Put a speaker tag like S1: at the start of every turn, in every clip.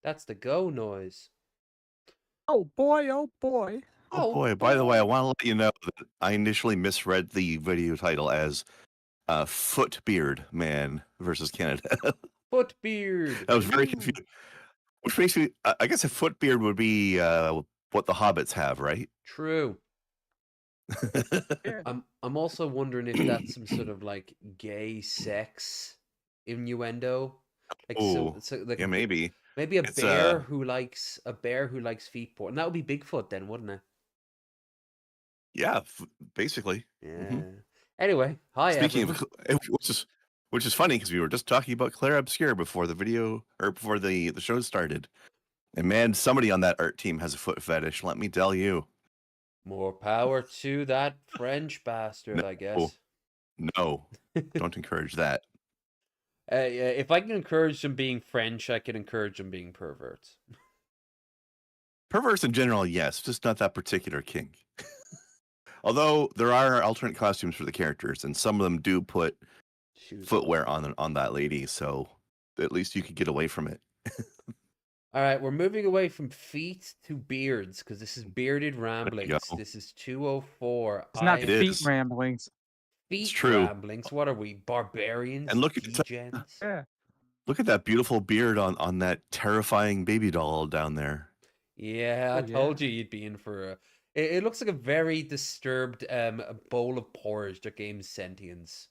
S1: That's the go noise.
S2: Oh boy, oh boy.
S3: Oh
S1: Oh
S3: boy, by the way, I want to let you know that I initially misread the video title as Footbeard Man versus Canada.
S1: Footbeard.
S3: I was very
S1: Woo.
S3: confused. Which makes me, I guess a footbeard would be what the hobbits have, right?
S1: True.
S2: Yeah.
S1: I'm also wondering if that's some sort of like gay sex innuendo. Like
S3: Oh,
S1: so like
S3: yeah, maybe.
S1: maybe
S3: It's
S1: a bear who likes feet porn. That would be Bigfoot then, wouldn't it?
S3: yeah, basically. Hmm.
S1: Yeah. Anyway, hi
S3: Speaking
S1: everyone.
S3: of, which is funny because we were just talking about Claire Obscure before the video or before the show started, and man, somebody on that art team has a foot fetish. Let me tell you.
S1: More power to that French bastard, I
S3: No,
S1: guess.
S3: no, don't encourage that.
S1: Yeah, if I can encourage them being French, I can encourage them being perverts.
S3: Perverse in general, yes, just not that particular kink. Although there are alternate costumes for the characters, and some of them do put
S1: Shoes
S3: footwear on that lady, so at least you could get away from it.
S1: All right, we're moving away from feet to beards because this is bearded
S3: There you
S1: ramblings.
S3: go.
S1: This is 204.
S2: It's not
S3: It
S2: feet
S3: is.
S2: ramblings.
S3: It's
S1: Feet
S3: true.
S1: ramblings. What are we, barbarians,
S3: And
S1: degens?
S2: Yeah.
S3: look at that beautiful beard on that terrifying baby doll down there.
S1: Yeah, I
S2: Oh
S1: told
S2: yeah.
S1: you you'd be in for a. It looks like a very disturbed a bowl of porridge that gains sentience.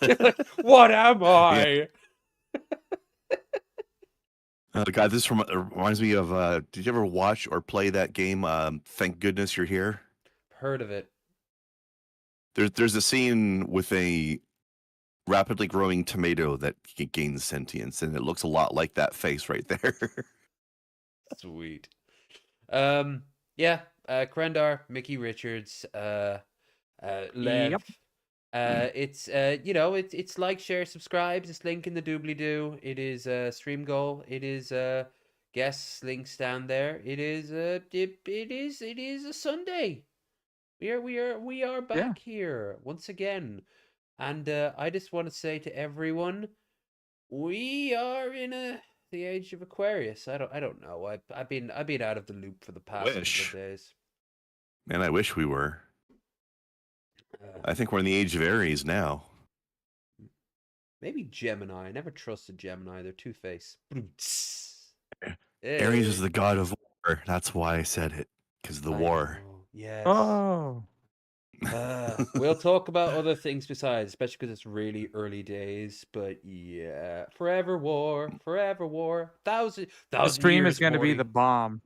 S1: Like, what am
S3: Yeah.
S1: I?
S3: God, this reminds me of. Did you ever watch or play that game? Thank goodness you're here.
S1: Heard of it.
S3: There's a scene with a rapidly growing tomato that gains sentience, and it looks a lot like that face right there.
S1: Sweet. Yeah, Krendar, Mickey Richards, Lev.
S2: Yep.
S1: It's it's like, share, subscribe. It's link in the doobly doo. It is stream goal. It is guests links down there. It is it is a Sunday. We are
S2: Yeah.
S1: back here once again, and I just want to say to everyone, we are in the age of Aquarius. I don't know. I've been out of the loop for the past couple of
S3: Wish,
S1: days.
S3: man, I wish we were.
S1: Uh,
S3: I think we're in the age of Aries now.
S1: Maybe Gemini. I never trusted Gemini. They're two-faced.
S3: Aries is
S1: Hey,
S3: the god of war. That's why I said it, because of the
S1: I
S3: war.
S1: know. Yes.
S2: Oh.
S1: We'll talk about other things besides, especially because it's really early days. But yeah, forever war, forever war, thousand
S2: The
S1: thousand
S2: stream is
S1: years,
S2: gonna be the
S1: Morty.
S2: bomb.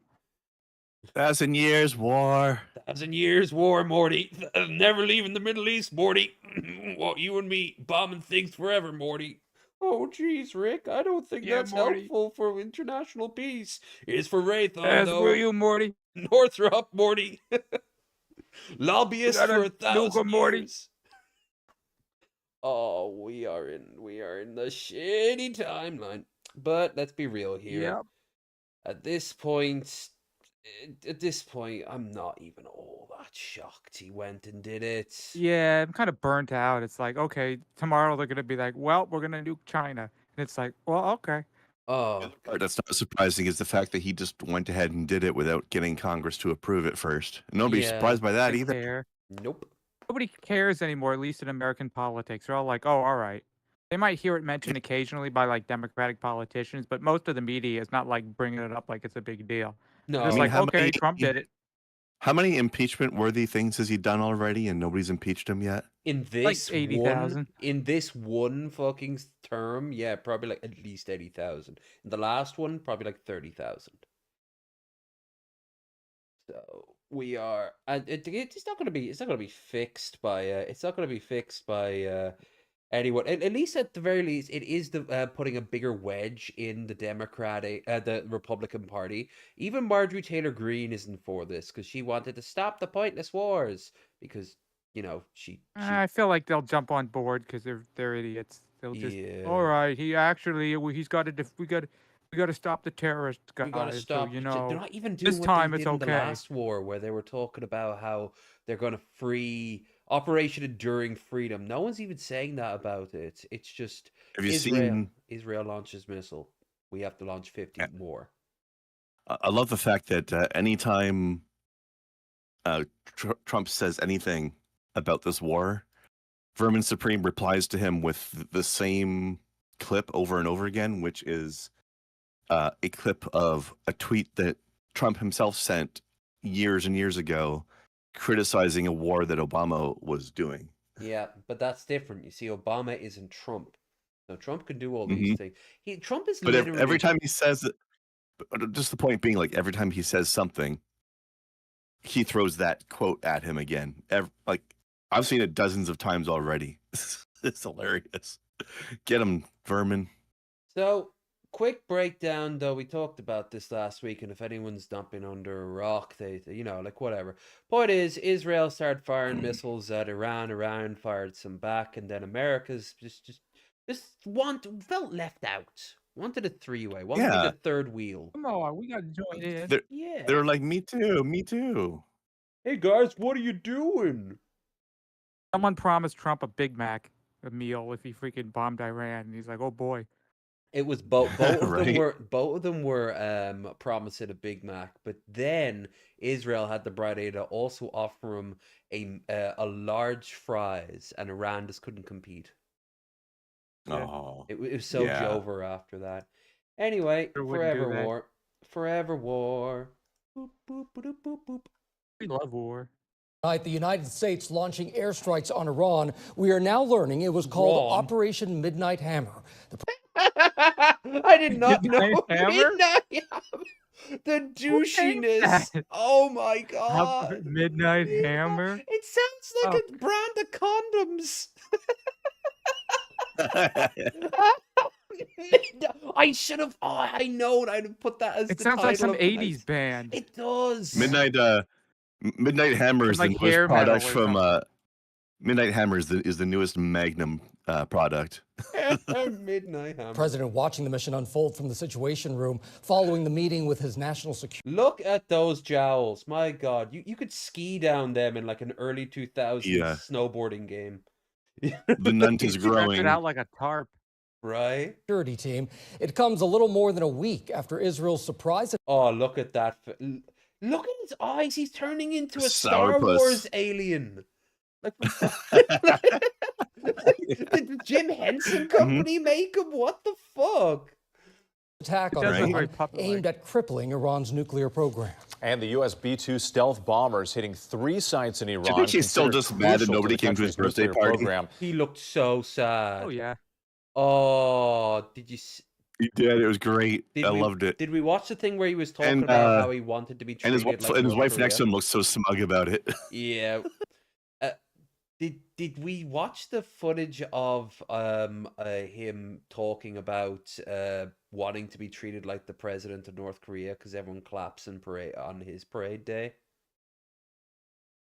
S3: 1,000 years war.
S1: 1,000 years war, Morty. Never leaving the Middle East, Morty. Well, you and me bombing things forever, Morty. Oh, jeez, Rick. I don't think
S2: Yeah,
S1: that's
S2: Morty.
S1: helpful for international peace. It's for Raython,
S2: As will
S1: though.
S2: you, Morty.
S1: Northrop, Morty. Lobbyist
S2: Got
S1: for
S2: a nuka,
S1: 1,000
S2: Morty.
S1: years. Oh, we are in the shitty timeline. But let's be real here.
S2: Yep.
S1: At this point, I'm not even all that shocked he went and did it.
S2: Yeah, I'm kind of burnt out. It's like, okay, tomorrow they're gonna be like, well, we're gonna nuke China. And it's like, well, okay.
S1: Oh,
S3: The part that's not surprising is the fact that he just went ahead and did it without getting Congress to approve it first. Nobody's
S1: yeah.
S3: surprised by that
S2: They
S3: either.
S2: care.
S1: Nope.
S2: Nobody cares anymore, at least in American politics. They're all like, oh, all right. They might hear it mentioned occasionally by like Democratic politicians, but most of the media is not like bringing it up like it's a big deal. They're
S3: I
S2: just
S3: mean,
S1: No.
S2: like, okay, Trump did it.
S3: how many impeachment-worthy things has he done already, and nobody's impeached him yet?
S1: In
S2: Like
S1: this one,
S2: 80,000.
S1: in this one fucking term, yeah, probably like at least 80,000. In the last one, probably like 30,000. So we are, and it's not gonna be fixed by, it's not gonna be fixed by anyone. At least, at the very least, it is the putting a bigger wedge in the Republican Party. Even Marjorie Taylor Greene isn't for this because she wanted to stop the pointless wars because she
S2: I feel like they'll jump on board because they're idiots. They'll just, all
S1: yeah.
S2: right, he's got to, we got to stop the terrorist
S1: We gotta
S2: guys. So
S1: stop. They're not even doing
S2: this
S1: what they
S2: time it's
S1: did in the
S2: okay.
S1: last war, where they were talking about how they're gonna free Operation Enduring Freedom. No one's even saying that about it. It's just
S3: Have you
S1: Israel.
S3: seen?
S1: Israel launches missile. we have to launch 50 more.
S3: I love the fact that anytime Trump says anything about this war, Vermin Supreme replies to him with the same clip over and over again, which is a clip of a tweet that Trump himself sent years and years ago, criticizing a war that Obama was doing.
S1: Yeah, but that's different. You see, Obama isn't Trump. So Trump can do all these things. Trump is
S3: But
S1: literally...
S3: every time he says it, just the point being, like, every time he says something, he throws that quote at him again. Like, I've seen it dozens of times already. It's hilarious. Get him, Vermin.
S1: So, quick breakdown, though. We talked about this last week, and if anyone's not been under a rock, they like, whatever. Point is, Israel started firing missiles at Iran. Iran fired some back, and then America's just felt left out. Wanted a three-way. Wanted to be the third wheel.
S2: Come on, we got to join in.
S3: They're like, me too.
S1: Hey, guys, what are you doing?
S2: Someone promised Trump a Big Mac, a meal, if he freaking bombed Iran, and he's like, oh boy.
S1: It was both of
S3: Right.
S1: them were promising a Big Mac, but then Israel had the bright idea to also offer him a large fries, and Iran just couldn't compete.
S3: Oh,
S1: it was so over after that. Anyway, forever war. Boop, boop, boop, boop, boop.
S2: We love war.
S4: The United States launching airstrikes on Iran. We are now learning it was called Operation Midnight Hammer.
S1: I did not know.
S2: Hammer?
S1: The douchiness. Oh my god.
S2: Midnight Hammer?
S1: It sounds like a brand of condoms. I should have. Oh, I know. I'd have put that as
S2: it
S1: the
S2: sounds like
S1: title
S2: some
S1: of
S2: 80s band.
S1: It does.
S3: Midnight Hammer is
S2: like
S3: the newest product from
S2: something.
S3: Midnight Hammer is the newest Magnum product.
S1: Midnight Hammer.
S4: President watching the mission unfold from the Situation Room following the meeting with his national security.
S1: Look at those jowls. My god. You could ski down them in like an early 2000s snowboarding game.
S3: The nunt is growing.
S2: It out like a tarp.
S1: Right?
S4: Security team. It comes a little more than a week after Israel's surprise.
S1: Oh, look at that. Look at his eyes. He's turning into a Star Wars alien. Like, did the Jim Henson Company make him? What the fuck?
S4: Attack on Iran aimed at crippling Iran's nuclear program.
S5: And the U.S. B-2 stealth bombers hitting 3 sites in Iran.
S3: Do you think he's still just mad that nobody came to his birthday party?
S5: Program.
S1: He looked so sad.
S2: Oh, yeah.
S1: Oh, did you...
S3: He did. It was great. I loved it.
S1: Did we watch the thing where he was talking about how he wanted to be treated
S3: and his wife next to him looks so smug about it.
S1: Yeah. Did we watch the footage of him talking about wanting to be treated like the president of North Korea because everyone claps and parade on his parade day?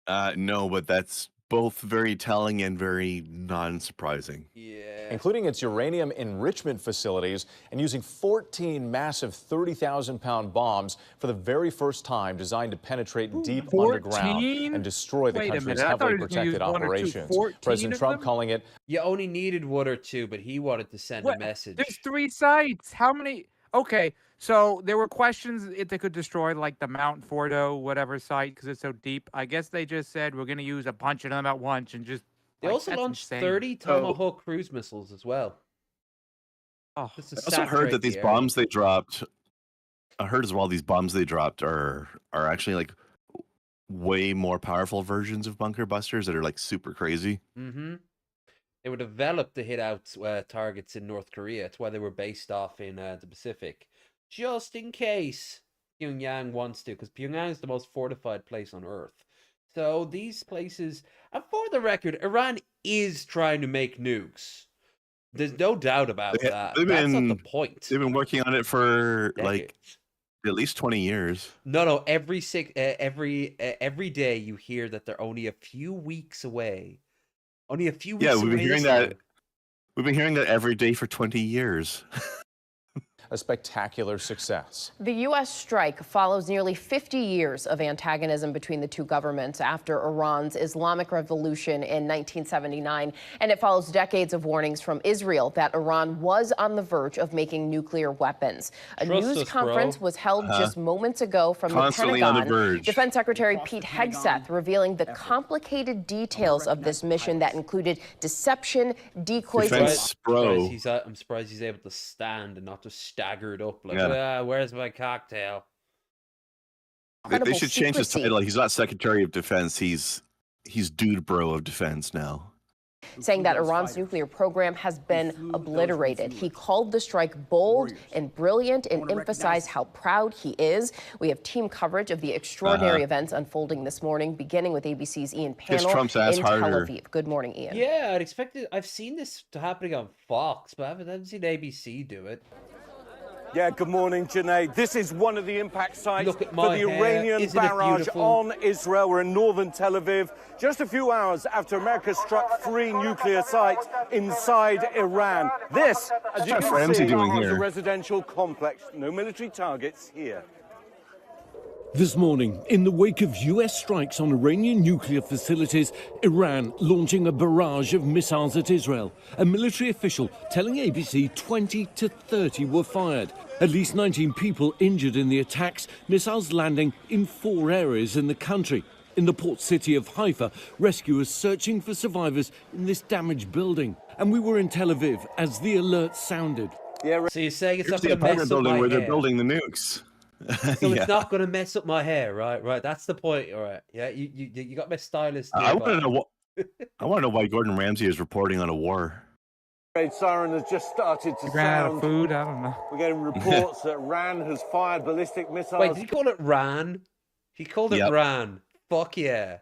S3: No, but that's both very telling and very non-surprising.
S1: Yeah.
S5: Including its uranium enrichment facilities and using 14 massive 30,000-pound bombs for the very first time, designed to penetrate deep
S2: 14?
S5: underground and destroy the country's heavily protected operations. President Trump calling it...
S1: You only needed 1 or 2, but he wanted to send a message.
S2: There's 3 sites. How many? Okay, so there were questions if they could destroy like the Mount Fordo whatever site because it's so deep. I guess they just said we're going to use a bunch of them at once and just.
S1: They also launched 30 Tomahawk cruise missiles as well.
S2: Oh,
S3: I also heard that these bombs they dropped. I heard as well these bombs they dropped are actually like way more powerful versions of bunker busters that are like super crazy.
S1: Mm-hmm. They were developed to hit out targets in North Korea. That's why they were based off in the Pacific. Just in case Pyongyang wants to, because Pyongyang is the most fortified place on Earth. So these places, and for the record, Iran is trying to make nukes. There's no doubt about that. That's not the point.
S3: They've been working on it for like at least 20 years.
S1: No. Every day you hear that they're only a few weeks away. Only a few weeks away.
S3: Yeah, we've been hearing that. We've been hearing that every day for 20 years.
S5: a spectacular success.
S6: The U.S. strike follows nearly 50 years of antagonism between the two governments after Iran's Islamic Revolution in 1979, and it follows decades of warnings from Israel that Iran was on the verge of making nuclear weapons. A news conference was held just moments ago from the Pentagon. Defense Secretary Pete Hegseth revealing the complicated details of this mission that included deception, decoys.
S1: I'm surprised he's able to stand and not just staggered up like, where's my cocktail?
S3: They should change his title. He's not Secretary of Defense. He's Dude Bro of Defense now.
S6: Saying that Iran's nuclear program has been obliterated. He called the strike bold and brilliant and emphasized how proud he is. We have team coverage of the extraordinary events unfolding this morning, beginning with ABC's Ian Pannell in Tel Aviv. Good morning, Ian.
S1: Yeah, I'd expect it. I've seen this happening on Fox, but I haven't seen ABC do it.
S7: Yeah, good morning, Janae. This is one of the impact sites for the Iranian barrage on Israel. We're in northern Tel Aviv, just a few hours after America struck 3 nuclear sites inside Iran. This, as you can see, is a residential complex. No military targets here.
S8: This morning, in the wake of U.S. strikes on Iranian nuclear facilities, Iran launching a barrage of missiles at Israel. A military official telling ABC 20 to 30 were fired. At least 19 people injured in the attacks, missiles landing in 4 areas in the country. In the port city of Haifa, rescuers searching for survivors in this damaged building. And we were in Tel Aviv as the alert sounded.
S1: Yeah, so you're saying it's not
S3: the
S1: going to mess up my
S3: where
S1: hair.
S3: They're building the nukes.
S1: So it's not going to mess up my hair, right? Right, that's the point. All right, yeah, you got my stylist.
S3: I want to know what. I want to know why Gordon Ramsay is reporting on a war.
S7: Siren has just started to
S2: ran out of food. I don't know.
S7: We're getting reports that Iran has fired ballistic missiles.
S1: Wait, did he call it Ran? He called it Ran. Fuck yeah.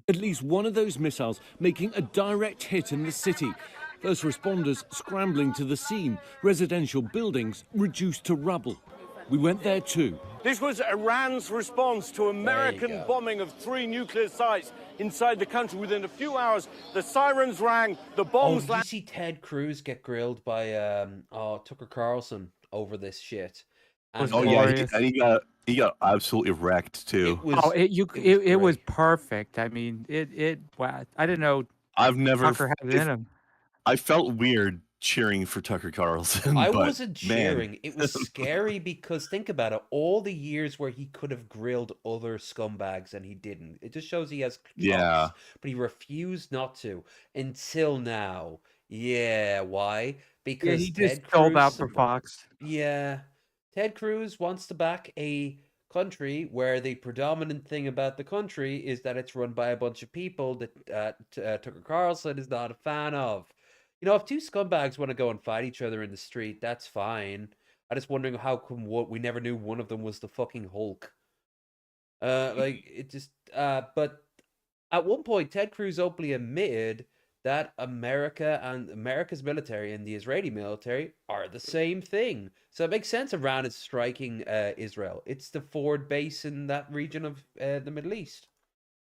S8: At least one of those missiles making a direct hit in the city. First responders scrambling to the scene. Residential buildings reduced to rubble. We went there too.
S7: This was Iran's response to American bombing of 3 nuclear sites inside the country. Within a few hours, the sirens rang, the bombs
S1: landed. Did you see Ted Cruz get grilled by Tucker Carlson over this shit? And
S3: he got absolutely wrecked too.
S2: It was perfect. I mean, wow, I didn't know.
S3: I've never
S2: Tucker had it in him.
S3: I felt weird cheering for Tucker Carlson.
S1: I wasn't cheering. It was scary because think about it. All the years where he could have grilled other scumbags and he didn't. It just shows he has class, but he refused not to until now. Yeah, why? Because
S2: he just sold out for Fox.
S1: Yeah. Ted Cruz wants to back a country where the predominant thing about the country is that it's run by a bunch of people that Tucker Carlson is not a fan of. You know, if 2 scumbags want to go and fight each other in the street, that's fine. I'm just wondering how come we never knew one of them was the fucking Hulk. But at one point, Ted Cruz openly admitted that America and America's military and the Israeli military are the same thing. So it makes sense Iran is striking Israel. It's the forward base in that region of the Middle East.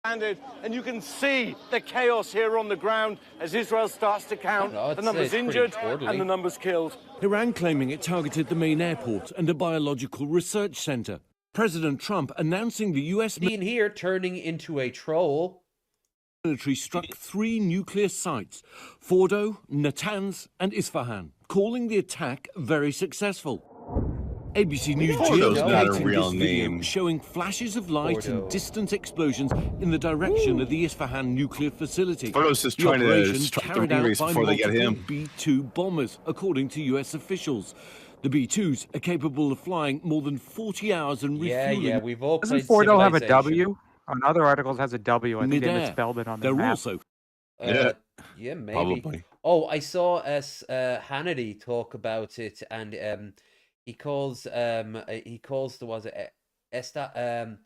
S7: And you can see the chaos here on the ground as Israel starts to count the numbers injured and the numbers killed.
S8: Iran claiming it targeted the main airport and a biological research center. President Trump announcing the U.S.
S1: Seen here turning into a troll.
S8: Military struck 3 nuclear sites, Fordo, Natanz and Isfahan, calling the attack very successful. ABC News geolocating showing flashes of light and distant explosions in the direction of the Isfahan nuclear facility.
S3: Fordo's just trying to strike the race before they get him.
S8: B-2 bombers, according to U.S. officials. The B-2s are capable of flying more than 40 hours and refueling.
S1: Yeah, we've all played
S2: Doesn't Fordo have a W? On other articles, has a W. I think they misspelled it on the map.
S8: Also,
S1: yeah, maybe.
S3: Probably.
S1: Oh, I saw Hannity talk about it, and he calls Estefan. He calls it Estefan.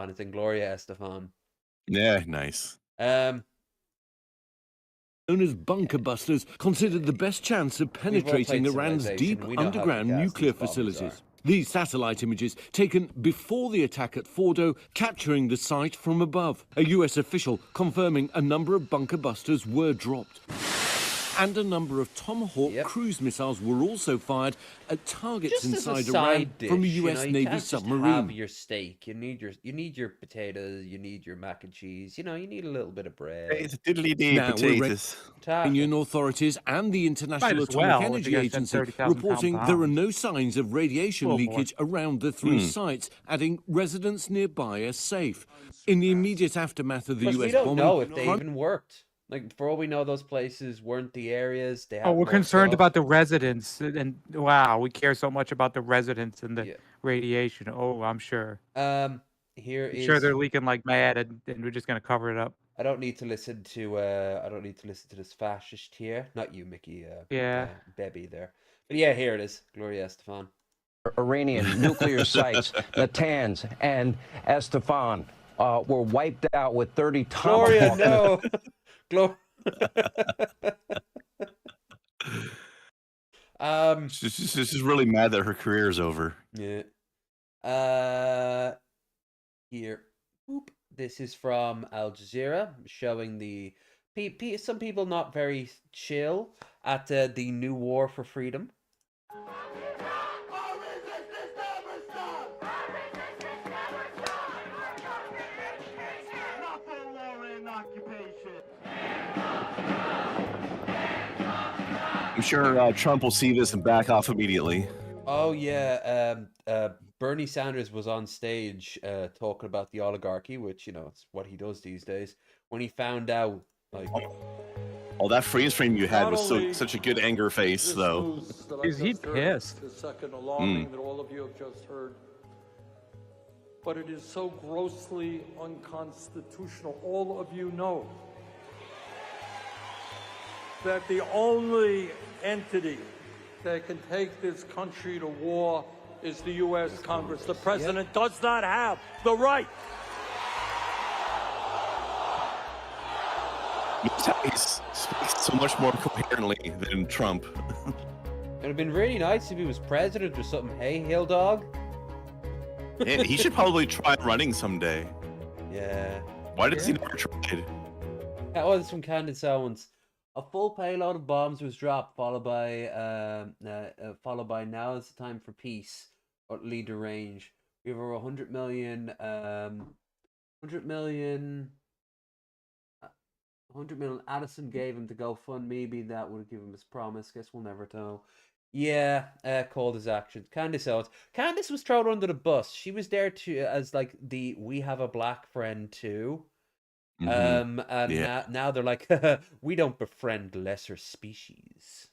S1: It's in Gloria Estefan.
S3: Yeah, nice.
S8: Known as bunker busters, considered the best chance of penetrating Iran's deep underground nuclear facilities. These satellite images, taken before the attack at Fordo, capturing the site from above. A U.S. official confirming a number of bunker busters were dropped. And a number of Tomahawk cruise missiles were also fired at targets
S1: Just as a
S8: inside
S1: side
S8: Iran
S1: dish,
S8: from a
S1: you
S8: US
S1: know, you
S8: Navy
S1: can't just have
S8: submarine.
S1: your steak. You need your potatoes. You need your mac and cheese. You know, you need a little bit of bread.
S3: It's diddly-dee
S8: Now we're ready.
S3: potatoes.
S8: Union authorities and the
S2: Might
S8: International
S2: as
S8: Atomic
S2: well, if
S8: Energy
S2: you're gonna send
S8: Agency
S2: 30,000
S8: reporting
S2: pound
S8: there are
S2: bombs.
S8: no signs of radiation
S2: Little more.
S8: leakage around the three sites, adding residents nearby are safe. In the immediate aftermath of the
S1: Plus, we
S8: US
S1: don't
S8: bombing,
S1: know if they even worked. Like, for all we know, those places weren't the areas. They
S2: Oh,
S1: had
S2: we're
S1: more
S2: concerned
S1: stuff.
S2: about the residents, and wow, we care so much about the residents and the
S1: Yeah.
S2: radiation. Oh, I'm sure.
S1: Here
S2: I'm
S1: is.
S2: sure they're leaking like mad, and we're just gonna cover it up.
S1: I don't need to listen to. I don't need to listen to this fascist here. Not you, Mickey.
S2: Yeah.
S1: Bebby there. But yeah, here it is. Gloria Estefan.
S9: Iranian nuclear sites, Natanz and Estefan, were wiped out with 30
S1: Gloria,
S9: Tomahawk.
S1: no. Gloria.
S3: She's just really mad that her career is over.
S1: Yeah. Here. Boop. This is from Al Jazeera, showing the some people not very chill at the new war for freedom.
S3: I'm sure Trump will see this and back off immediately.
S1: Oh yeah, Bernie Sanders was on stage talking about the oligarchy, which, you know, it's what he does these days. When he found out, like,
S3: Oh, that freeze frame you had was such a good anger face, though.
S2: Is he pissed?
S10: The second alarming that all of you have just heard. But it is so grossly unconstitutional. All of you know that the only entity that can take this country to war is the U.S. Congress. The president does not have the right.
S3: He speaks so much more coherently than Trump.
S1: it would have been really nice if he was president or something. Hey, Hill Dog.
S3: Man, he should probably try running someday.
S1: Yeah.
S3: Why does he never try?
S1: That was from Candace Owens. A full payload of bombs was dropped, followed by now is the time for peace, or lead to range. We have over 100 million, 100 million. Addison gave him to GoFundMe. Maybe that would have given him his promise. Guess we'll never know. Yeah, called his action. Candace Owens. Candace was thrown under the bus. She was there to as like the we have a black friend too. And now they're like, we don't befriend lesser species.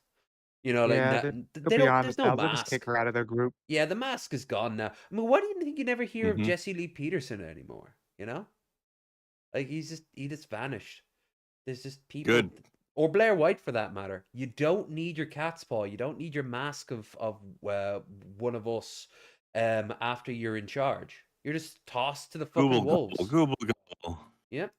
S1: You know, like they don't. There's no mask.
S2: Just kick her out of their group.
S1: Yeah, the mask is gone now. I mean, why do you think you never hear of Jesse Lee Peterson anymore? You know, like he just vanished. There's just people.
S3: Good.
S1: Or Blair White, for that matter. You don't need your cat's paw. You don't need your mask of one of us after you're in charge. You're just tossed to the fucking wolves.
S3: Google.
S1: Yep.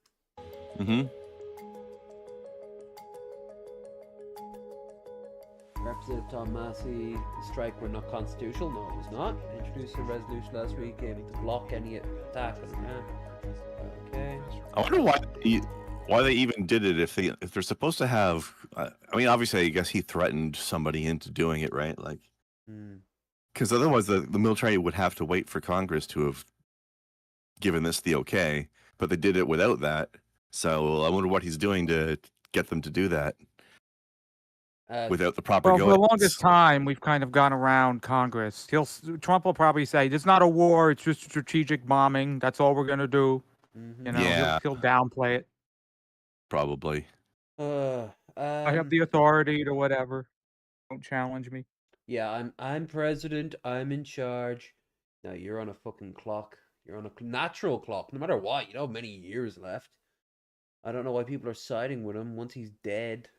S1: Representative Tom Massey, the strike were not constitutional. No, it was not. Introduced a resolution last week aiming to block any attack on Iran. Okay.
S3: I wonder why they even did it if they're supposed to have. I mean, obviously, I guess he threatened somebody into doing it, right? Like, because otherwise, the military would have to wait for Congress to have given this the okay. But they did it without that. So I wonder what he's doing to get them to do that without the proper.
S2: Well, for the longest time, we've kind of gone around Congress. Trump will probably say, "It's not a war; it's just strategic bombing. That's all we're gonna do." You know, he'll downplay it.
S3: Probably.
S2: I have the authority to whatever. Don't challenge me.
S1: Yeah, I'm president. I'm in charge. No, you're on a fucking clock. You're on a natural clock. No matter what, you don't have many years left. I don't know why people are siding with him once he's dead.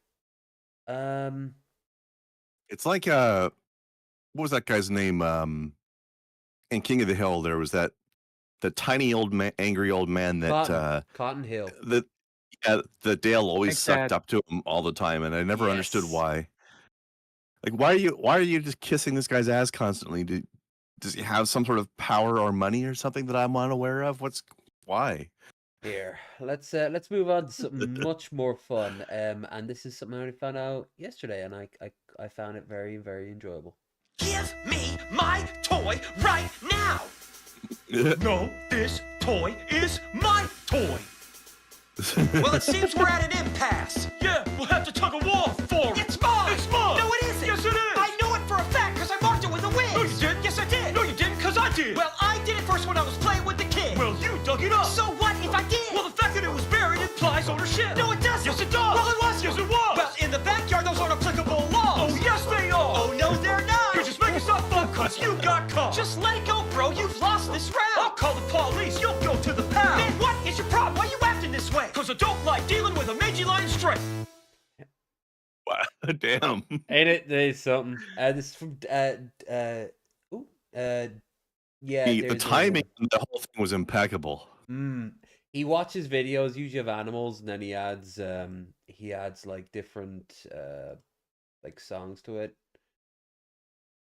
S3: It's like what was that guy's name? In King of the Hill, there was the tiny angry old man that
S1: Cotton Hill.
S3: That Dale always sucked up to him all the time, and I never understood why. Like, why are you just kissing this guy's ass constantly? Does he have some sort of power or money or something that I'm unaware of? Why?
S1: Here, let's move on to something much more fun. And this is something I only found out yesterday, and I found it very, very enjoyable.
S11: Give me my toy right now! No, this toy is my toy! Well, it seems we're at an impasse. Yeah, we'll have to tug a war for it. It's mine! It's mine! No, it isn't! Yes, it is! I know it for a fact, because I marked it with a whiz! No, you didn't! Yes, I did! No, you didn't, because I did! Well, I did it first when I was playing with the kids! Well, you dug it up! So what if I did? Well, the fact that it was buried implies ownership! No, it doesn't! Yes, it does! Well, it wasn't! Yes, it was! Well, in the backyard, those aren't applicable laws! Oh, yes, they are! Oh, no, they're not! You're just making stuff up because you got caught! Just let it go, bro! You've lost this round! I'll call the police! You'll go to the pound! Man, what is your problem? Why are you acting this way? Because I don't like dealing with a mangy lion straight!
S3: Wow, damn.
S1: Ain't it? There's something. This is from yeah.
S3: The timing of the whole thing was impeccable.
S1: He watches videos usually of animals, and then he adds like different like songs to it.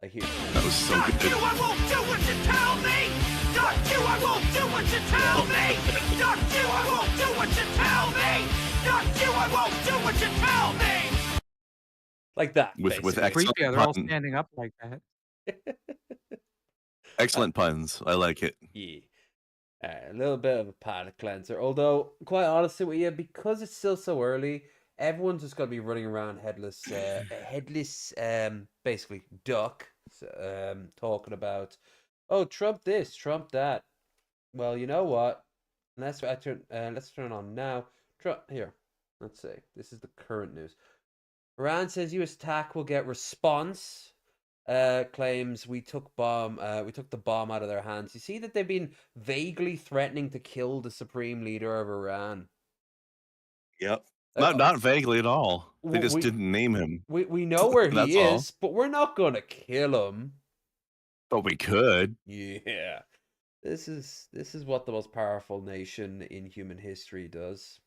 S1: Like here.
S3: That was so good.
S11: You, I won't do what you tell me! Not you, I won't do what you tell me! Not you, I won't do what you tell me! Not you, I won't do what you tell me!
S1: Like that.
S3: With
S2: Creepy,
S3: excellent
S2: they're all
S3: puns.
S2: standing up like that.
S3: Excellent puns. I like it.
S1: Yeah. A little bit of a palate cleanser. Although, quite honestly with you, because it's still so early, everyone's just gonna be running around headless, basically duck, talking about, oh, Trump this, Trump that. Well, you know what? Let's turn it on now. Trump here. Let's see. This is the current news. Iran says U.S. attack will get response. Claims we took the bomb out of their hands. You see that they've been vaguely threatening to kill the supreme leader of Iran.
S3: Yep. Not vaguely at all. They just didn't name him.
S1: We know where he is, but we're not gonna kill him.
S3: But we could.
S1: Yeah. This is what the most powerful nation in human history does.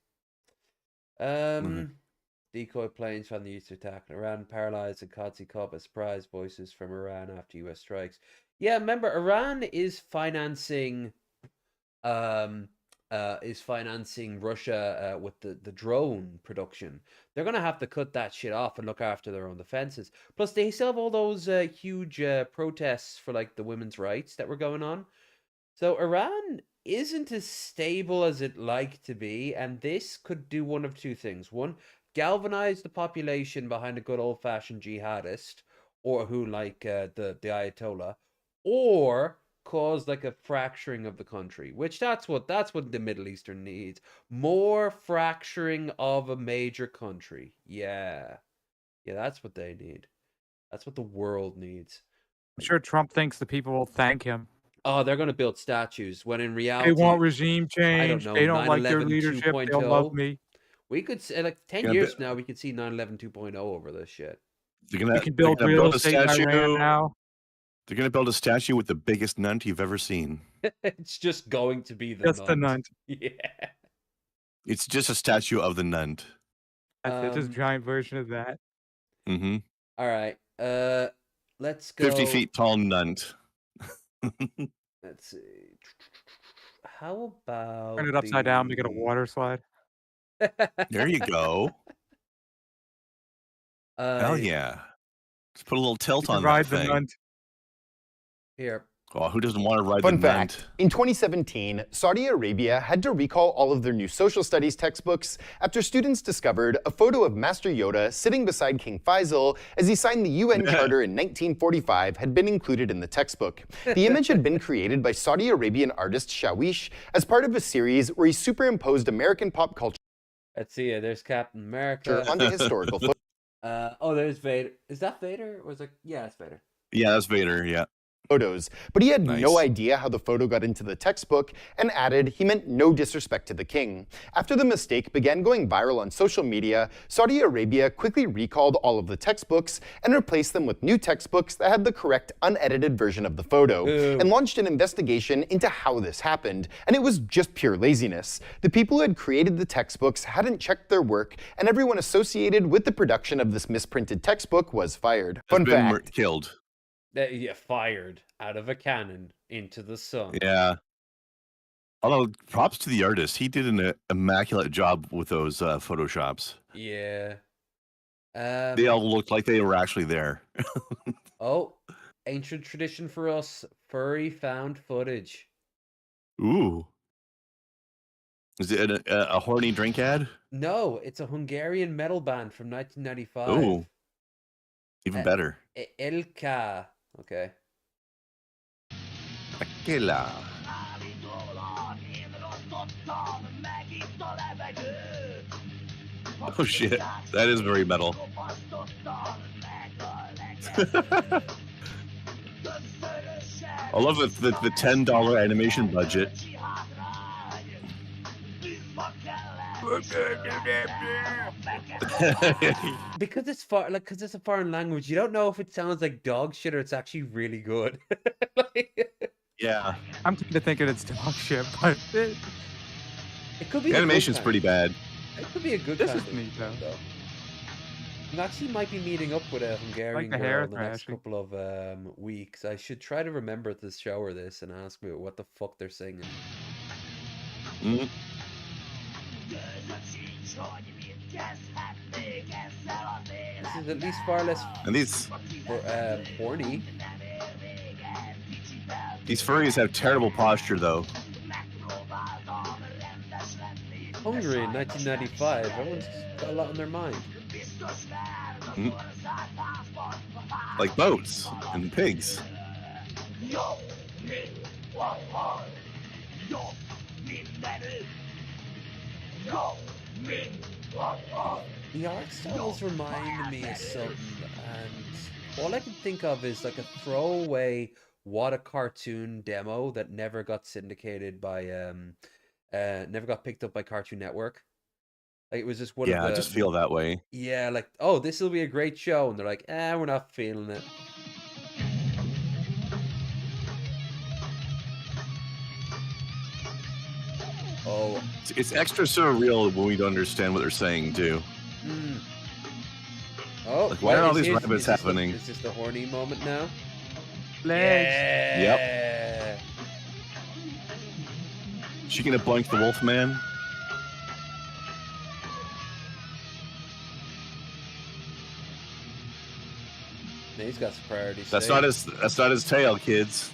S1: Decoy planes from the east attack. Iran paralyzed and Qadsi caught by surprise voices from Iran after US strikes. Yeah, remember Iran is financing Russia with the drone production. They're gonna have to cut that shit off and look after their own defenses. Plus they still have all those huge protests for like the women's rights that were going on. So Iran isn't as stable as it like to be, and this could do one of two things. One, galvanize the population behind a good old-fashioned jihadist, or who like the Ayatollah, or cause like a fracturing of the country, which that's what the Middle Eastern needs. More fracturing of a major country. Yeah, that's what they need. That's what the world needs.
S2: I'm sure Trump thinks the people will thank him.
S1: Oh, they're going to build statues, when in reality
S2: They want regime change.
S1: I don't know,
S2: They don't like your
S1: 9/11
S2: leadership.
S1: 2.0.
S2: They'll love me.
S1: We could say, like 10 years from now, we could see 9/11 2.0 over this shit.
S2: You can build real estate in Iran now.
S3: They're gonna build a statue with the biggest nunt you've ever seen.
S1: It's just going to be the
S2: That's
S1: nunt.
S2: the nunt.
S1: Yeah.
S3: It's just a statue of the nunt.
S2: That's it, just a giant version of that.
S3: Mm-hmm.
S1: All right. Let's go.
S3: 50 feet tall nunt.
S1: Let's see. How about
S2: Turn it upside down, make it a water slide.
S3: There you go. Hell yeah. Let's put a little tilt on
S2: Ride
S3: that
S2: the
S3: thing.
S2: nunt.
S1: Here.
S3: Oh, who doesn't want to ride
S12: Fun
S3: the
S12: fact,
S3: nunt?
S12: in 2017, Saudi Arabia had to recall all of their new social studies textbooks after students discovered a photo of Master Yoda sitting beside King Faisal as he signed the UN Charter in 1945 had been included in the textbook. The image had been created by Saudi Arabian artist Shawish as part of a series where he superimposed American pop culture.
S1: Let's see. There's Captain America.
S12: Onto historical photos.
S1: Oh, there's Vader. Is that Vader? Or was it? Yeah, it's Vader.
S3: Yeah, that's Vader, yeah.
S12: But he had no idea how the photo got into the textbook and added he meant no disrespect to the king. After the mistake began going viral on social media, Saudi Arabia quickly recalled all of the textbooks and replaced them with new textbooks that had the correct unedited version of the photo, and launched an investigation into how this happened, and it was just pure laziness. The people who had created the textbooks hadn't checked their work, and everyone associated with the production of this misprinted textbook was fired. Fun fact.
S3: Killed.
S1: Yeah, fired out of a cannon into the sun.
S3: Yeah. Although, props to the artist. He did an immaculate job with those photoshops.
S1: Yeah.
S3: They all looked like they were actually there.
S1: Oh, ancient tradition for us. Furry found footage.
S3: Ooh. Is it a horny drink ad?
S1: No, it's a Hungarian metal band from 1995.
S3: Ooh. Even better.
S1: Elka. Okay.
S3: Aquela. Oh shit, that is very metal. I love the $10 animation budget.
S1: Because it's because it's a foreign language, you don't know if it sounds like dog shit or it's actually really good.
S3: Yeah,
S2: I'm kind of thinking it's dog shit, but
S1: it could be.
S3: The animation's pretty bad.
S1: It could be a good.
S2: This
S1: kind
S2: is
S1: of
S2: neat though.
S1: I actually might be meeting up with a Hungarian
S2: the
S1: girl
S2: hair
S1: in the next
S2: thrashing.
S1: couple of weeks. I should try to remember to show her this and ask me what the fuck they're singing.
S3: Mm.
S1: This is at least far less
S3: And these
S1: horny.
S3: furries have terrible posture, though.
S1: Hungary in 1995. Everyone's got a lot on their mind.
S3: Mm. Like boats and pigs.
S1: The art styles remind me of something, and all I can think of is like a throwaway What a Cartoon demo that never got syndicated by never got picked up by Cartoon Network. Like it was just one of the,
S3: I just feel that way.
S1: yeah, like, oh, this will be a great show, and they're like, we're not feeling it. Oh,
S3: It's extra surreal when we don't understand what they're saying, too.
S1: mm. Oh,
S3: Like, why are all
S1: is
S3: these
S1: his-
S3: rabbits
S1: is this
S3: happening?
S1: Is this the horny moment now?
S2: Legs.
S1: Yeah.
S3: She gonna blank the wolf man?
S1: Yeah, he's got some priorities.
S3: That's not his tail, kids.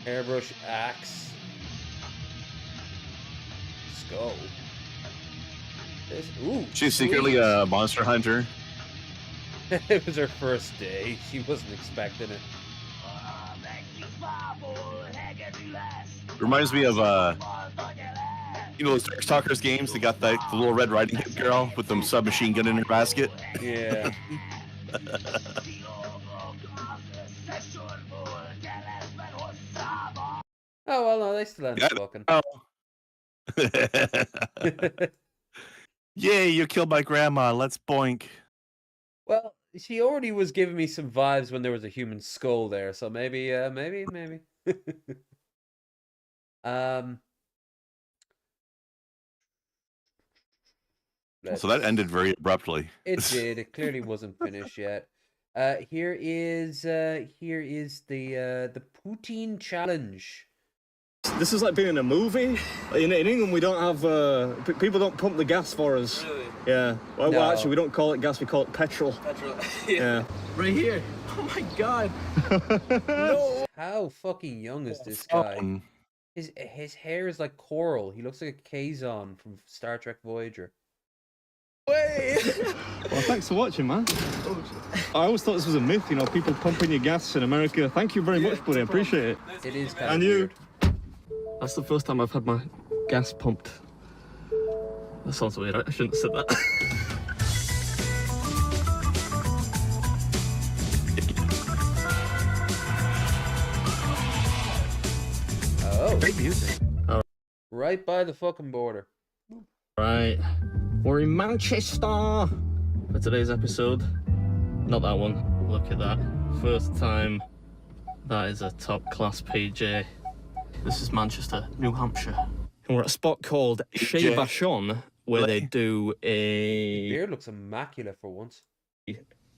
S1: Airbrush axe. Skull. Ooh.
S3: She's secretly a monster hunter.
S1: It was her first day. She wasn't expecting it.
S3: Reminds me of you know those Dark Stalkers games? They got the little Red Riding Hood girl with them submachine gun in her basket.
S1: Yeah. Oh well, no, they still end up fucking.
S3: Oh. Yay! You killed my grandma. Let's boink.
S1: Well, she already was giving me some vibes when there was a human skull there, so maybe.
S3: So that ended very abruptly.
S1: It did. It clearly wasn't finished yet. Here is the poutine challenge.
S13: This is like being in a movie. In England, we don't have people don't pump the gas for us.
S14: Really?
S13: Yeah. Well,
S1: No.
S13: actually, we don't call it gas. We call it petrol.
S14: Petrol.
S13: Yeah.
S14: Right here. Oh my god. No.
S1: How fucking young is this guy?
S3: Oh.
S1: His hair is like coral. He looks like a Kazon from Star Trek Voyager.
S14: Way.
S13: Well, thanks for watching, man. I always thought this was a myth. You know, people pumping your gas in America. Thank you very much, buddy. I appreciate it.
S1: It is kind
S13: And
S1: of
S13: you.
S1: weird.
S13: That's the first time I've had my gas pumped. That sounds weird. I shouldn't have said that.
S1: Oh,
S2: Great music.
S1: right by the fucking border.
S13: Right. We're in Manchester for today's episode. Not that one. Look at that. First time. That is a top class PJ. This is Manchester, New Hampshire. And we're at a spot called Chez Vachon, where they do a...
S1: Beard looks immaculate for once.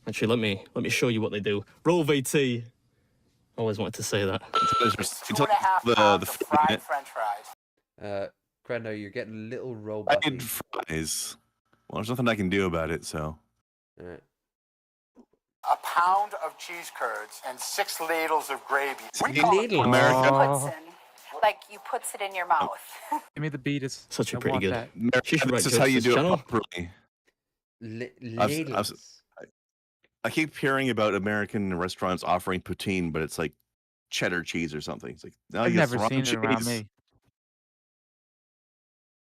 S13: Actually, let me show you what they do. Roll VT. Always wanted to say that.
S15: 2.5 pounds of fried French fries.
S1: Crendo, you're getting a little
S3: I
S1: robot.
S3: need fries. Well, there's nothing I can do about it, so.
S1: All right.
S15: A pound of cheese curds and 6 ladles of gravy.
S3: America.
S16: Like you puts it in your mouth.
S2: Give me the beat. Is
S13: Such a
S2: I
S13: pretty
S2: want
S13: good.
S2: that.
S3: America, this is how you do it properly.
S1: Ladles.
S3: I keep hearing about American restaurants offering poutine, but it's like cheddar cheese or something. It's like, no,
S2: I've
S3: you
S2: never
S3: wrong
S2: seen it around
S3: cheese.
S2: me.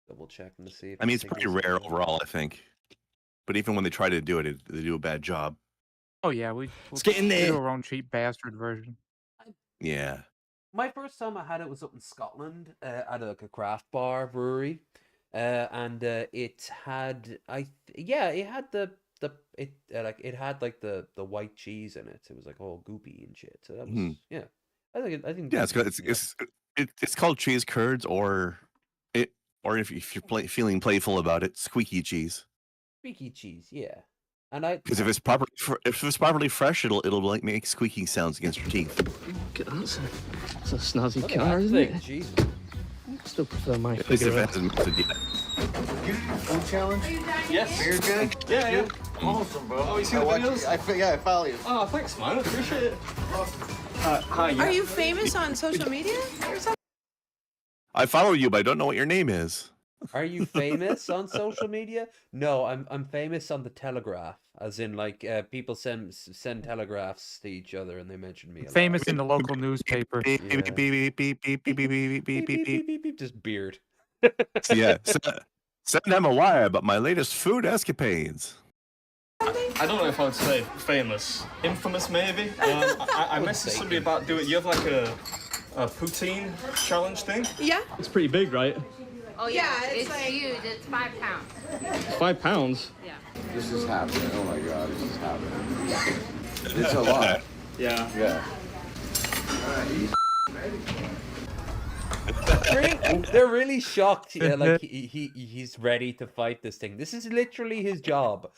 S1: Double checking to see. If
S3: I mean, it's
S1: the
S3: pretty
S1: signal's
S3: rare
S1: good.
S3: overall, I think. But even when they try to do it, they do a bad job.
S2: Oh yeah, we'll
S3: get in there.
S2: do our own cheap bastard version.
S3: Yeah.
S1: My first time I had it was up in Scotland at a craft bar brewery, and it had it had it had like the white cheese in it. It was like all goopy and shit. So that was yeah. I think
S3: Yeah, it's called cheese curds, or if you're feeling playful about it, squeaky cheese.
S1: squeaky cheese, yeah. And
S3: Because if it's properly fresh, it'll like make squeaking sounds against your teeth.
S13: Look at that. It's a snazzy
S1: Look at
S13: car,
S1: that
S13: isn't
S1: thing,
S13: it?
S1: Jesus.
S13: I still prefer my
S3: At least if
S13: figure.
S3: it hasn't melted yet.
S14: Food challenge?
S13: Yes.
S14: You're good?
S13: Yeah, yeah.
S14: Awesome, bro.
S13: Oh, you see the videos?
S14: Yeah, I follow you.
S13: Oh, thanks, man. I appreciate it.
S14: Hi.
S17: Are you famous on social media or something?
S3: I follow you, but I don't know what your name is.
S1: Are you famous on social media? No, I'm famous on the Telegraph, as in like people send telegraphs to each other and they mention me. A
S2: Famous
S1: lot.
S2: in the local newspaper.
S1: Just beard.
S3: Yeah, send them a wire about my latest food escapades.
S13: I don't know if I would say famous. Infamous, maybe. I messaged somebody about doing. You have like a poutine challenge thing?
S17: Yeah.
S13: It's pretty big, right?
S16: Oh yeah, it's like, huge. It's 5 pounds.
S13: 5 pounds?
S16: Yeah.
S18: This is happening. Oh my God, this is happening. It's a lot.
S13: Yeah.
S18: Yeah.
S1: They're really shocked. Yeah, like he's ready to fight this thing. This is literally his job.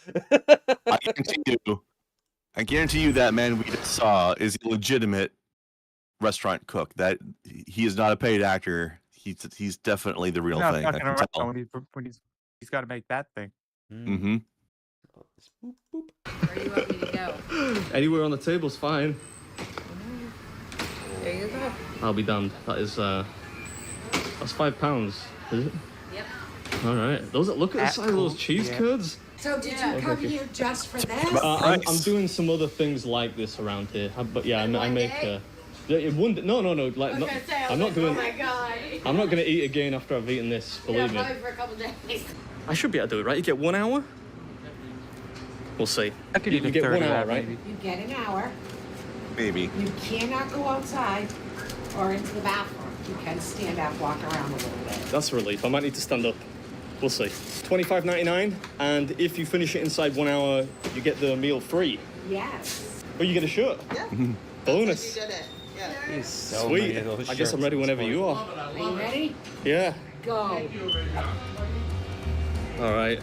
S3: I guarantee you that man we just saw is a legitimate restaurant cook. That he is not a paid actor. He's definitely the real thing. I can tell.
S2: When he's got to make that thing.
S3: Mm-hmm.
S16: Where do you want me to go?
S13: Anywhere on the table's fine.
S16: There you go.
S13: I'll be damned. That's 5 pounds, is it?
S16: Yep.
S13: All right. Look at the size of those cheese curds.
S17: So did you come here just for this?
S13: I'm doing some other things like this around here. But yeah, I make. No. Like, I'm not doing.
S16: Oh my God.
S13: I'm not going to eat again after I've eaten this. Believe me.
S16: Probably for a couple days.
S13: I should be able to do it, right? You get 1 hour. We'll see.
S2: I could
S13: you
S2: eat a
S13: get
S2: third
S13: 1
S2: of
S13: hour,
S2: that,
S13: right?
S2: maybe.
S17: You get an hour.
S3: Maybe.
S17: You cannot go outside or into the bathroom. You can stand up, walk around a little bit.
S13: That's a relief. I might need to stand up. We'll see. $25.99, and if you finish it inside 1 hour, you get the meal free.
S17: Yes.
S13: Or you get a shirt.
S17: Yeah.
S13: Bonus.
S17: You did it. Yeah.
S1: He's so
S13: Sweet.
S1: many of those
S13: I guess I'm
S1: shirts
S13: ready
S1: at this
S13: whenever
S1: point.
S13: you are.
S17: Are you ready?
S13: Yeah.
S17: Go.
S13: All right.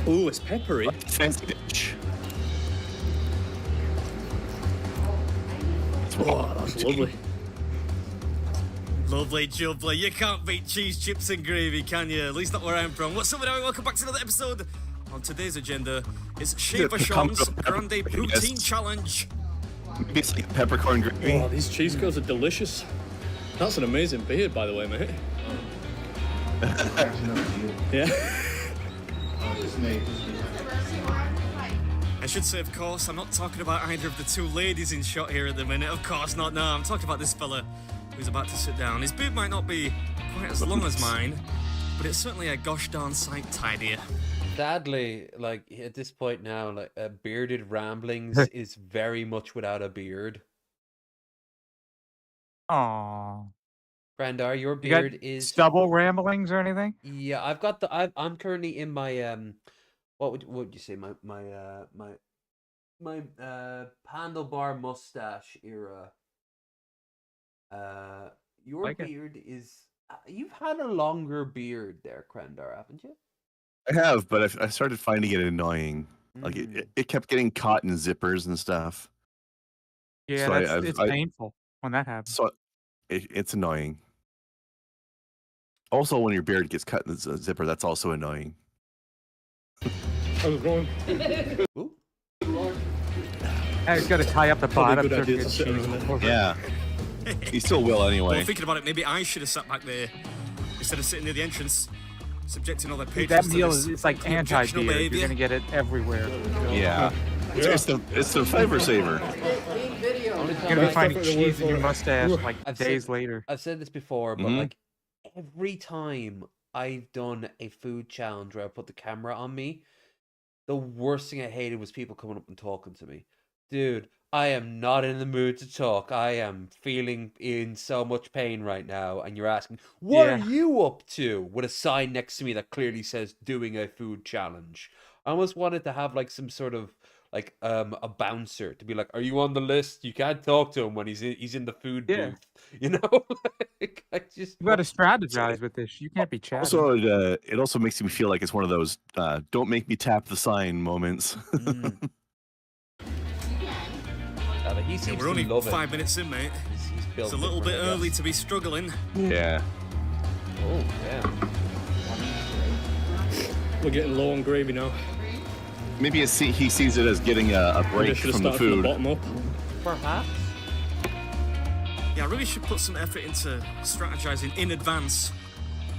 S13: Ooh, it's peppery.
S3: Fancy dish.
S13: Oh, that's lovely.
S19: Lovely jubbly. You can't beat cheese, chips and gravy, can you? At least not where I'm from. What's up, everyone? Welcome back to another episode. On today's agenda is Shea Vachon's Grande Poutine Challenge.
S3: Maybe it's like peppercorn gravy.
S13: Oh, these cheese curds are delicious. That's an amazing beard, by the way, mate. Yeah.
S19: I should say, of course, I'm not talking about either of the two ladies in shot here at the minute. Of course not. No, I'm talking about this fella who's about to sit down. His beard might not be quite as long as mine, but it's certainly a gosh darn sight tidier.
S1: Sadly, like at this point now, like bearded ramblings is very much without a beard.
S2: Aww.
S1: Brandar, your
S2: You got
S1: beard is
S2: stubble ramblings or anything?
S1: Yeah, I've got the. I'm currently in my what would you say my handlebar mustache era. Your
S2: Like it.
S1: beard is. You've had a longer beard there, Krendar, haven't you?
S3: I have, but I started finding it annoying. Like it kept getting caught in zippers and stuff.
S2: Yeah,
S3: So
S2: it's painful when that happens.
S3: So it's annoying. Also, when your beard gets cut in the zipper, that's also annoying.
S13: I was going.
S2: He's got to tie up the bottom.
S3: Yeah. He still will anyway.
S19: Well, thinking about it, maybe I should have sat back there instead of sitting near the entrance, subjecting all their
S2: Dude,
S19: patrons
S2: that
S19: to
S2: meal
S19: this
S2: is like anti-beard. You're gonna get it everywhere.
S3: Yeah. It's the flavor saver.
S2: You're gonna be finding cheese in your mustache like days later.
S1: I've said this before, but like every time I've done a food challenge where I put the camera on me, the worst thing I hated was people coming up and talking to me. Dude, I am not in the mood to talk. I am feeling in so much pain right now, and you're asking, what are you up to? With a sign next to me that clearly says doing a food challenge. I almost wanted to have like some sort of like a bouncer to be like, are you on the list? You can't talk to him when he's in the food booth. You know? Like, I just
S2: You got to strategize with this. You can't be chatting.
S3: Also, it also makes me feel like it's one of those don't make me tap the sign moments.
S19: We're only 5 minutes in, mate. It's a little bit early to be struggling.
S3: Yeah.
S1: Oh, yeah.
S13: We're getting low on gravy now.
S3: Maybe he sees it as getting a break from the food.
S13: From the bottom up.
S1: Perhaps.
S19: Yeah, I really should put some effort into strategizing in advance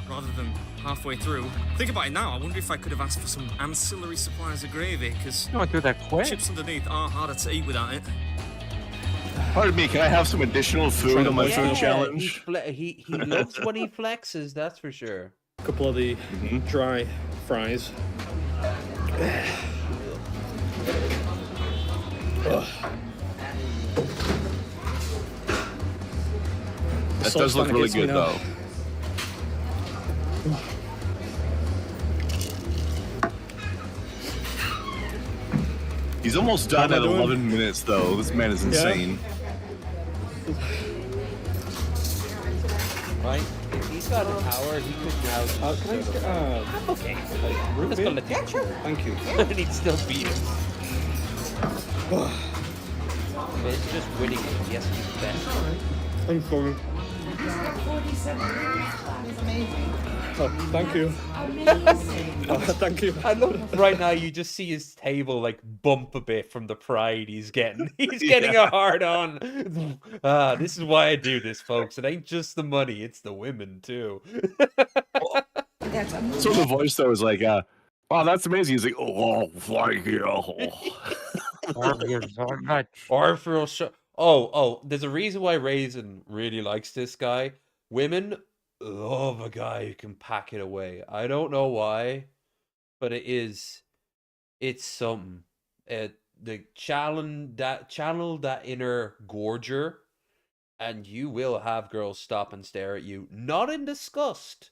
S19: rather than halfway through. Think about it now. I wonder if I could have asked for some ancillary supplies of gravy, because
S2: you went through that quick.
S19: Chips underneath are harder to eat without it.
S3: Pardon me, can I have some additional food on my food challenge?
S1: He loves when he flexes, that's for sure.
S13: A couple of the dry fries.
S3: That does look really good, though. He's almost done at 11 minutes, though. This man is insane.
S1: Right? If he's got an hour, he could now.
S13: Can I just get
S1: I'm okay. I'm just gonna let you.
S13: Thank you.
S1: And he'd still beat him. But it's just winning it. Yes, he's the best.
S13: I'm sorry.
S17: 47 is amazing.
S13: Oh, thank you. Thank you.
S1: I love right now. You just see his table like bump a bit from the pride he's getting. He's getting a hard on. This is why I do this, folks. It ain't just the money; it's the women too.
S3: So the voice though is like, "Wow, that's amazing." He's like, "Oh, thank you."
S1: Or for sure. Oh, there's a reason why Raisin really likes this guy. Women love a guy who can pack it away. I don't know why, but it's something. The channel that inner gorger, and you will have girls stop and stare at you, not in disgust,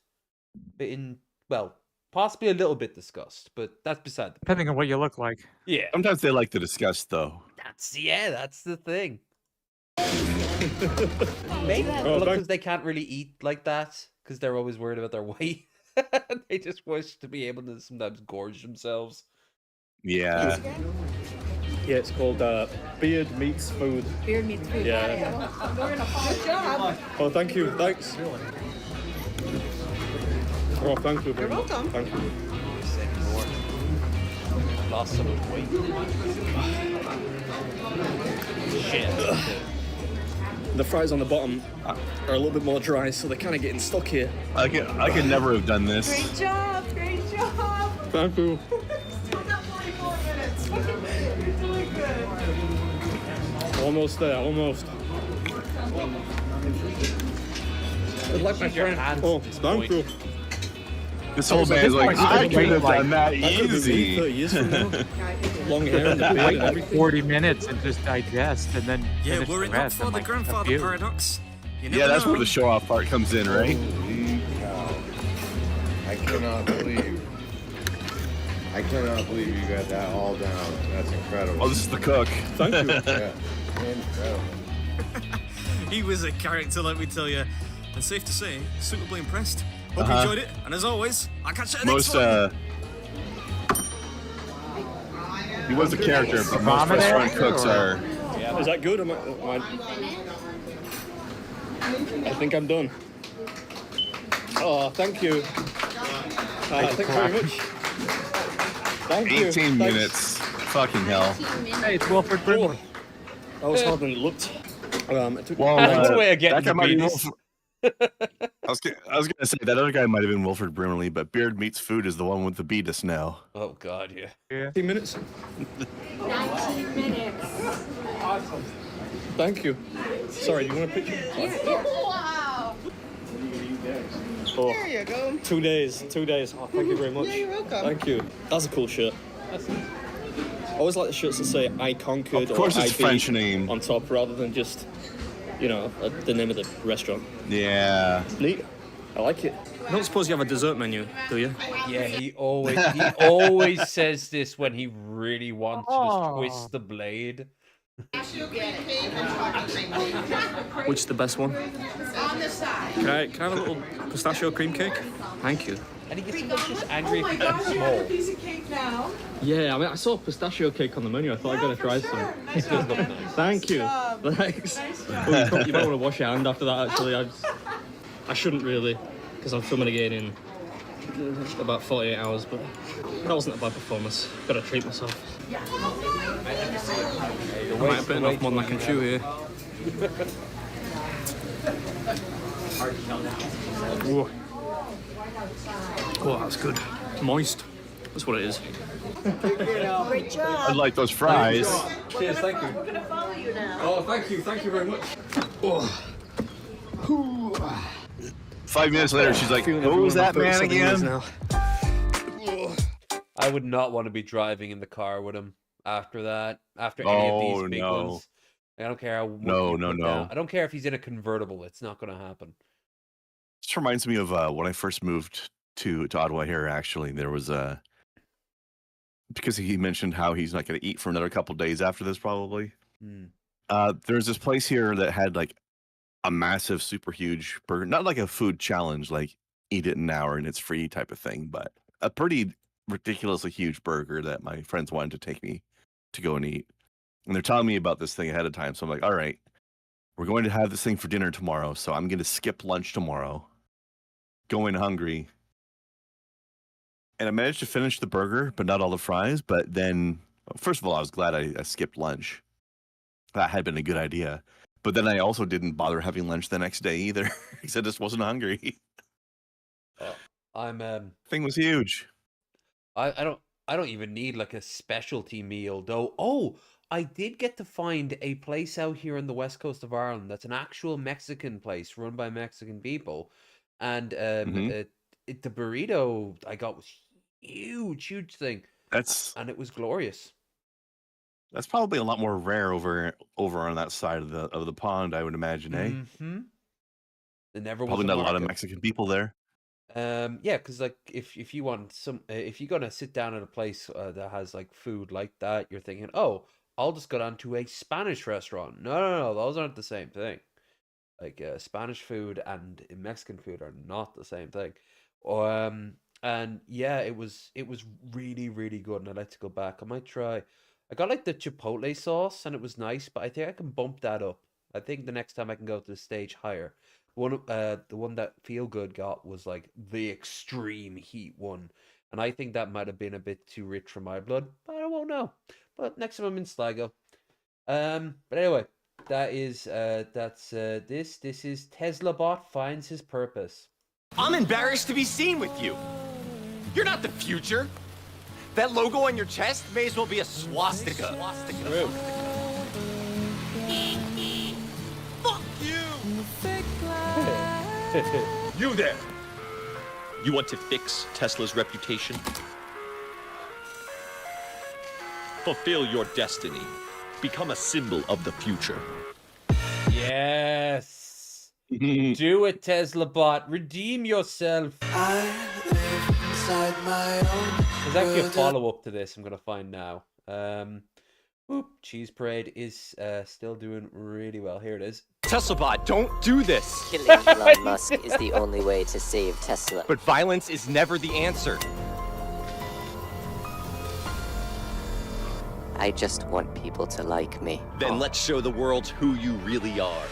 S1: but in, well, possibly a little bit disgust, but that's beside the point.
S2: Depending on what you look like.
S1: Yeah.
S3: Sometimes they like the disgust, though.
S1: That's the thing. Maybe because they can't really eat like that because they're always worried about their weight. They just wish to be able to sometimes gorge themselves.
S3: Yeah.
S13: Yeah, it's called Beard Meets Food.
S17: Beard Meets Food.
S13: Yeah.
S17: Good job.
S13: Oh, thank you. Thanks. Oh, thank you.
S17: You're welcome.
S13: Thank you.
S1: Lost some weight. Shit.
S13: The fries on the bottom are a little bit more dry, so they're kind of getting stuck here.
S3: I could never have done this.
S17: Great job.
S13: Thank you.
S17: Still got 44 minutes. You're doing good.
S13: Almost there, almost. I'd like my friend. Oh, thank you.
S3: This whole man's like, I could have done that easy.
S13: 30 years from now. Long hair and the beard and everything.
S2: 40 minutes and just digest, and then
S19: Yeah, we're in up for the grandfather paradox.
S3: Yeah, that's where the show-off part comes in, right?
S18: Holy cow. I cannot believe you got that all down. That's incredible.
S3: Oh, this is the cook.
S13: Thank you.
S18: Yeah, incredible.
S19: He was a character, let me tell you. And safe to say, suitably impressed. Hope you enjoyed it. And as always, I'll catch you next one.
S3: He was a character, but most restaurant cooks are.
S13: Yeah. Is that good? I think I'm done. Oh, thank you. Thank you very much. Thank you.
S3: 18 minutes. Fucking hell.
S2: Hey, it's Wilford Brimley.
S13: That was harder than it looked. It took
S1: That's the way of getting the beans.
S3: I was gonna say that other guy might have been Wilford Brimley, but Beard Meets Food is the one with the beatus now.
S1: Oh God, yeah.
S13: 15 minutes.
S17: 19 minutes.
S13: Awesome. Thank you. Sorry, do you want a picture?
S17: Yeah. Wow.
S13: Oh,
S17: There you go.
S13: 2 days. 2 days. Oh, thank you very much.
S17: Yeah, you're welcome.
S13: Thank you. That's a cool shirt. I always like the shirts that say "I conquered"
S3: Of course,
S13: or
S3: it's
S13: "I beat"
S3: French name
S13: on top, rather than just, the name of the restaurant.
S3: Yeah.
S13: Neat. I like it. I don't suppose you have a dessert menu, do you?
S1: Yeah, he always says this when he really wants to just twist the blade.
S13: Which is the best one?
S17: On the side.
S13: Can I have a little pistachio cream cake? Thank you.
S1: And he gets just angry if
S17: Oh
S1: he
S17: my
S1: gets
S17: gosh, you have a
S1: small.
S17: piece of cake now.
S13: Yeah, I mean, I saw pistachio cake on the menu. I thought I'd gotta try some.
S17: Nice job, man.
S13: Thank you.
S17: job.
S13: Thanks.
S17: Nice
S13: Well, you might want to wash your hand after that, actually. I shouldn't really, because I'm filming again in about 48 hours, but that wasn't a bad performance. Gotta treat myself. I might have bitten off more than I can chew here. Whoa. Oh, that's good. Moist. That's what it is.
S17: Great job.
S3: I like those fries.
S13: Cheers, thank you.
S17: We're gonna follow you now.
S13: Oh, thank you very much. Oh.
S3: 5 minutes later, she's like, "Who was that man again?"
S1: I would not want to be driving in the car with him after that. After any of these big ones. I don't care how.
S3: No.
S1: I don't care if he's in a convertible. It's not going to happen.
S3: This reminds me of when I first moved to Ottawa here. Actually, there was because he mentioned how he's not going to eat for another couple days after this, probably. There's this place here that had like a massive, super huge burger, not like a food challenge, like eat it in an hour and it's free type of thing, but a pretty ridiculously huge burger that my friends wanted to take me to go and eat. And they're telling me about this thing ahead of time. So I'm like, all right, we're going to have this thing for dinner tomorrow. So I'm going to skip lunch tomorrow, go in hungry. And I managed to finish the burger, but not all the fries. But then, first of all, I was glad I skipped lunch. That had been a good idea. But then I also didn't bother having lunch the next day either, because I just wasn't hungry. Thing was huge.
S1: I don't even need like a specialty meal though. Oh, I did get to find a place out here on the west coast of Ireland that's an actual Mexican place run by Mexican people, and the burrito I got was huge thing. And it was glorious.
S3: That's probably a lot more rare over on that side of the pond, I would imagine, eh?
S1: Mm-hmm. There never was
S3: Probably not a lot of
S1: market.
S3: Mexican people there.
S1: Yeah, because like if you want some, if you're gonna sit down at a place that has like food like that, you're thinking, oh, I'll just go down to a Spanish restaurant. No, those aren't the same thing. Like Spanish food and Mexican food are not the same thing. And yeah, it was really good, and I'd like to go back. I might try. I got like the chipotle sauce, and it was nice, but I think I can bump that up. I think the next time I can go to the stage higher. The one that Feel Good got was like the extreme heat one, and I think that might have been a bit too rich for my blood, but I won't know. But next time I'm in Sligo. But anyway, that is this is Tesla Bot finds his purpose.
S11: I'm embarrassed to be seen with you. You're not the future. That logo on your chest may as well be a swastika. Fuck you!
S20: You there! You want to fix Tesla's reputation? Fulfill your destiny. Become a symbol of the future.
S1: Yes. Do it, Tesla Bot. Redeem yourself. There's actually a follow-up to this I'm going to find now. Cheese Parade is still doing really well. Here it is.
S11: TeslaBot, don't do this!
S21: Killing Elon Musk is the only way to save Tesla.
S11: But violence is never the answer.
S21: I just want people to like me.
S20: Then let's show the world who you really are.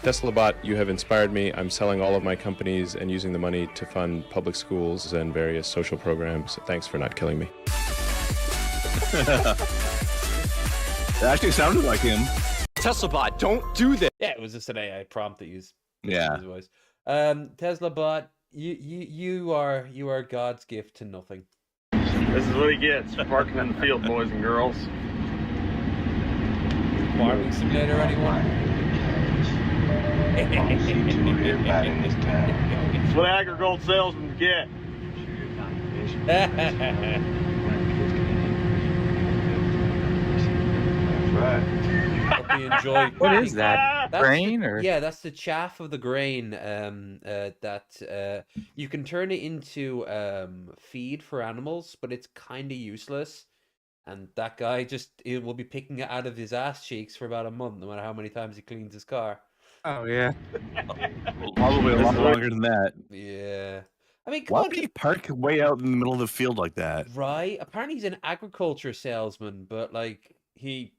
S4: TeslaBot, you have inspired me. I'm selling all of my companies and using the money to fund public schools and various social programs. Thanks for not killing me.
S3: It actually sounded like him.
S20: TeslaBot, don't do that.
S1: Yeah, it was just an AI prompt that used
S3: Yeah.
S1: his voice. TeslaBot, you are God's gift to nothing.
S22: This is what he gets for parking in the field, boys and girls.
S1: Farming simulator, anyone?
S22: It's what agricultural salesmen get.
S1: Hope you enjoy.
S2: What is that?
S1: That's
S2: Grain or?
S1: Yeah, that's the chaff of the grain. That you can turn it into feed for animals, but it's kind of useless. And that guy it will be picking it out of his ass cheeks for about a month, no matter how many times he cleans his car.
S2: Oh yeah.
S3: Probably a lot longer than that.
S1: Yeah. I mean, come
S3: Why
S1: on,
S3: would he park way out in the middle of the field like that?
S1: right? Apparently he's an agriculture salesman, but like the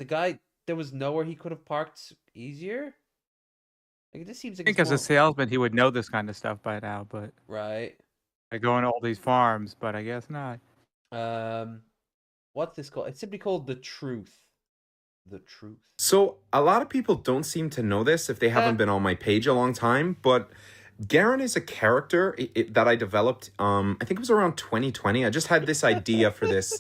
S1: guy, there was nowhere he could have parked easier. Like it just seems
S2: I
S1: like
S2: think
S1: it's
S2: as a
S1: more...
S2: salesman, he would know this kind of stuff by now, but
S1: right.
S2: I go into all these farms, but I guess not.
S1: What's this called? It's simply called The Truth. The Truth.
S23: So a lot of people don't seem to know this if they haven't been on my page a long time, but Garen is a character that I developed, I think it was around 2020. I just had this idea for this,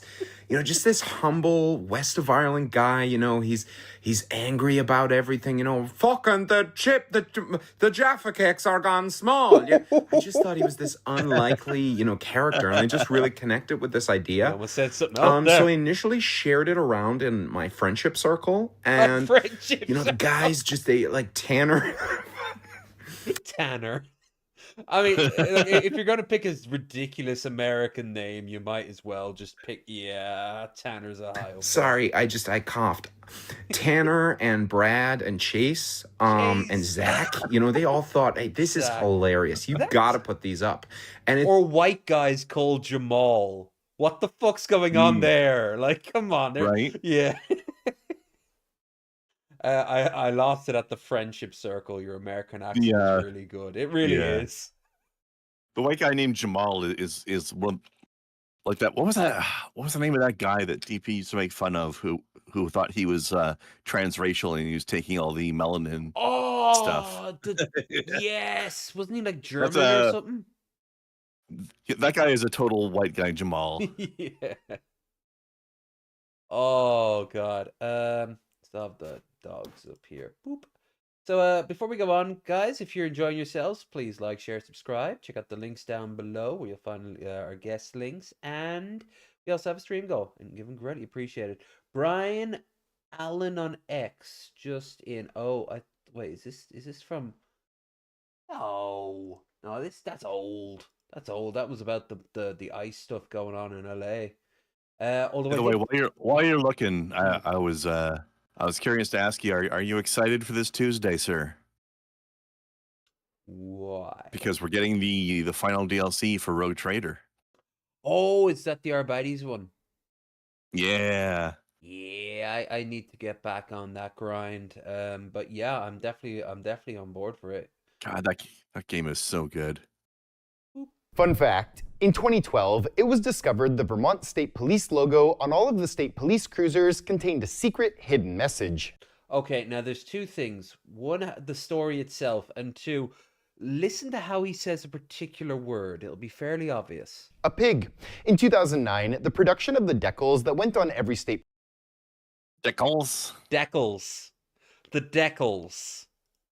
S23: just this humble West of Ireland guy, he's angry about everything, fucking the Jaffa cakes are gone small. Yeah, I just thought he was this unlikely, character, and I just really connected with this idea.
S1: Almost said something else there.
S23: So I initially shared it around in my friendship circle, and, the guys they like Tanner...
S1: Tanner. I mean, if you're going to pick a ridiculous American name, you might as well just pick, Tanner's a high.
S23: Sorry, I coughed. Tanner and Brad and Chase, and Zach, they all thought, hey, this is hilarious. You got to put these up.
S1: Or white guys called Jamal. What the fuck's going on there? Like, come on.
S3: Right?
S1: Yeah. I lost it at the friendship circle. Your American accent is really good. It really is.
S3: The white guy named Jamal is one like that. What was that? What was the name of that guy that DP used to make fun of? Who thought he was transracial and he was taking all the melanin stuff?
S1: Yes, wasn't he like German or something?
S3: That guy is a total white guy, Jamal.
S1: Yeah. Oh God. Stop the dogs up here. Boop. So before we go on, guys, if you're enjoying yourselves, please like, share, subscribe. Check out the links down below where you'll find our guest links, and we also have a stream goal, and give them greatly appreciated. Brian Allen on X just in. Wait, is this from? No, that's old. That's old. That was about the ice stuff going on in LA. All the
S3: By the way, while you're looking, I was curious to ask you, are you excited for this Tuesday, sir?
S1: Why?
S3: Because we're getting the final DLC for Rogue Trader.
S1: Oh, is that the Arbites one?
S3: Yeah.
S1: Yeah, I need to get back on that grind. But yeah, I'm definitely on board for it.
S3: God, that game is so good.
S12: Fun fact, in 2012, it was discovered the Vermont State Police logo on all of the state police cruisers contained a secret hidden message.
S1: Okay, now there's two things. One, the story itself, and two, listen to how he says a particular word. It'll be fairly obvious.
S12: A pig. In 2009, the production of the decals that went on every state...
S3: Decals?
S1: Decals. The decals.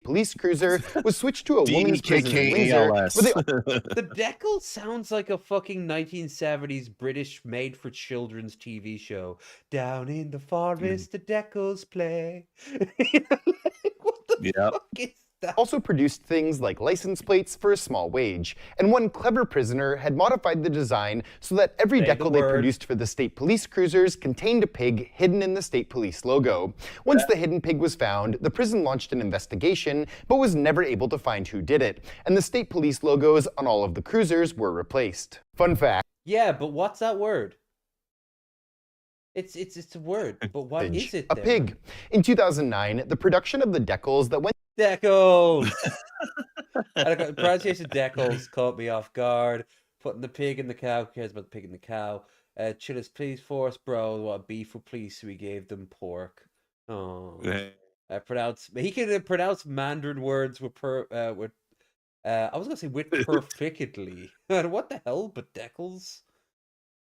S12: Police cruiser was switched to a woman's prison in Windsor.
S1: The decal sounds like a fucking 1970s British made-for-children's TV show. Down in the forest, the decals play. What the fuck is
S12: also produced things like license plates for a small wage. And one clever prisoner had modified the design so that every
S1: Say the
S12: decal they
S1: word.
S12: produced for the state police cruisers contained a pig hidden in the state police logo. Once the hidden pig was found, the prison launched an investigation, but was never able to find who did it, and the state police logos on all of the cruisers were replaced. Fun fact.
S1: Yeah, but what's that word? It's a word, but what is it?
S12: A pig. In 2009, the production of the decals that went
S1: Decals. The pronunciation decals caught me off guard. Putting the pig in the cow. Who cares about the pig and the cow? Chillis, please for us, bro. What beef with police? So we gave them pork. Oh, he can pronounce Mandarin words with I was gonna say with perfectly. What the hell? But decals.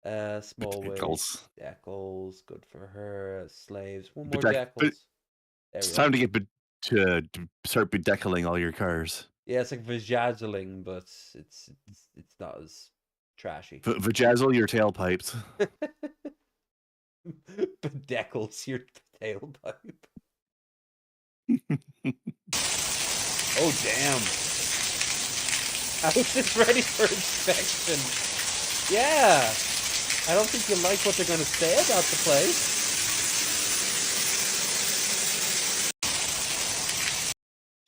S1: Small wage. Decals. Good for her. Slaves. One more decals.
S3: It's time to get to start bedeckling all your cars.
S1: Yeah, it's like vajazzling, but it's not as trashy.
S3: Vajazzle your tailpipes.
S1: Bedeckles your tailpipe. Oh damn! House is ready for inspection. Yeah, I don't think you like what they're gonna say about the place.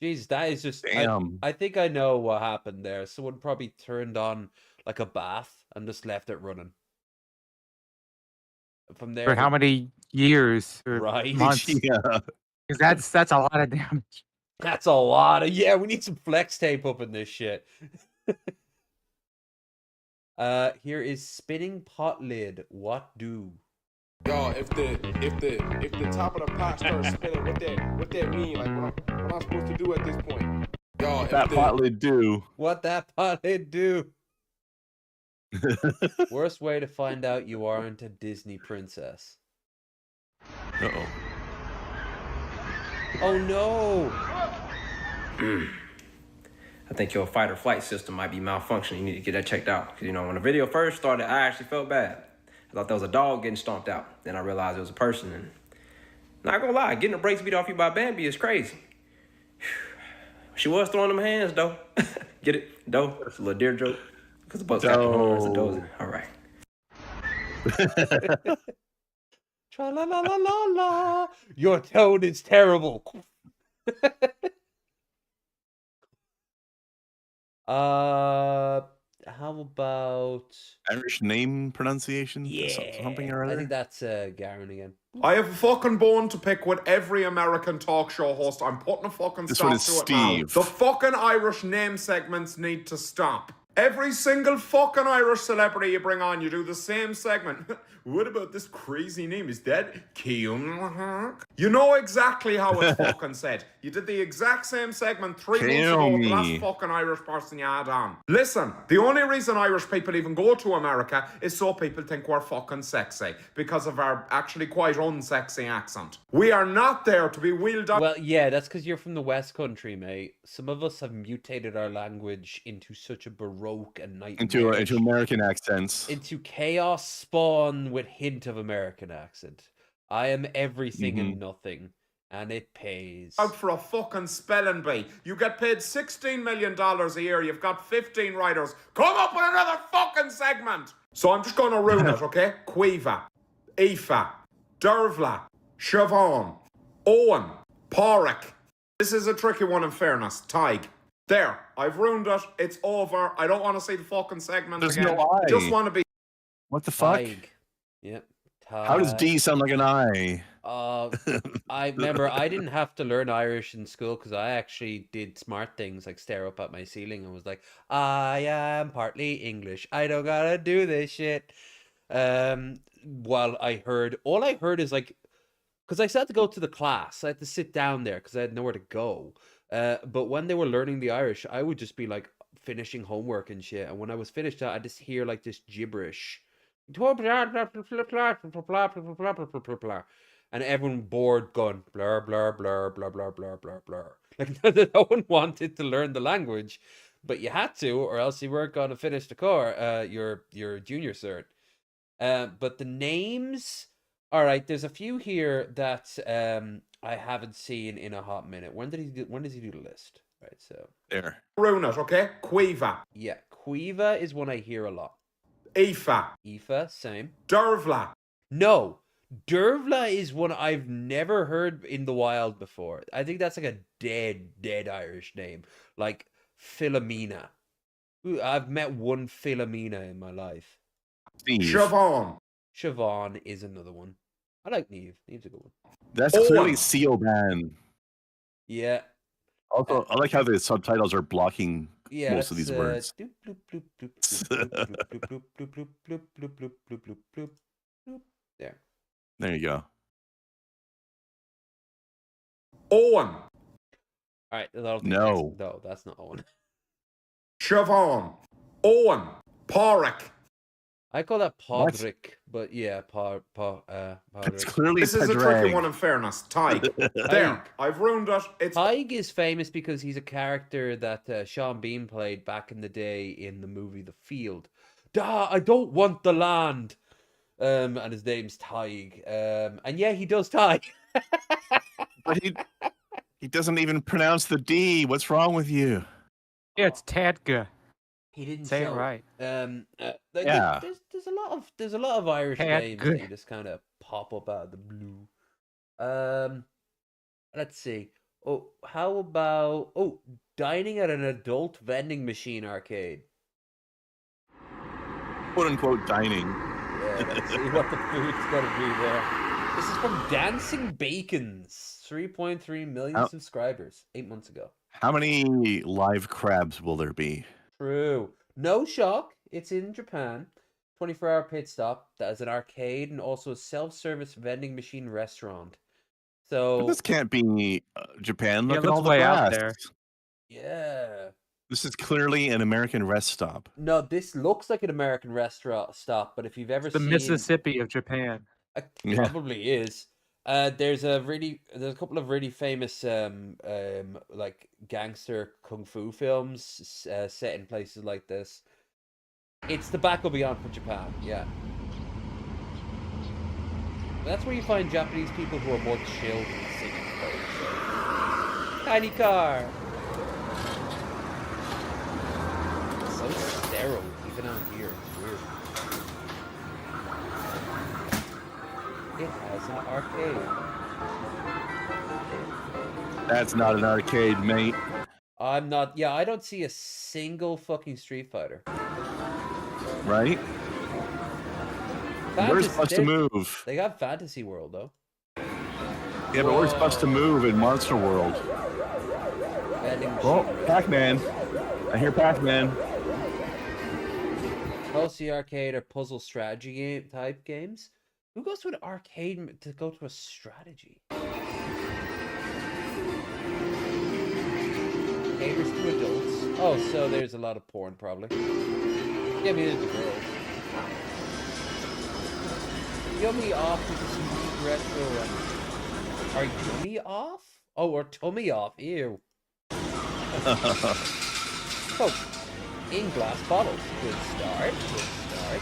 S1: Jeez, that is just...
S3: Damn.
S1: I think I know what happened there. Someone probably turned on like a bath and just left it running. From there...
S2: For how many years or
S1: Right.
S2: months?
S3: Yeah.
S2: Because that's a lot of damage.
S1: That's a lot of... Yeah, we need some flex tape up in this shit. Here is spinning pot lid. What do?
S5: Yo, if the top of the pot starts spinning, what that mean? Like what I'm supposed to do at this point? Yo,
S3: What that pot lid do?
S1: What that pot lid do? Worst way to find out you aren't a Disney princess.
S3: Uh-oh.
S1: Oh no!
S6: I think your fight or flight system might be malfunctioning. You need to get that checked out. Because, when the video first started, I actually felt bad. I thought that was a dog getting stomped out. Then I realized it was a person. And not gonna lie, getting the brakes beat off you by Bambi is crazy. She was throwing them hands, though. Get it? Doe? It's a little deer joke. Because the buck's got the horns, the doe's in. All right.
S1: Tra-la-la-la-la-la. Your tone is terrible. How about
S3: Irish name pronunciation?
S1: Yeah,
S3: Something or other?
S1: I think that's Garen again.
S23: I have a fucking bone to pick with every American talk show host. I'm putting a fucking
S3: This
S23: stop
S3: one is
S23: to it
S3: Steve.
S23: now. The fucking Irish name segments need to stop. Every single fucking Irish celebrity you bring on, you do the same segment. What about this crazy name? Is that Keon? You know exactly how it's fucking said. You did the exact same segment 3 months ago with the last fucking Irish person you had on. Listen, the only reason Irish people even go to America is so people think we're fucking sexy because of our actually quite unsexy accent. We are not there to be wheeled out.
S1: Well, yeah, that's because you're from the West Country, mate. Some of us have mutated our language into such a baroque and nightmarish...
S3: Into American accents.
S1: Into chaos spawn with hint of American accent. I am everything and nothing, and it pays.
S23: Out for a fucking spelling bee. You get paid $16 million a year. You've got 15 writers. Come up with another fucking segment. So I'm just going to ruin it, okay? Quiva, Aoife, Dervla, Siobhan, Owen, Porrick. This is a tricky one in fairness. Tig. There. I've ruined it. It's over. I don't want to see the fucking segment
S3: There's
S23: again.
S3: no I.
S23: Just want to be...
S3: What the fuck?
S1: Tig. Yep.
S3: How does D sound like an I?
S1: I remember I didn't have to learn Irish in school because I actually did smart things like stare up at my ceiling and was like, I am partly English. I don't gotta do this shit. While all I heard is like, because I had to go to the class, I had to sit down there because I had nowhere to go. But when they were learning the Irish, I would just be like finishing homework and shit. And when I was finished, I just hear like this gibberish. And everyone bored going blur blur blur blur blur blur blur blur. Like no one wanted to learn the language, but you had to, or else you weren't going to finish the core, your junior cert. But the names, all right. There's a few here that I haven't seen in a hot minute. When does he do the list? Right, so
S3: There.
S23: Runut, okay? Quiva.
S1: yeah, Quiva is one I hear a lot.
S23: Aoife.
S1: Aoife, same.
S23: Dervla.
S1: No, Dervla is one I've never heard in the wild before. I think that's like a dead Irish name, like Philomena. Ooh, I've met one Philomena in my life.
S23: Siobhan.
S1: Siobhan is another one. I like Neve. Neve's a good one.
S3: That's clearly Seoban.
S1: Yeah.
S3: Also, I like how the subtitles are blocking most of these words.
S1: Doop, bloop, bloop, bloop, bloop, bloop, bloop, bloop, bloop, bloop, bloop, bloop, bloop, bloop, bloop, bloop. There.
S3: There you go.
S23: Owen.
S1: All right. No, that's not Owen.
S23: Siobhan. Owen. Pádraig.
S1: I call that Podrick, but yeah, Podrick.
S3: It's clearly
S23: This is a tricky one in fairness. Tig. There. I've ruined it. It's
S1: Tig is famous because he's a character that Sean Bean played back in the day in the movie The Field. I don't want the land. And his name's Tig. And yeah, he does Tig.
S3: But he doesn't even pronounce the D. What's wrong with you?
S2: Yeah, it's Tadga.
S1: He didn't
S2: say it right.
S3: Yeah.
S1: There's a lot of Irish
S2: Ted
S1: names
S2: Good.
S1: that just kind of pop up out of the blue. Let's see. Oh, how about dining at an adult vending machine arcade?
S3: Quote unquote dining.
S1: Yeah, let's see what the food's gonna be there. This is from Dancing Bacons. 3.3 million subscribers 8 months ago.
S3: How many live crabs will there be?
S1: True. No shock. It's in Japan. 24-hour pit stop. That is an arcade and also a self-service vending machine restaurant. So
S3: But this can't be Japan. Look
S2: Yeah,
S3: at
S2: it
S3: all
S2: looks
S3: the
S2: way out
S3: glass.
S2: there.
S1: yeah.
S3: This is clearly an American rest stop.
S1: No, this looks like an American restaurant stop, but if you've ever
S2: The
S1: seen
S2: Mississippi of Japan.
S3: Yeah.
S1: probably is. There's a couple of really famous like gangster kung fu films set in places like this. It's the back of beyond for Japan, yeah. That's where you find Japanese people who are more chilled in the city. Tiny car. It's so sterile, even out here. It's weird. It has an arcade.
S3: That's not an arcade, mate.
S1: I'm not. Yeah, I don't see a single fucking Street Fighter.
S3: Right? Where's supposed to move?
S1: They got Fantasy World though.
S3: Yeah, but we're supposed to move in Monster World. Oh, Pac-Man. I hear Pac-Man.
S1: Mostly arcade or puzzle strategy game type games. Who goes to an arcade to go to a strategy? Caters to adults. Oh, so there's a lot of porn probably. Yeah, I mean there's the girls. Yummy off with this neat retro and are yummy off? Oh, or tummy off. Ew. Coke in glass bottles. Good start. Good start.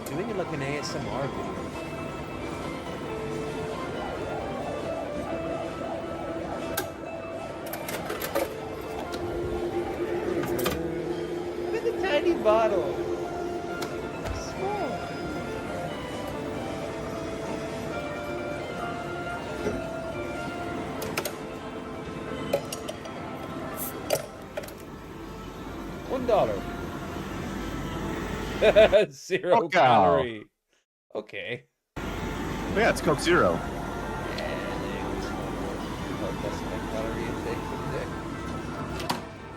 S1: Doing it like an ASMR video. Look at the tiny bottle. Small. $1. Zero
S3: Oh, cow.
S1: calorie. Okay.
S3: Yeah, it's Coke Zero.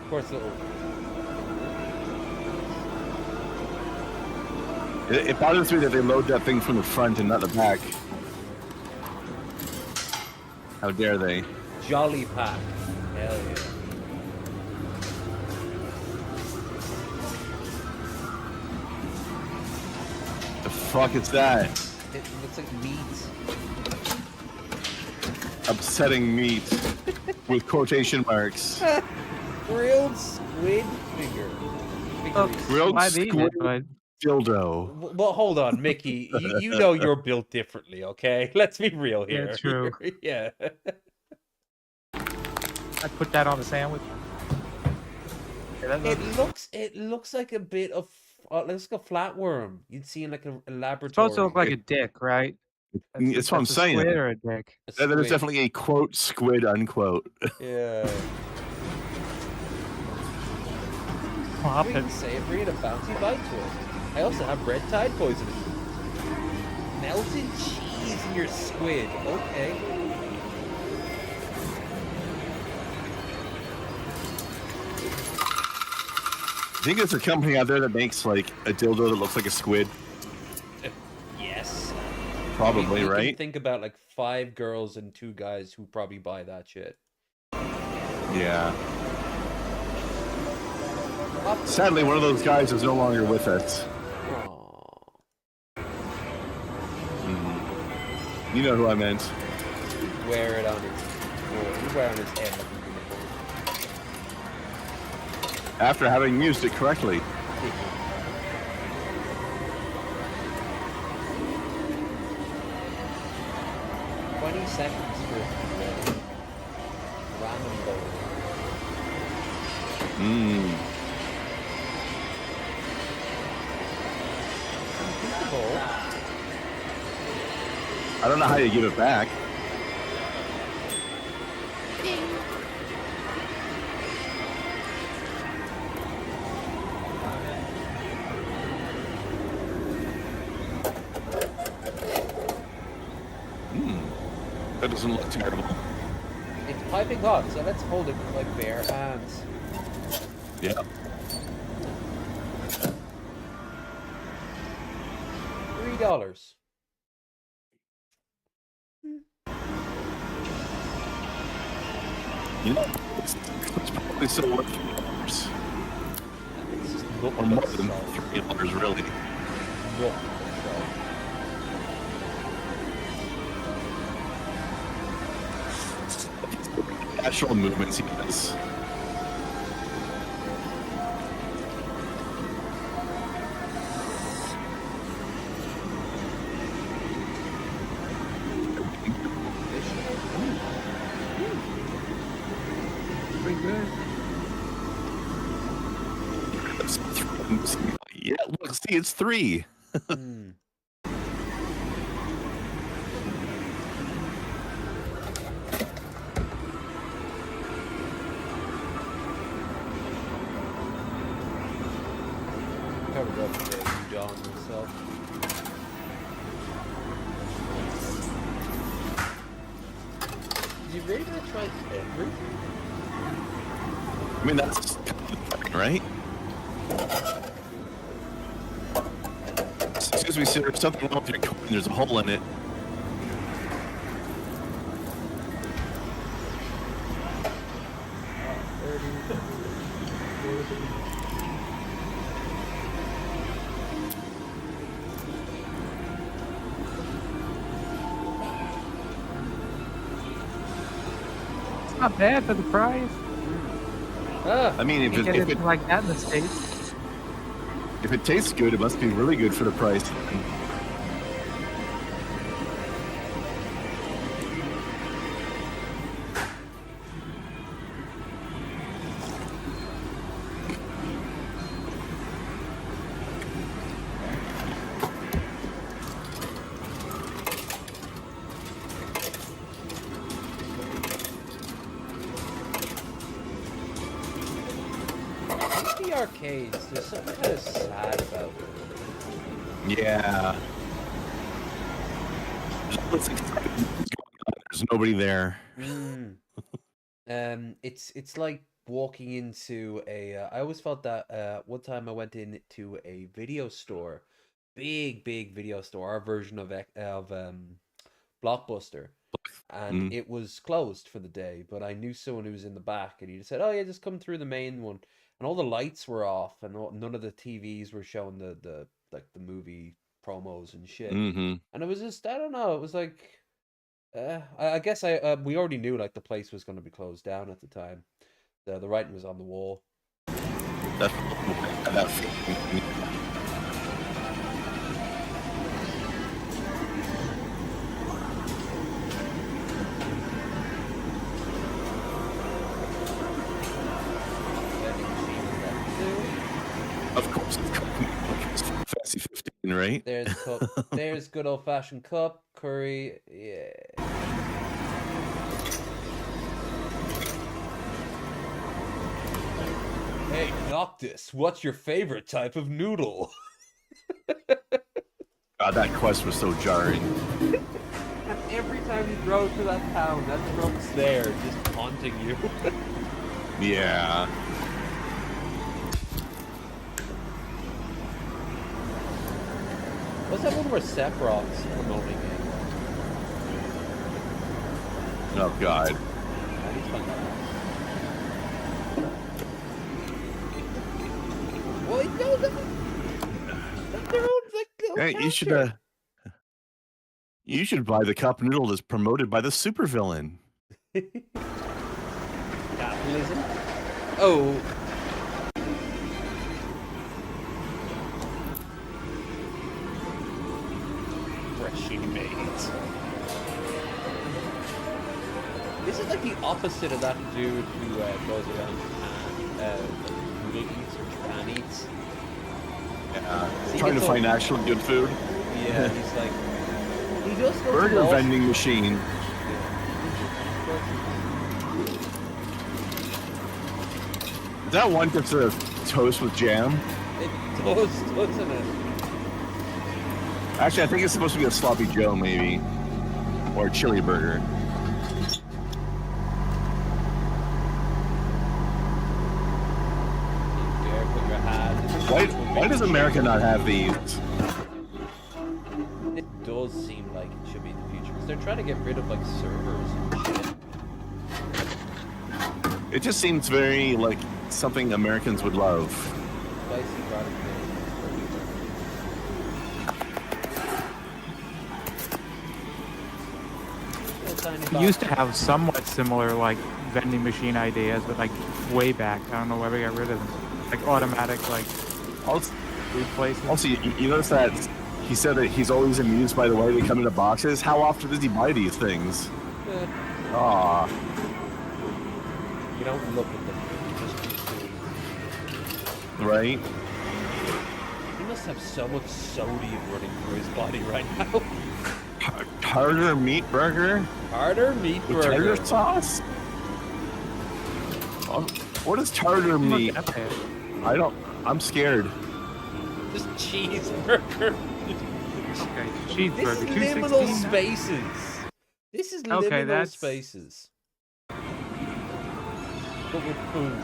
S1: Of course, it'll.
S3: It bothers me that they load that thing from the front and not the back. How dare they?
S1: Jolly Pack. Hell yeah.
S3: The fuck is that?
S1: It looks like meat.
S3: Upsetting meat with quotation marks.
S1: Grilled squid finger.
S2: Oh,
S3: Grilled
S2: I've eaten it,
S3: squid.
S2: but
S3: dildo.
S1: Well, hold on, Mickey. You know you're built differently, okay? Let's be real
S2: Yeah,
S1: here.
S2: true.
S1: Yeah.
S2: I'd put that on a sandwich. Yeah,
S1: It looks like a bit of looks like a flatworm you'd see in like a laboratory.
S2: It's supposed to look like a dick, right?
S3: That's what I'm
S2: a
S3: saying.
S2: Squid or a dick?
S3: That is definitely a quote squid unquote.
S1: Yeah. We can savory and a bouncy bite to it. I also have red tide poisoning. Melted cheese in your squid. Okay.
S3: I think there's a company out there that makes like a dildo that looks like a squid.
S1: Yes.
S3: Probably,
S1: You can
S3: right?
S1: think about like 5 girls and 2 guys who probably buy that shit.
S3: Yeah. Sadly, one of those guys is no longer with us. You know who I meant.
S1: Wear it on his, or wear it on his head.
S3: After having used it correctly.
S1: $20 for ramen bowl.
S3: I don't know how you give it back. That doesn't look terrible.
S1: It's piping hot, so let's hold it with like bare hands.
S3: Yeah.
S1: $3.
S3: You know, it's probably still worth $3. Or more than $3, really. Natural movements he does.
S2: Pretty good.
S3: Yeah, look, see, it's 3.
S1: Covered up with John himself. Did you really gonna try everything?
S3: I mean, that's kind of the point, right? Excuse me, sir, there's something wrong with your coin. There's a hole in it.
S2: It's not bad for the price.
S3: I mean,
S2: You get it like that in the States.
S3: If it tastes good, it must be really good for the price.
S1: The arcades, there's something kind of sad about them.
S3: Yeah. There's nobody there.
S1: It's like walking into a. I always felt that one time I went into a video store, big video store, our version of Blockbuster, and it was closed for the day. But I knew someone who was in the back, and he just said, "Oh yeah, just come through the main one." And all the lights were off, and none of the TVs were showing the movie promos and shit. And it was just, I don't know, it was like, I guess we already knew like the place was going to be closed down at the time. The writing was on the wall.
S3: right?
S1: There's cup. There's good old fashioned cup curry. Yeah. Hey, Noctis, what's your favorite type of noodle?
S3: God, that quest was so jarring.
S1: And every time you drove to that town, that truck's there, just haunting you.
S3: Yeah.
S1: What's that one where Sephiroth's promoting it?
S3: Oh God.
S1: I need to find that out. Well, you know, that's their own, like, little
S3: Hey,
S1: character.
S3: you should buy the cup noodle that's promoted by the supervillain.
S1: Capitalism? Oh. Freshly made. This is like the opposite of that dude who goes around Japan, noodle eats or Japan eats.
S3: Trying to find actual good food.
S1: Yeah, he's like, he just goes
S3: Burger
S1: lost.
S3: vending machine. Is that one just a toast with jam?
S1: It does, doesn't it?
S3: Actually, I think it's supposed to be a sloppy Joe, maybe, or a chili burger.
S1: Dare put your hand.
S3: Why does America not have these?
S1: It does seem like it should be the future because they're trying to get rid of like servers and shit.
S3: It just seems very like something Americans would love.
S1: Spicy garlic
S2: We used to have somewhat similar like vending machine ideas, but like way back. I don't know why we got rid of them. Like automatic like food places.
S3: Also, you notice that he said that he's always amused by the way they come into boxes. How often does he buy these things? Aw.
S1: You don't look at them, you just consume.
S3: Right?
S1: He must have so much sodium running through his body right now.
S3: Tartar meat burger?
S1: Tartar meat
S3: With
S1: burger.
S3: tartar sauce? What is tartar meat? I'm scared.
S1: Just cheeseburger.
S2: Okay, cheeseburger.
S1: This is liminal
S2: $2.16.
S1: spaces. This is
S2: Okay,
S1: liminal
S2: that's-
S1: spaces. But with food.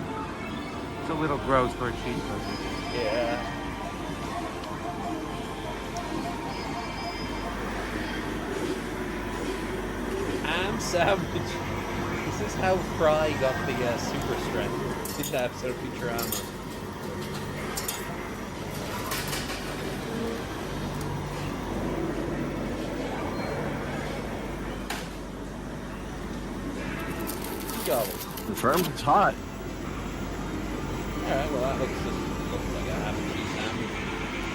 S2: It's a little gross for a cheeseburger.
S1: Yeah. Ham sandwich. This is how Fry got the super strength. In the episode of Futurama.
S3: Confirmed it's hot.
S1: Alright, well that looks like a ham and cheese sandwich.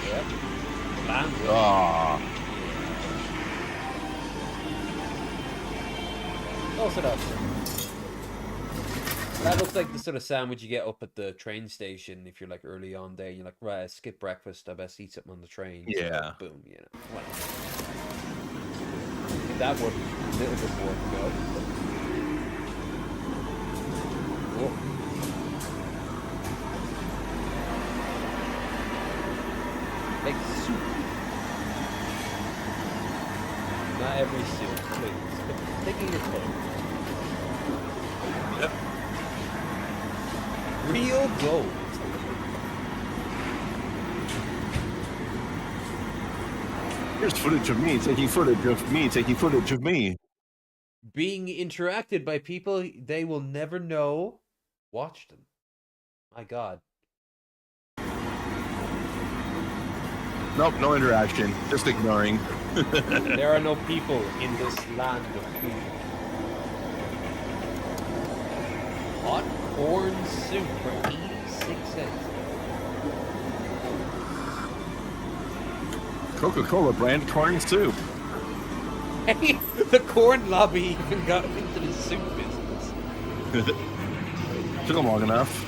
S1: Yep. Sandwich.
S3: Aww.
S1: Also that looks like the sort of sandwich you get up at the train station if you're like early on day and you're like, right, skip breakfast, I best eat something on the train. So,
S3: Yeah.
S1: boom, you know. Whatever. That would a little bit more to go. Whoa. Like soup. Not every soup, please. But taking your time.
S3: Yep.
S1: Real gold.
S3: Here's footage of me taking footage of me taking footage of me.
S1: Being interacted by people they will never know. Watch them. My God.
S3: Nope, no interaction. Just ignoring.
S1: There are no people in this land of food. Hot corn soup for 86 cents.
S3: Coca-Cola brand corn soup.
S1: Hey, the corn lobby even got into the soup business.
S3: Took them long enough.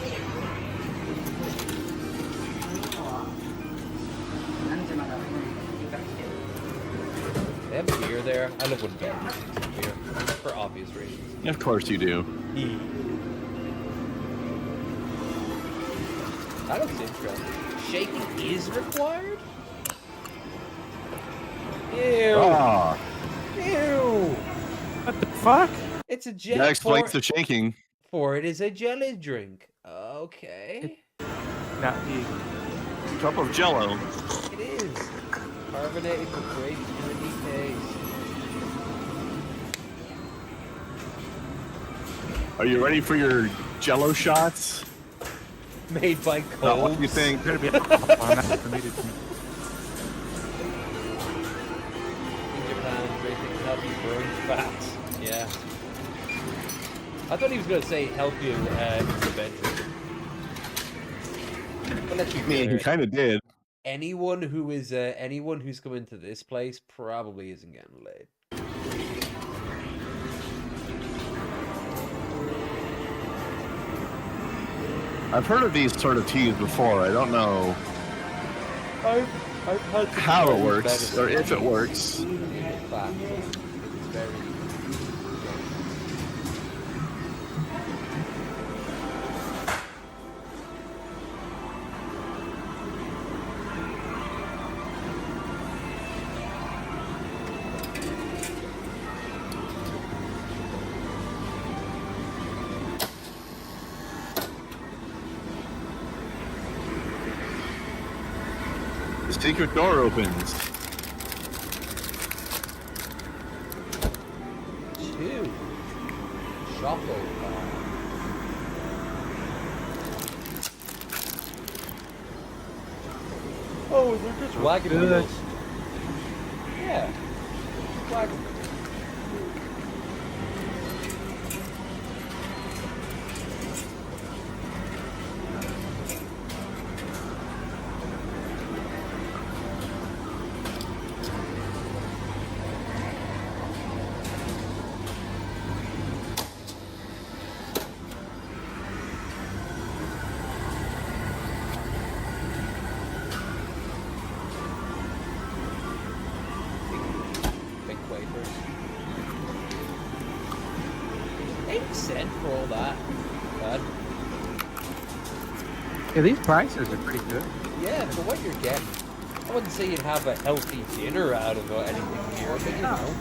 S1: have beer there. I live with Ben. Beer for obvious reasons.
S3: Of course you do.
S1: That looks interesting. Shaking is required? Ew.
S3: Ah.
S1: Ew.
S2: What the fuck?
S1: It's a
S3: That
S1: jelly.
S3: explains the shaking.
S1: For it is a jelly drink. Okay.
S2: Now,
S3: Cup of Jello.
S1: It is. Carbonated with great candy taste.
S3: Are you ready for your Jello shots?
S1: Made by
S3: Now, what
S1: Coles.
S3: do you think?
S2: gonna be a on that for me to drink.
S1: In Japan, great things help you burn fat. Yeah. I thought he was going to say help you in the bedroom. But let's be
S3: I mean,
S1: fair.
S3: he kind of did.
S1: Anyone who's come into this place probably isn't getting laid.
S3: I've heard of these sort of teas before. I don't know
S1: I've had
S3: how it works or if it works.
S1: It's very
S3: The secret door opens.
S1: 2 Choco bar. Oh, they're just wagon wheels. Yeah. Wagon wheels. Big wafers. 8% for all that. Bad.
S2: Yeah, these prices are pretty good.
S1: Yeah, for what you're getting. I wouldn't say you'd have a healthy dinner out of anything here, but you know.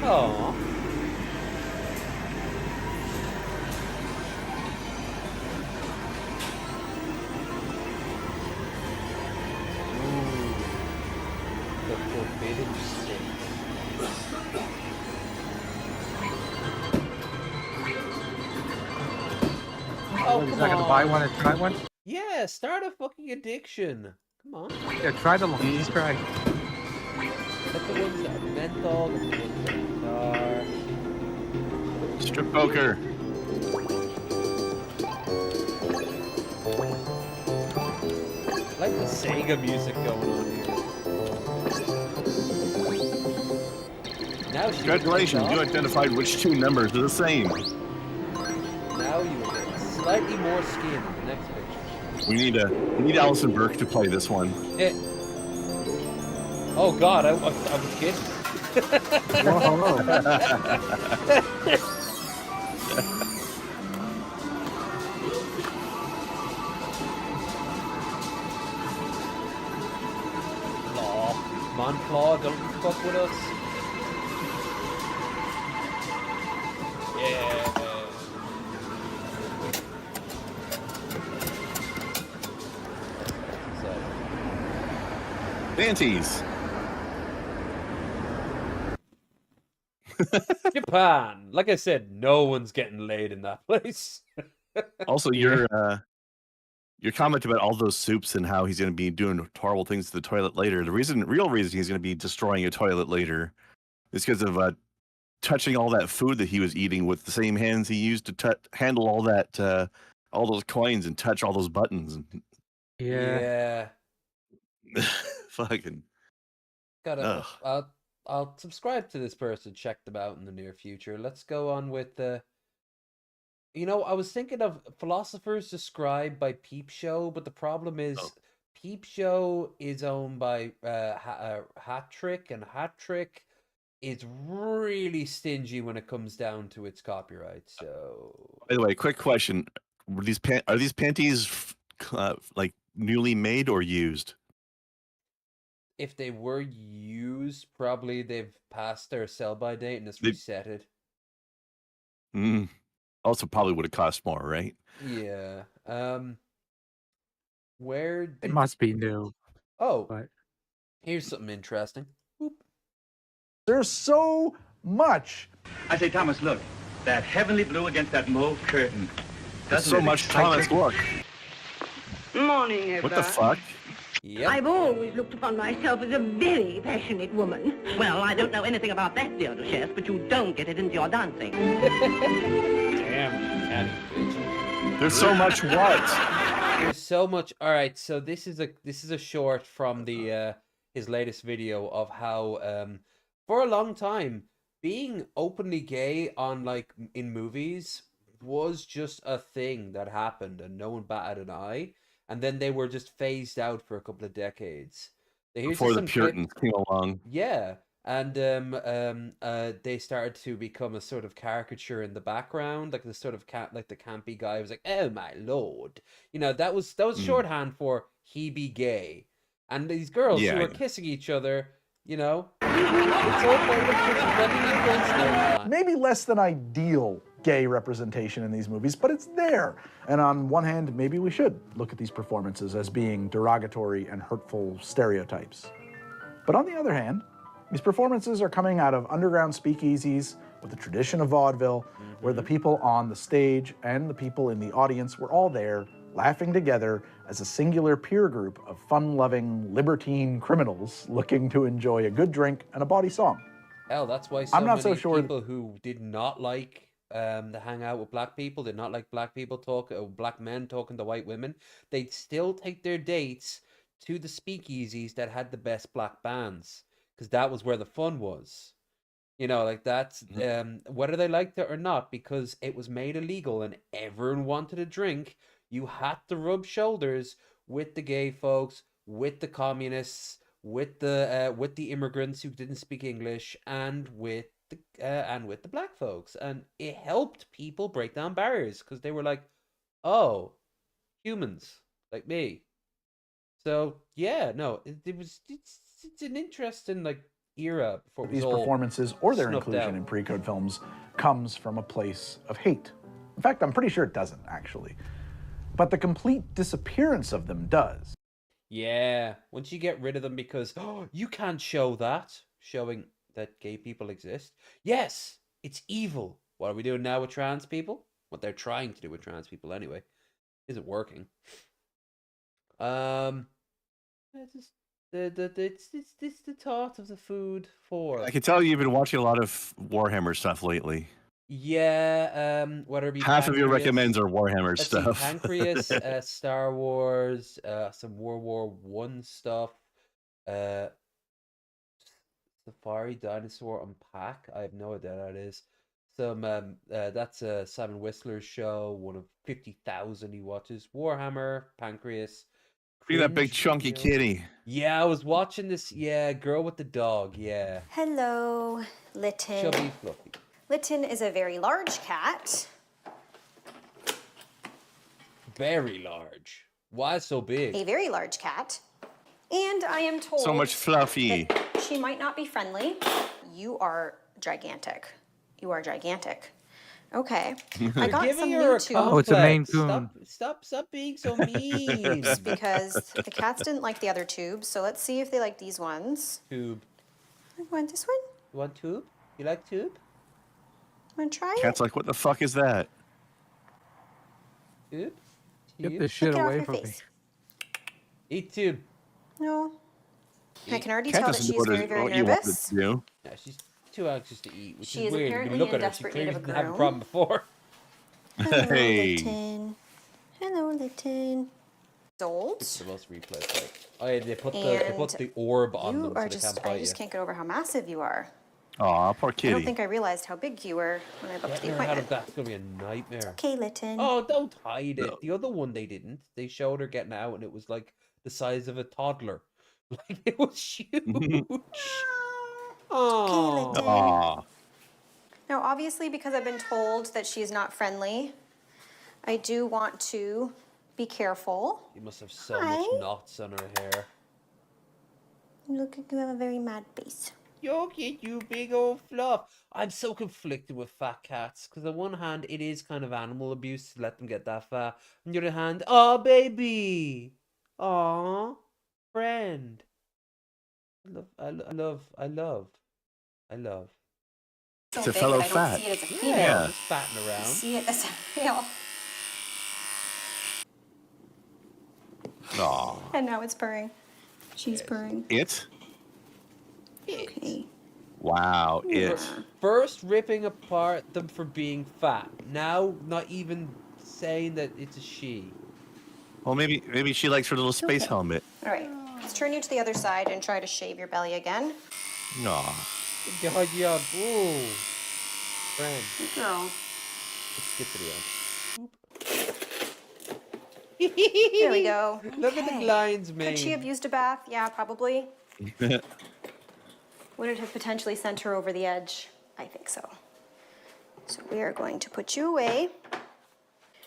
S1: Aww. The forbidden state. Oh,
S2: Is
S1: come
S2: that gonna
S1: on.
S2: buy one and try one?
S1: Yeah, start a fucking addiction. Come on.
S2: Yeah, try the Lucky Strike.
S1: Get the ones that are menthol, get the ones that are...
S3: Strip poker.
S1: I like the Sega music going on here. Now she
S3: Congratulations, you identified which two numbers are the same.
S1: Now you will get slightly more skin in the next picture.
S3: We need Allison Burke to play this one.
S1: Oh God, I was kidding. Claw. Come on, Claw, don't fuck with us. Yeah.
S3: Panties.
S1: Japan. Like I said, no one's getting laid in that place.
S3: Also, your comment about all those soups and how he's going to be doing horrible things to the toilet later. The real reason he's going to be destroying a toilet later is because of touching all that food that he was eating with the same hands he used to handle all that, all those coins and touch all those buttons.
S1: Yeah.
S3: Fucking.
S1: Gotta. I'll subscribe to this person. Check them out in the near future. Let's go on with You know, I was thinking of philosophers described by Peep Show, but the problem is Peep Show is owned by Hat Trick, and Hat Trick is really stingy when it comes down to its copyright. So,
S3: By the way, quick question: are these panties like newly made or used?
S1: if they were used, probably they've passed their sell-by date and it's resetted.
S3: Also, probably would have cost more, right?
S1: Yeah. Where
S2: It
S1: did...
S2: must be new.
S1: Oh,
S2: but
S1: here's something interesting. Boop.
S7: There's so much.
S8: I say, Thomas, look. That heavenly blue against that mauve curtain.
S3: There's so much, Thomas, look.
S9: Morning, Eva.
S3: What the fuck?
S1: Yep.
S9: I've always looked upon myself as a very passionate woman. Well, I don't know anything about that, dear Duchess, but you don't get it into your dancing.
S1: Damn, catty bitch.
S3: There's so much what?
S1: There's so much. All right, so this is a short from the his latest video of how for a long time being openly gay on like in movies was just a thing that happened and no one batted an eye, and then they were just phased out for a couple of decades.
S3: Before the Puritans came along.
S1: Yeah, and they started to become a sort of caricature in the background, like the sort of like the campy guy was like, "Oh my lord," you know, that was shorthand for he be gay, and these girls who were kissing each other, you know, it's all part of
S7: maybe less than ideal gay representation in these movies, but it's there. And on one hand, maybe we should look at these performances as being derogatory and hurtful stereotypes. But on the other hand, these performances are coming out of underground speakeasies with the tradition of vaudeville, where the people on the stage and the people in the audience were all there, laughing together as a singular peer group of fun-loving, libertine criminals looking to enjoy a good drink and a bawdy song.
S1: Hell, that's why many people who did not like to hang out with black people, did not like black people black men talking to white women, they'd still take their dates to the speakeasies that had the best black bands, because that was where the fun was. You know, like that's whether they liked it or not, because it was made illegal and everyone wanted a drink, you had to rub shoulders with the gay folks, with the communists, with the immigrants who didn't speak English, and with the black folks, and it helped people break down barriers because they were like, oh, humans like me. So yeah, no, it's an interesting like era before
S7: these performances or their inclusion in pre-code films comes from a place of hate. In fact, I'm pretty sure it doesn't actually, but the complete disappearance of them does.
S1: Yeah, once you get rid of them because you can't show that, showing that gay people exist. Yes, it's evil. What are we doing now with trans people? What they're trying to do with trans people anyway. Isn't working. It's the thought of the food for.
S3: I can tell you've been watching a lot of Warhammer stuff lately.
S1: Yeah, whether it be
S3: half of your recommends are Warhammer stuff.
S1: Pancreas, Star Wars, some World War I stuff, Safari Dinosaur Unpack. I have no idea what that is. Some that's Simon Whistler's show, one of 50,000 he watches. Warhammer, Pancreas.
S3: Be that big chunky kitty.
S1: Yeah, I was watching this. Yeah, girl with the dog. Yeah.
S24: Hello, Lytton.
S1: Chubby fluffy.
S24: Lytton is a very large cat.
S1: Very large. Why so big?
S24: A very large cat. And I am told
S3: so much fluffy.
S24: That she might not be friendly. You are gigantic. You are gigantic. Okay. I got some new tubes.
S2: Oh, it's a Maine Coon.
S1: Stop being so mean.
S24: Because the cats didn't like the other tubes, so let's see if they like these ones.
S1: Tube.
S24: You want this one?
S1: You want tube? You like tube?
S24: Want to try it?
S3: Cat's like, what the fuck is that?
S1: Tube?
S2: Get this shit away from me.
S1: Eat tube.
S24: No. I can already
S3: Cat
S24: tell that she's very, very nervous.
S1: Yeah, she's too anxious to eat, which
S24: She
S1: is
S24: is
S1: weird.
S24: apparently
S1: You look
S24: in
S1: at her, she
S24: desperate
S1: clearly
S24: need of a
S1: didn't have a
S24: groom.
S1: problem before.
S24: Hello,
S3: Hey.
S24: Lytton. Hello, Lytton. Sold.
S1: It's the most replay play. Oh yeah, they put the orb on
S24: You
S1: them
S24: are
S1: so they
S24: just,
S1: can't
S24: I
S1: bite
S24: just
S1: you.
S24: can't get over how massive you are.
S3: Aw, poor
S24: I
S3: kitty.
S24: don't think I realized how big you were when I booked the
S1: Getting her out of
S24: appointment.
S1: that's gonna be a nightmare.
S24: Okay, Lytton.
S1: Oh, don't hide it.
S3: No.
S1: The other one they didn't. They showed her getting out, and it was like the size of a toddler. Like it was huge. Oh.
S24: Lytton.
S3: Aw.
S24: Now, obviously, because I've been told that she's not friendly, I do want to be careful.
S1: You must have so
S24: Hi.
S1: much knots on her hair.
S24: Look, you have a very mad face.
S1: Yo, kid, you big old fluff. I'm so conflicted with fat cats because on one hand, it is kind of animal abuse to let them get that fat. On the other hand, oh baby, aw, friend. I love.
S3: It's a fellow fat.
S24: See it as a female.
S3: Yeah.
S1: Just fatting
S24: I
S1: around.
S24: see it as a male.
S3: Aw.
S24: And now it's purring. She's purring.
S3: It?
S24: Okay.
S3: Wow, it.
S1: First ripping apart them for being fat. Now not even saying that it's a she.
S3: Well, maybe she likes her little space helmet.
S24: All right. Let's turn you to the other side and try to shave your belly again.
S3: Aw.
S1: God, yeah, ooh. Friend.
S24: Good girl.
S1: Let's skip to the end.
S24: There we go.
S1: Look at the lines, man.
S24: Could she have used a bath? Yeah, probably. Would it have potentially sent her over the edge? I think so. So we are going to put you away.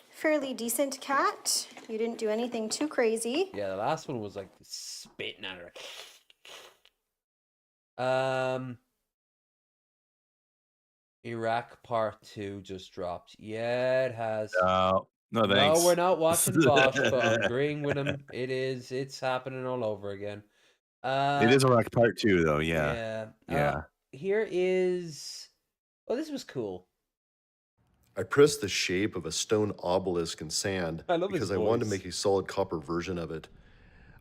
S24: Fairly decent cat. You didn't do anything too crazy.
S1: Yeah, the last one was like spitting at her. Iraq Part 2 just dropped. Yeah, it has.
S3: No, thanks.
S1: No, we're not watching Bosch, but I'm agreeing with him. It's happening all over again.
S3: It is Iraq Part 2, though, yeah. Yeah.
S1: Here is... Oh, this was cool.
S10: I pressed the shape of a stone obelisk in sand
S1: I love his
S10: because I wanted to
S1: voice.
S10: make a solid copper version of it.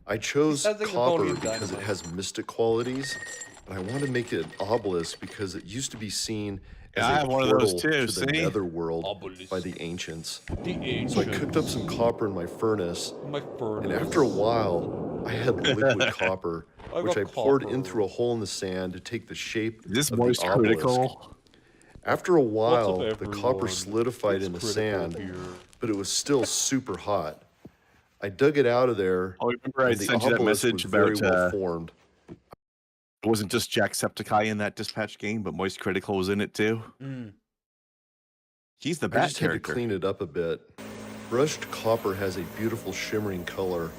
S10: I chose
S1: Sounds like
S10: copper
S1: Napoleon
S10: because it
S1: Dynamite.
S10: has mystic qualities, and I want to make it an obelisk because it used to be seen as
S3: Yeah, I
S10: a
S3: have one of those
S10: portal
S3: too,
S10: to the
S3: see?
S10: netherworld by the ancients. So I cooked up some copper in my furnace, and after a while, I had liquid copper,
S1: I
S10: which
S1: got
S10: I poured
S1: copper.
S10: in through a hole in the sand to take the shape
S3: Is this
S10: of
S3: voice
S10: the obelisk.
S3: critical?
S10: After a while,
S1: up,
S10: the
S1: everyone?
S10: copper solidified in the
S1: critical
S10: sand,
S1: here?
S10: but it was still super hot. I dug it out of there,
S3: Oh, remember I
S10: and the
S3: sent you that
S10: obelisk
S3: message
S10: was very
S3: about
S10: well formed.
S3: it wasn't just Jacksepticeye in that dispatch game, but Moist Critical was in it too.
S1: Mm.
S3: He's the
S10: I
S3: bad
S10: just had to
S3: character.
S10: clean it up a bit. Brushed copper has a beautiful shimmering color,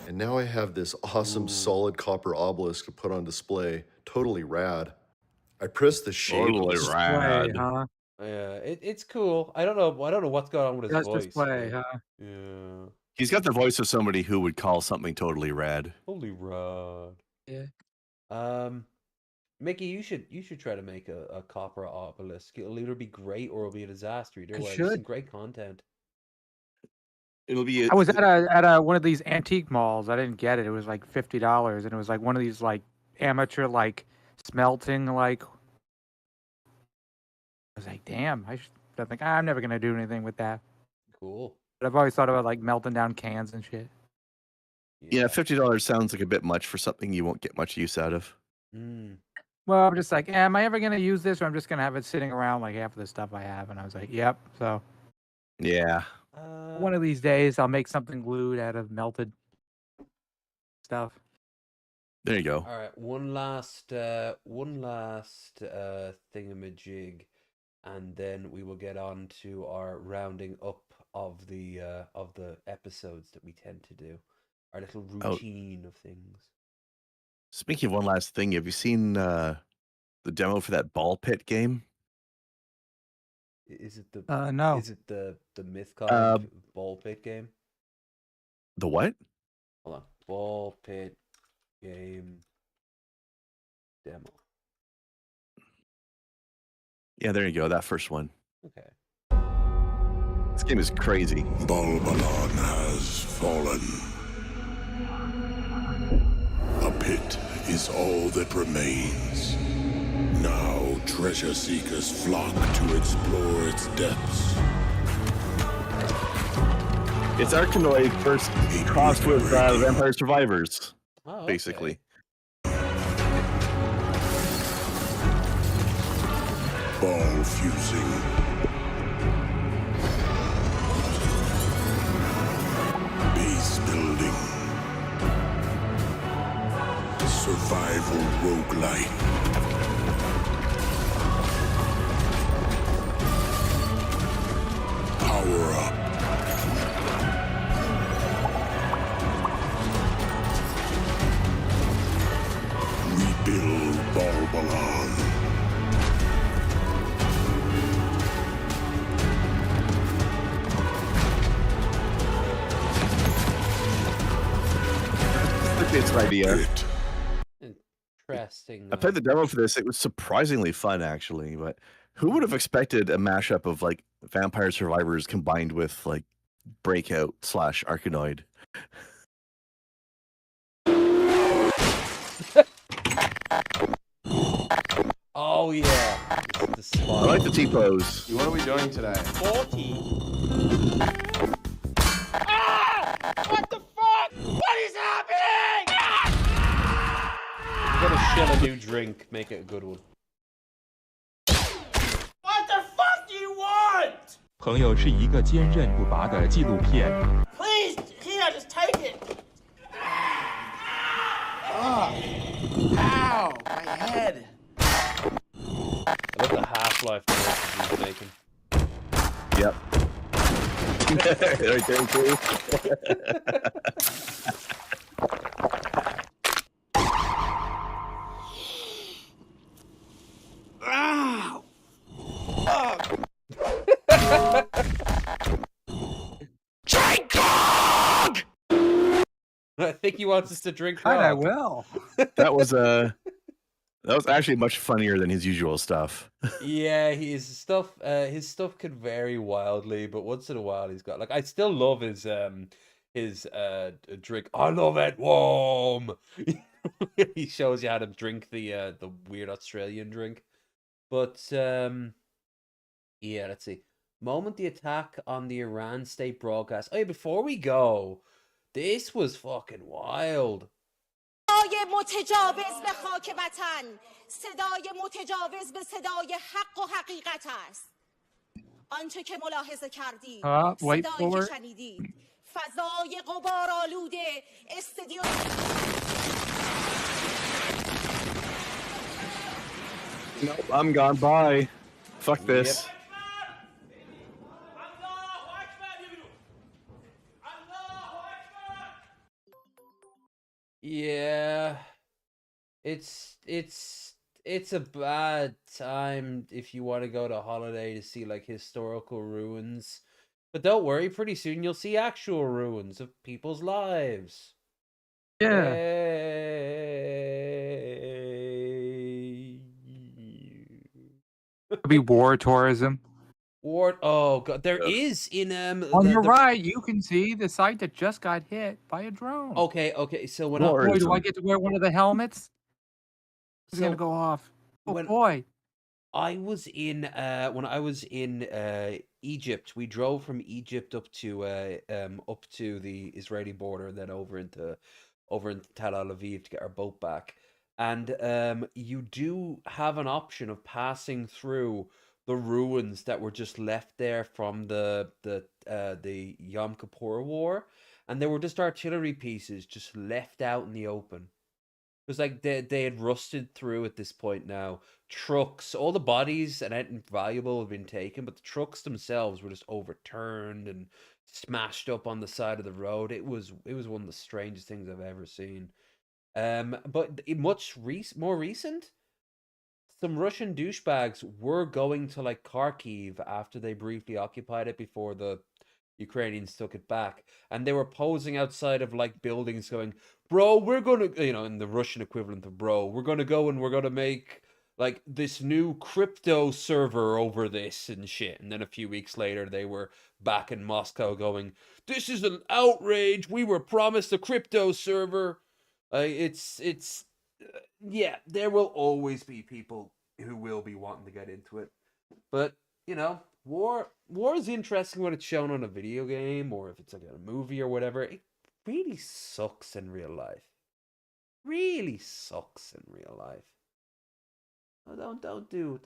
S10: and now I have this awesome solid copper obelisk to put on display. Totally rad. I pressed the shape.
S3: Totally
S10: of the
S3: rad.
S2: Display, huh?
S1: Yeah, it's cool. I don't know what's going on with his
S2: Just
S1: voice.
S2: display,
S1: but-
S2: huh?
S1: Yeah.
S3: He's got the voice of somebody who would call something totally rad.
S1: Holy rod.
S2: Yeah.
S1: Mickey, you should try to make a copper obelisk. It'll either be great or it'll be a disaster. Either
S2: I
S1: way, it's
S2: should.
S1: some great content.
S3: It'll be.
S2: I was at one of these antique malls. I didn't get it. It was like $50, and it was like one of these like amateur like smelting like. I was like, damn. I think I'm never gonna do anything with that.
S1: Cool.
S2: But I've always thought about like melting down cans and shit.
S3: Yeah, $50 sounds like a bit much for something you won't get much use out of.
S1: Mm.
S2: Well, I'm just like, am I ever gonna use this, or I'm just gonna have it sitting around like half of the stuff I have? And I was like, yep. So
S3: Yeah.
S2: one of these days, I'll make something glued out of melted stuff.
S3: There you go.
S1: All right, one last thingamajig, and then we will get on to our rounding up of the episodes that we tend to do. Our little routine of things.
S3: Speaking of one last thing, have you seen the demo for that ball pit game?
S1: Is it the
S2: no.
S1: Is it the Mythcon ball pit game?
S3: The what?
S1: Hold on, ball pit game demo.
S3: Yeah, there you go. That first one.
S1: Okay.
S3: This game is crazy.
S14: Balbalon has fallen. A pit is all that remains. Now treasure seekers flock to explore its depths.
S3: It's Arkanoid first crossed with Vampire Survivors,
S1: Oh, okay.
S3: basically.
S14: ball fusing. Base building. Survival roguelite. Power up. Rebuild Balbalon.
S3: It's an idea.
S1: Interesting.
S3: I played the demo for this. It was surprisingly fun, actually. But who would have expected a mashup of like Vampire Survivors combined with like Breakout / Arkanoid?
S1: Oh yeah.
S3: I like the T-pose.
S5: What are we doing today?
S1: 40.
S11: What the fuck? What is happening?
S1: Gotta shell a new drink, make it a good one.
S11: What the fuck do you want?
S15: 朋友是一个坚韧不拔的纪录片。
S11: Please, here, just take it.
S5: Oh. Ow, my head.
S1: I love the Half-Life references he's making.
S3: Yep. Right there, too.
S11: Ow.
S1: I think he wants us to drink
S2: God, I
S1: grog.
S2: will.
S3: That was actually much funnier than his usual stuff.
S1: Yeah, his stuff could vary wildly, but once in a while he's got like I still love his drink. I love it warm. He shows you how to drink the weird Australian drink. But yeah, let's see. Moment the attack on the Iran state broadcast. Oh yeah, before we go, this was fucking wild.
S16: صدای متجاوز به خاک وطن، صدای متجاوز به صدای حق و حقیقت است. آنچه که ملاحظه کردید،
S2: wait
S16: صدایی
S2: for
S16: که
S2: it.
S16: شنیدید، فضای غبارآلوده استودیو.
S3: Nope, I'm gone. Bye. Fuck this.
S1: Yeah, it's a bad time if you want to go to holiday to see like historical ruins. But don't worry, pretty soon you'll see actual ruins of people's lives.
S2: Yeah. It'll be war tourism.
S1: War. Oh god, there is in
S2: On your right, you can see the site that just got hit by a drone.
S1: Okay. So when
S2: Boy, do I get to wear one of the helmets? It's gonna go off. Oh boy.
S1: I was in when I was in Egypt, we drove from Egypt up to the Israeli border and then over into Tel Aviv to get our boat back. And you do have an option of passing through the ruins that were just left there from the Yom Kippur War, and they were just artillery pieces just left out in the open. It was like they had rusted through at this point now. Trucks, all the bodies and anything valuable had been taken, but the trucks themselves were just overturned and smashed up on the side of the road. It was one of the strangest things I've ever seen. But more recent, some Russian douchebags were going to like Kharkiv after they briefly occupied it before the Ukrainians took it back, and they were posing outside of like buildings going, bro, we're gonna, in the Russian equivalent of bro, we're gonna go and we're gonna make like this new crypto server over this and shit. And then a few weeks later they were back in Moscow going, this is an outrage, we were promised a crypto server. Yeah, there will always be people who will be wanting to get into it. But, war is interesting when it's shown on a video game or if it's like a movie or whatever. It really sucks in real life. Really sucks in real life. Oh, don't do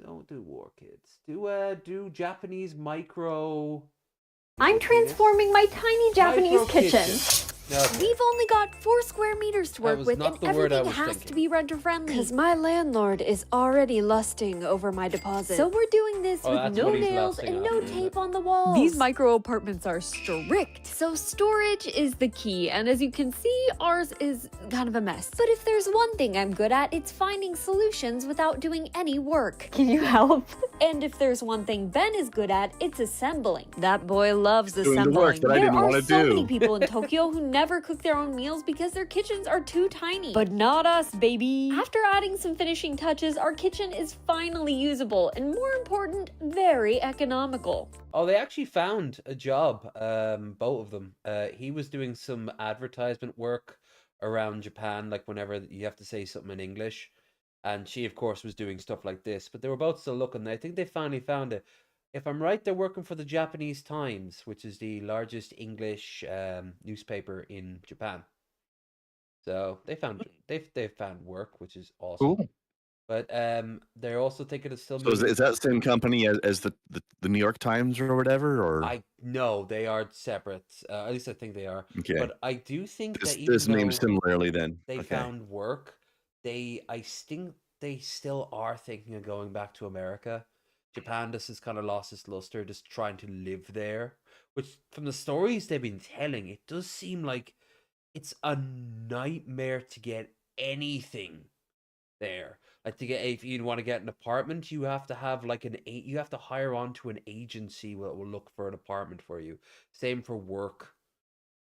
S1: War Kids. Do Japanese micro.
S13: I'm transforming my tiny Japanese
S1: Micro
S13: kitchen.
S1: No,
S13: We've only got 4 square meters to work
S1: was
S13: with,
S1: not
S13: and
S1: the word I
S13: everything
S1: was
S13: has
S1: thinking.
S13: to be renter-friendly.
S17: Because my landlord is already lusting over my deposit.
S13: So we're doing this
S1: Oh,
S13: with
S1: that's
S13: no
S1: what he's
S13: nails
S1: lusting
S13: and no
S1: after, isn't
S13: tape on the walls.
S17: These micro apartments are strict.
S13: So storage is the key, and as you can see, ours is kind of a mess. But if there's one thing I'm good at, it's finding solutions without doing any work.
S17: Can you help?
S13: And if there's one thing Ben is good at, it's assembling.
S17: That boy loves
S3: Doing the
S17: assembling.
S3: work that I
S13: There
S3: didn't
S13: are
S3: want to
S13: so
S3: do.
S13: many people in Tokyo who never cook their own meals because their kitchens are too tiny.
S17: But not us, baby.
S13: After adding some finishing touches, our kitchen is finally usable and, more important, very economical.
S1: Oh, they actually found a job, both of them. He was doing some advertisement work around Japan, like whenever you have to say something in English. And she, of course, was doing stuff like this. But they were both still looking. I think they finally found it. If I'm right, they're working for the Japanese Times, which is the largest English newspaper in Japan. So they found work, which is awesome.
S3: Cool.
S1: But they're also thinking of still.
S3: So is that the same company as the New York Times or whatever? Or
S1: No, they are separate. At least I think they are.
S3: Okay.
S1: But I do think that even
S3: this named
S1: though
S3: similarly then.
S1: they
S3: Okay.
S1: found work, I think they still are thinking of going back to America. Japan just has kind of lost its luster, just trying to live there. Which, from the stories they've been telling, it does seem like it's a nightmare to get anything there. Like if you want to get an apartment, you have to have you have to hire on to an agency that will look for an apartment for you. Same for work.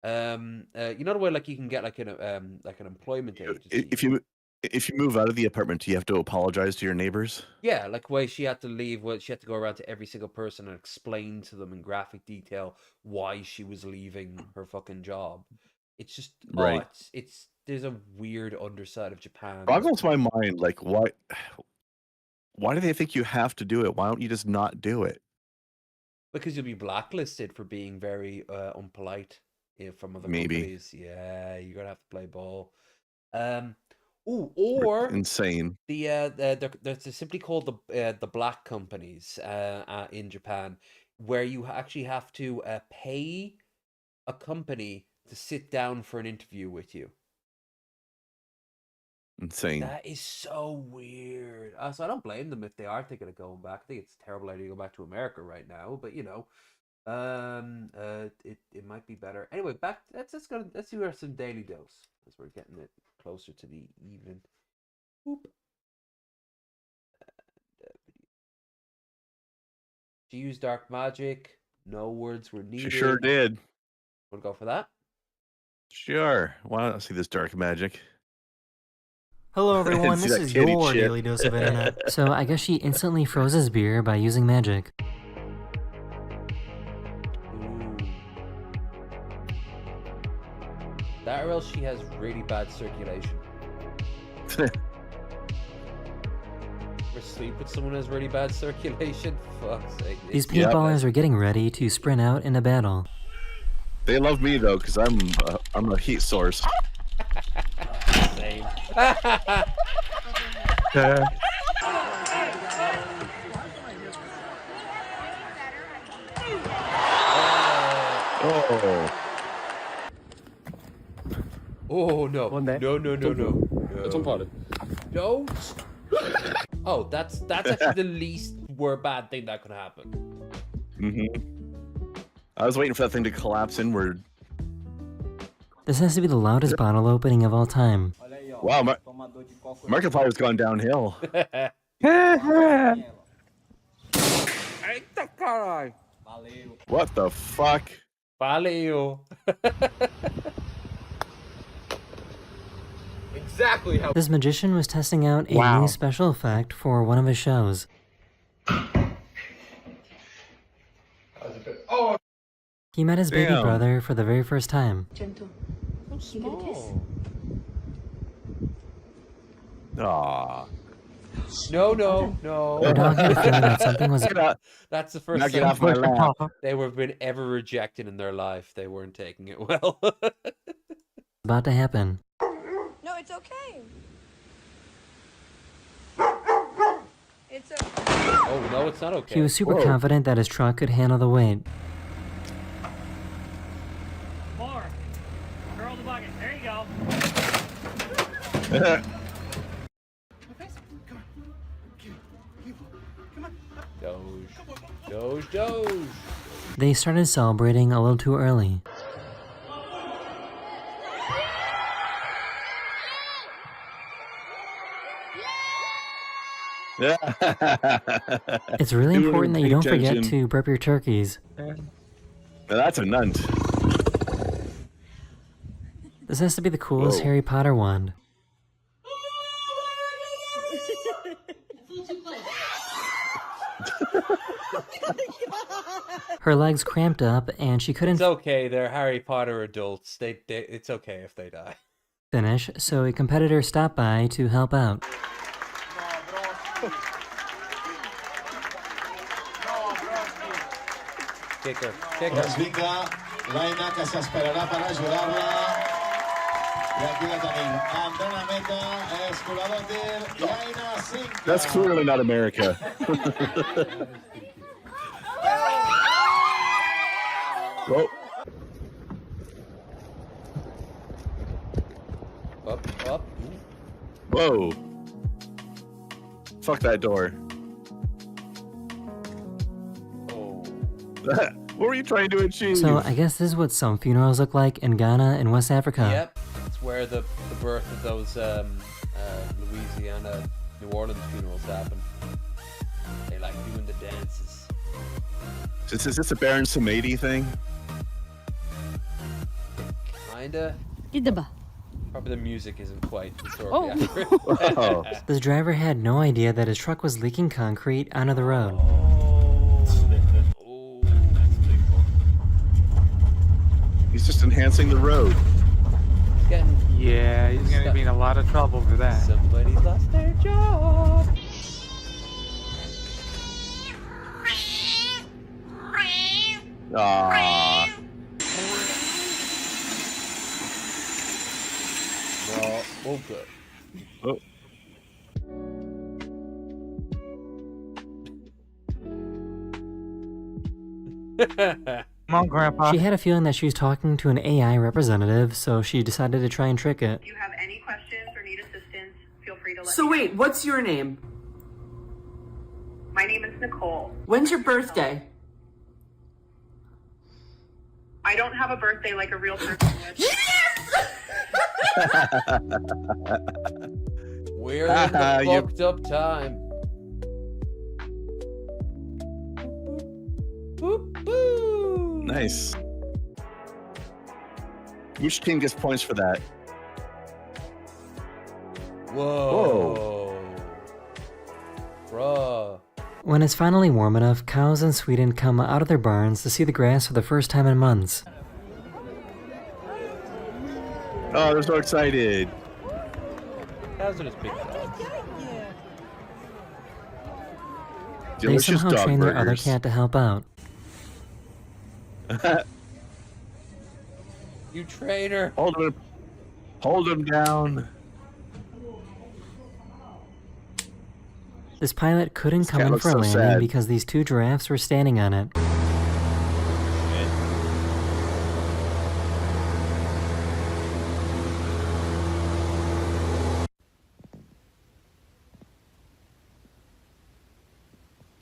S1: You know the way like you can get like an employment agency.
S3: If you move out of the apartment, do you have to apologize to your neighbors?
S1: Yeah, like why she had to leave. Well, she had to go around to every single person and explain to them in graphic detail why she was leaving her fucking job. It's just
S3: Right.
S1: It's there's a weird underside of Japan.
S3: Boggles my mind. Like why do they think you have to do it? Why don't you just not do it?
S1: Because you'll be blacklisted for being very unpolite from other
S3: Maybe.
S1: companies. Yeah, you're gonna have to play ball. Or
S3: Insane.
S1: they're simply called the black companies in Japan, where you actually have to pay a company to sit down for an interview with you.
S3: Insane.
S1: That is so weird. So I don't blame them if they are thinking of going back. I think it's a terrible idea to go back to America right now, but you know, it might be better. Anyway, back. Let's do some daily dose as we're getting it closer to the even. Whoop. She used dark magic. No words were needed.
S3: She sure did.
S1: Want to go for that?
S3: Sure. Why don't I see this dark magic?
S18: Hello everyone,
S3: See
S18: this
S3: that
S18: is
S3: kitty
S18: your
S3: shit.
S18: daily dose of internet. So I guess she instantly froze his beer by using magic.
S1: That or else she has really bad circulation. Or sleep with someone who has really bad circulation? Fuck's sake.
S18: These paintballers are getting ready to sprint out in a battle.
S3: They love me though, because I'm a heat source.
S1: Same.
S3: Oh.
S1: Oh no. No. Don't. Oh, that's actually the least bad thing that could happen.
S3: I was waiting for that thing to collapse inward.
S18: This has to be the loudest bottle opening of all time.
S3: Wow, Markiplier's gone downhill. What the fuck?
S1: Valeu.
S5: Exactly how.
S18: This magician was testing out a new special effect for one of his shows.
S5: Oh.
S18: He met his baby
S3: Damn.
S18: brother for the very first time.
S16: Gentle.
S1: So
S16: You get a kiss?
S1: small.
S3: Aw.
S1: No.
S18: Her dog had a feeling that something was
S1: That's the first
S3: Now get
S1: time
S3: off my lap.
S1: they were been ever rejected in their life. They weren't taking it well.
S18: about to happen.
S16: No, it's okay.
S1: Oh, no, it's not okay.
S18: He was super
S3: Whoa.
S18: confident that his truck could handle the weight.
S22: More. Curl the bucket. There you go.
S1: Doge.
S18: They started celebrating a little too early. It's really important that you don't forget to burp your turkeys.
S3: Now that's a nunt.
S18: This has to be the coolest
S3: Whoa.
S18: Harry Potter wand. Her legs cramped up and she couldn't
S1: It's okay, they're Harry Potter adults. It's okay if they die.
S18: finish, so a competitor stopped by to help out.
S1: Kicker.
S4: Vinga, l'Aina que s'esperarà per ajudar-la. I aquí la tenim. Entrant a meta, és colador tir, i Aina 5.
S3: That's clearly not America. Whoa.
S1: Up.
S3: Whoa. Fuck that door.
S1: Oh.
S3: What were you trying to achieve?
S18: So I guess this is what some funerals look like in Ghana and West Africa.
S1: Yep, it's where the birth of those Louisiana, New Orleans funerals happen. They like doing the dances.
S3: Is this a Baron Samedi thing?
S1: Kinda. Probably the music isn't quite historically accurate.
S3: Oh.
S18: The driver had no idea that his truck was leaking concrete onto the road.
S3: He's just enhancing the road.
S2: Yeah, he's gonna be in a lot of trouble for that.
S1: Somebody's lost their job.
S3: Aww.
S1: No, oh good.
S3: Oh.
S2: Come on, Grandpa.
S18: She had a feeling that she was talking to an AI representative, so she decided to try and trick it.
S19: If you have any questions or need assistance, feel free to let
S20: So
S19: me
S20: wait, what's your name?
S19: know. My name is Nicole.
S20: When's your birthday?
S19: I don't have a birthday like a real person would.
S1: We're in the
S3: You-
S1: fucked up time. Boop, boop.
S3: Nice. Which team gets points for that?
S1: Whoa. Bruh.
S18: When it's finally warm enough, cows in Sweden come out of their barns to see the grass for the first time in months.
S3: Oh, they're so excited.
S1: Cows are just big dogs.
S18: They
S3: Delicious
S18: somehow
S3: dog
S18: train their other
S3: burgers.
S18: cat to help out.
S1: You traitor.
S3: Hold him down.
S18: This pilot couldn't come
S3: cat
S18: in
S3: looks
S18: for a
S3: so
S18: landing
S3: sad.
S18: because these two giraffes were standing on it.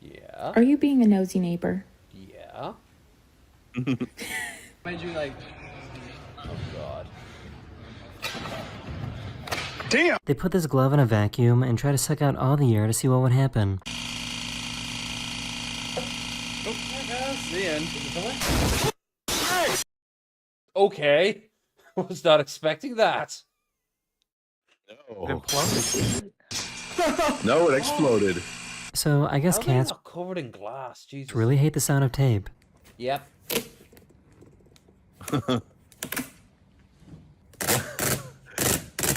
S1: Yeah.
S21: Are you being a nosy neighbor?
S1: Yeah. Made you like. Oh god.
S18: Damn! They put this glove in a vacuum and try to suck out all the air to see what would happen.
S1: That's the end. Okay. Was not expecting that.
S3: No. No, it exploded.
S18: So I guess
S1: How are they
S18: cats
S1: not covered in glass. Jesus.
S18: really hate the sound of tape.
S1: Yep.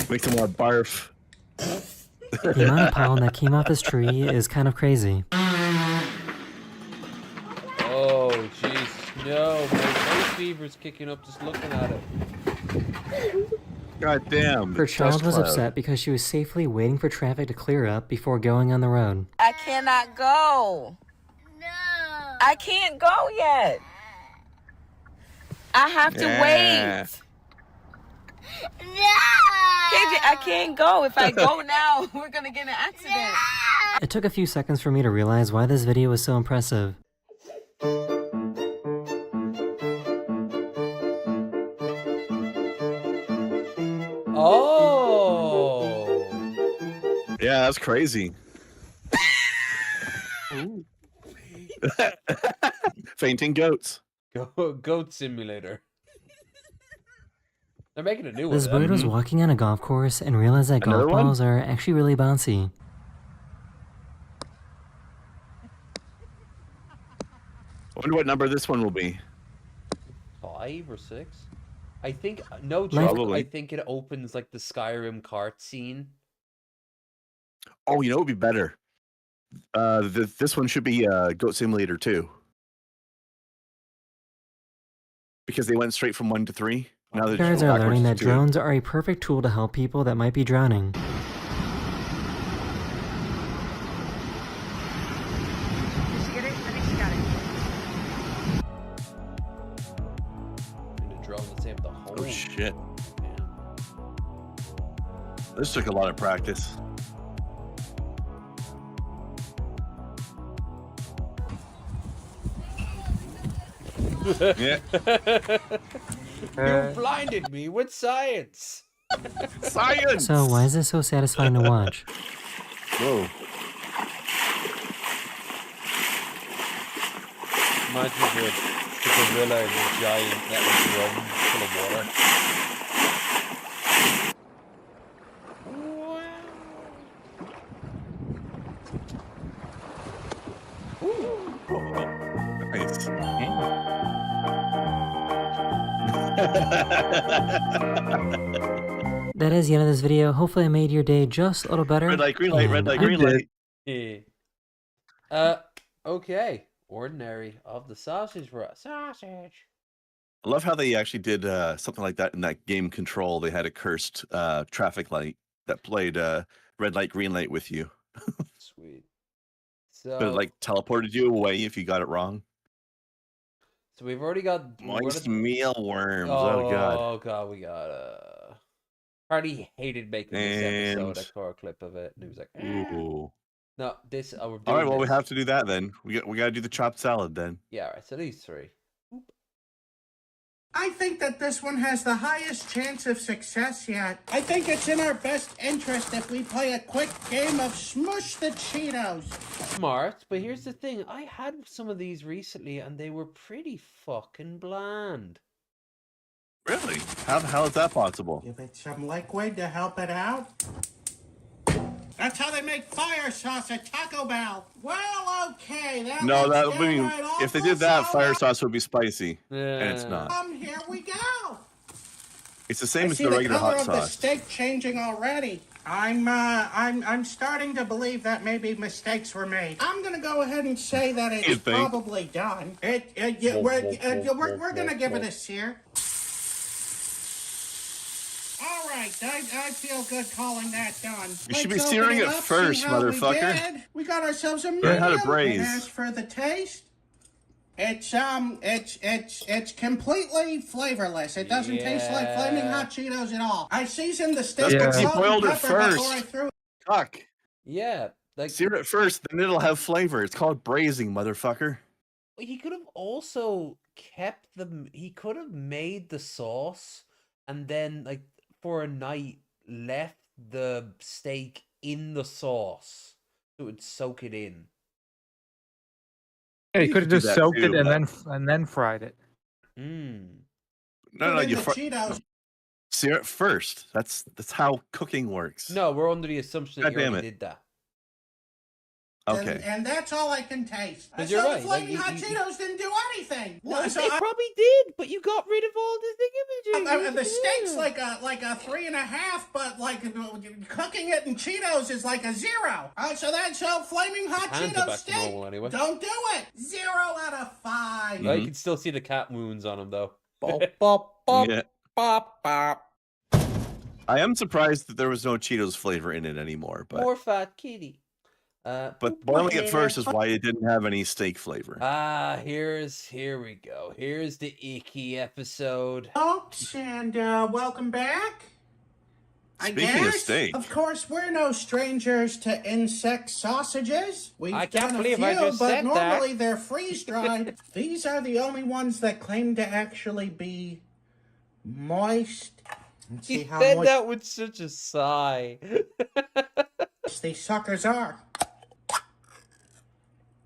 S3: Makes them want to barf.
S18: The amount of pollen that came off this tree is kind of crazy.
S1: Oh jeez. No, my fever's kicking up just looking at it.
S3: God damn.
S18: Her child was upset because she was safely waiting for traffic to clear up before going on the road.
S6: I cannot go. No. I can't go yet. I have to wait. No. I can't go. If I go now, we're going to get in an accident.
S18: It took a few seconds for me to realize why this video was so impressive.
S1: Oh!
S3: Yeah, that's crazy. Fainting goats.
S1: Goat Simulator. They're making a new one.
S18: This bird was walking on a golf course and realized that
S3: Another
S18: golf
S3: one?
S18: balls are actually really bouncy.
S3: I wonder what number this one will be.
S1: 5 or 6? I think, no
S18: Life-
S1: joke,
S3: Probably.
S1: I think it opens like the Skyrim cart scene.
S3: Oh, you know what would be better? This one should be Goat Simulator 2. Because they went straight from 1 to 3. Now they're
S18: Parents
S3: just
S18: are
S3: backwards
S18: learning
S3: to
S18: that
S3: 2.
S18: drones are a perfect tool to help people that might be drowning.
S1: And the drone will save the whole.
S3: Oh shit. This took a lot of practice. Yeah.
S1: You blinded me with science.
S3: Science.
S18: So why is this so satisfying to watch?
S3: Whoa.
S1: Reminds me of the gorilla in the giant metal drum full of water.
S3: Nice.
S18: That is the end of this video. Hopefully I made your day just a little better.
S3: Red light, green light, red
S18: and
S3: light,
S18: I
S3: green
S18: did.
S3: light.
S1: Okay. Ordinary of the sausage roll. Sausage.
S3: I love how they actually did something like that in that game Control. They had a cursed traffic light that played red light, green light with you.
S1: Sweet.
S3: But it like teleported you away if you got it wrong.
S1: So we've already got
S3: Moist mealworms. Oh god.
S1: Oh god, we got Hardy hated making this episode. I saw a clip of it and he was like,
S3: Ooh.
S1: no, this we're doing
S3: All right, well we
S1: this.
S3: have to do that then. We got to do the chopped salad then.
S1: Yeah, all right, so these 3.
S12: I think that this one has the highest chance of success yet. I think it's in our best interest if we play a quick game of Smush the Cheetos.
S1: Smart, but here's the thing. I had some of these recently and they were pretty fucking bland.
S3: Really? How is that possible?
S12: Give it some liquid to help it out. That's how they make fire sauce at Taco Bell. Well, okay.
S3: No, that
S12: let's
S3: would
S12: get
S3: mean
S12: right off
S3: if they
S12: the
S3: did that,
S12: soda.
S3: fire sauce would be spicy, and it's not.
S12: Here we go.
S3: It's the same
S12: I
S3: as
S12: see
S3: the regular
S12: color
S3: hot
S12: of the
S3: sauce.
S12: steak changing already. I'm starting to believe that maybe mistakes were made. I'm gonna go ahead and say that
S3: You
S12: it's
S3: think?
S12: probably done. We're gonna give it a sear. All right, I feel good calling that done.
S3: You should be
S12: Let's
S3: searing
S12: open
S3: it
S12: up,
S3: first,
S12: see how
S3: motherfucker.
S12: We did. We got ourselves a
S3: Learn how to
S12: medium.
S3: braise.
S12: And as for the taste, it's completely flavorless. It doesn't taste like flaming hot Cheetos at all. I seasoned the steak
S3: That's
S12: with
S3: because you
S12: salt and
S3: boiled it
S12: pepper before I
S3: first.
S12: threw it.
S3: Fuck.
S1: Yeah, like
S3: Sear it first, then it'll have flavor. It's called braising, motherfucker.
S1: he could have also kept he could have made the sauce and then like for a night left the steak in the sauce so it would soak it in.
S2: Yeah, you
S3: You
S2: could have
S3: could do
S2: just
S3: that
S2: soaked
S3: too,
S2: it
S3: but-
S2: and then fried it.
S3: No,
S12: Put in
S3: you
S12: the Cheetos.
S3: sear it first. That's how cooking works.
S1: No, we're under the assumption that
S3: God
S1: you
S3: damn
S1: already
S3: it.
S1: did that.
S3: Okay.
S12: And that's all I can taste.
S1: 'Cause
S12: So
S1: you're
S12: the
S1: right,
S12: flaming
S1: like,
S12: hot
S1: you-
S12: Cheetos didn't do anything.
S1: Well,
S12: So
S1: it probably did, but you got rid of all the thingamajig.
S12: the steak's like a 3.5, but like cooking it in Cheetos is like a 0. So that's how flaming hot
S1: Hands are
S12: Cheetos
S1: back to
S12: steak.
S1: normal anyway.
S12: Don't do it. 0 out of 5.
S1: Oh, you can still see the cat wounds on him though.
S3: Yeah.
S1: Bop, bop.
S3: I am surprised that there was no Cheetos flavor in it anymore. But
S1: More fat kitty.
S3: but boiling it first is why it didn't have any steak flavor.
S1: Here we go. Here's the icky episode.
S12: Folks, and welcome back.
S3: Speaking of steak,
S12: of course, we're no strangers to insect sausages. We've
S1: I can't
S12: done a
S1: believe
S12: few,
S1: I just
S12: but
S1: said
S12: normally
S1: that.
S12: they're freeze-dried. These are the only ones that claim to actually be moist. Let's see
S1: He
S12: how
S1: said
S12: moist
S1: that with such a sigh.
S12: these suckers are.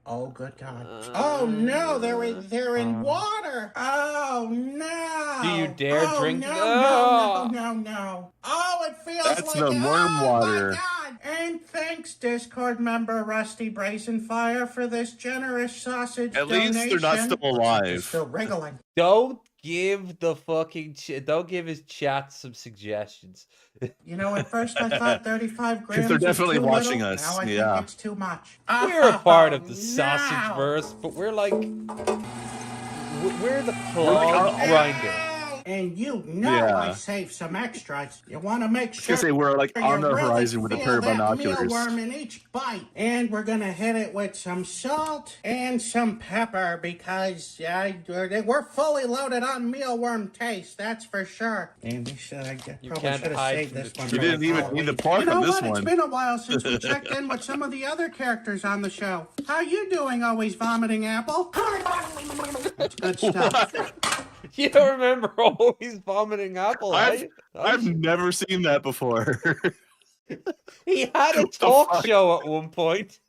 S12: Oh, good God. Oh, no, they're in water. Oh, no.
S1: Do you dare drink
S12: no,
S1: it?
S12: No. Oh, it feels
S3: that's
S12: like
S3: the worm water.
S12: My God. And thanks, Discord member Rusty Brazenfire, for this generous sausage
S3: at
S12: donation.
S3: least they're not still alive.
S12: They're still wriggling.
S1: Don't give the fucking don't give his chat some suggestions.
S12: You know, at first I thought 35 grams
S3: They're definitely
S12: was too
S3: watching
S12: little.
S3: us.
S12: Now I
S3: Yeah.
S12: think it's too much.
S1: We're a part of the
S12: no.
S1: sausage verse, but we're like we're the clog grinder.
S12: And you know
S3: Yeah.
S12: I saved some extras. You want to make
S3: I was
S12: sure
S3: gonna say we're like
S12: you
S3: on the
S12: really
S3: horizon with a
S12: feel
S3: pair of
S12: that
S3: binoculars.
S12: mealworm in each bite. And we're going to hit it with some salt and some pepper because we're fully loaded on mealworm taste, that's for sure. And we should, I
S1: You
S12: probably
S1: can't
S12: should have
S1: hide
S12: saved
S1: from
S12: this
S1: the
S12: one.
S3: You
S12: for
S3: didn't even
S12: Halloween.
S3: need the plug
S12: You know
S3: on this
S12: what?
S3: one.
S12: It's been a while since we checked in with some of the other characters on the show. How you doing, always vomiting apple? That's good stuff.
S1: You don't remember always vomiting apple,
S3: I've never seen that before.
S1: He had a
S3: What the
S1: talk
S3: fuck?
S1: show at one point.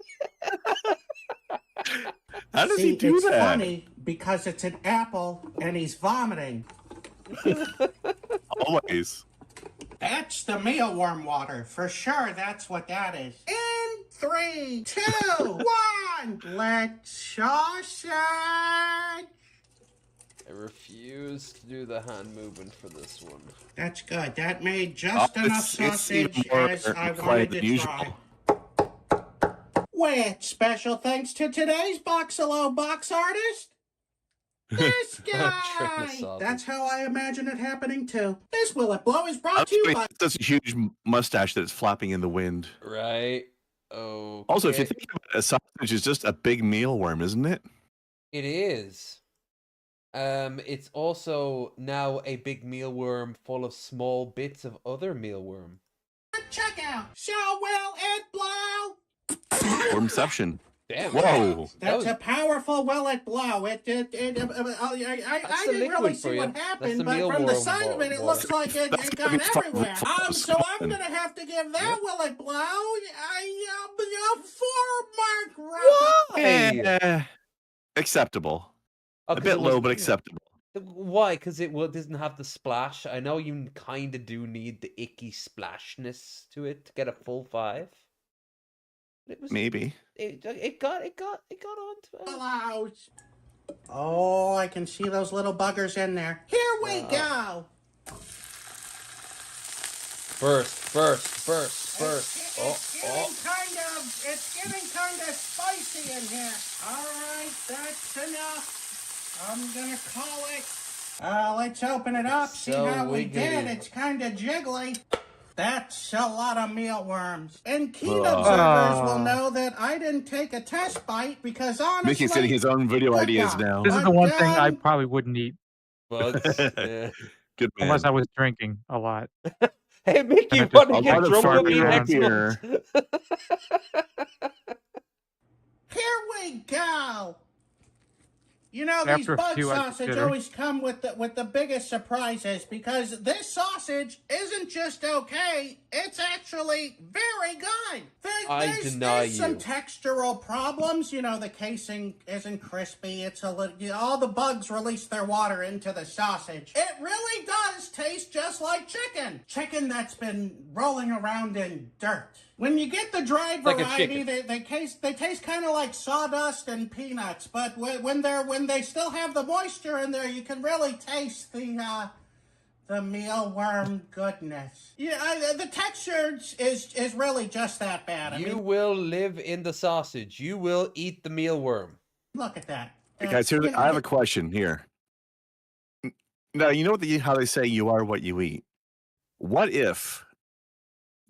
S3: How does
S12: See,
S3: he do
S12: it's
S3: that?
S12: funny because it's an apple and he's vomiting.
S3: Always.
S12: That's the mealworm water. For sure, that's what that is. In 3, 2, 1, let's sausage.
S1: I refuse to do the hand movement for this one.
S12: That's good. That made just enough
S3: It's even
S12: sausage
S3: more
S12: as I
S3: quiet
S12: wanted
S3: than
S12: to
S3: usual.
S12: try. With special thanks to today's Boxalo box artist, this guy. That's how I imagine it happening too. This Will It Blow is brought to you by...
S3: That's a huge mustache that's flapping in the wind.
S1: Right. Oh.
S3: Also, if you think about it, a sausage is just a big mealworm, isn't it?
S1: It is. It's also now a big mealworm full of small bits of other mealworm.
S12: Check out. So Will It Blow.
S3: Wormception.
S1: Damn.
S3: Whoa.
S12: That's a powerful Will It Blow. I didn't really see what happened, but from the side of it looks like it got everywhere. So I'm gonna have to give that Will It Blow a 4 mark.
S3: Why? Acceptable. A bit low, but acceptable.
S1: Why? Because it doesn't have the splash. I know you kind of do need the icky splashness to it to get a full 5. It was
S3: Maybe.
S1: It got onto it.
S12: Blows. Oh, I can see those little buggers in there. Here we go.
S1: Burst.
S12: It's getting kind of spicy in here. All right, that's enough. I'm gonna call it. Let's open it up. See
S1: So
S12: how we
S1: wiggly.
S12: did. It's kind of jiggly. That's a lot of mealworms. And keen
S3: Ugh.
S12: observers will know that I didn't take a test bite because honestly,
S3: Mickey's getting his own video ideas now.
S2: This is the one thing I probably wouldn't eat
S1: Bugs. Yeah.
S3: Good man.
S2: unless I was drinking a lot.
S1: Hey, Mickey,
S2: And I
S1: want to
S2: just-
S1: get
S3: lot of
S1: drunk with me
S3: farting
S1: next
S3: here.
S1: month?
S12: Here we go. You know, these
S2: After a
S12: bug
S2: few, I
S12: sausage
S2: consider.
S12: always come with the biggest surprises because this sausage isn't just okay, it's actually very good. There's some
S1: you.
S12: textural problems. You know, the casing isn't crispy. It's a little, all the bugs release their water into the sausage. It really does taste just like chicken. Chicken that's been rolling around in dirt. When you get the dried
S1: Like a
S12: variety,
S1: chicken.
S12: they taste kind of like sawdust and peanuts. But when they still have the moisture in there, you can really taste the mealworm goodness. Yeah, the texture is really just that bad.
S1: You will live in the sausage. You will eat the mealworm.
S12: Look at that.
S3: Hey guys, here, I have a question here. Now, you know how they say you are what you eat. What if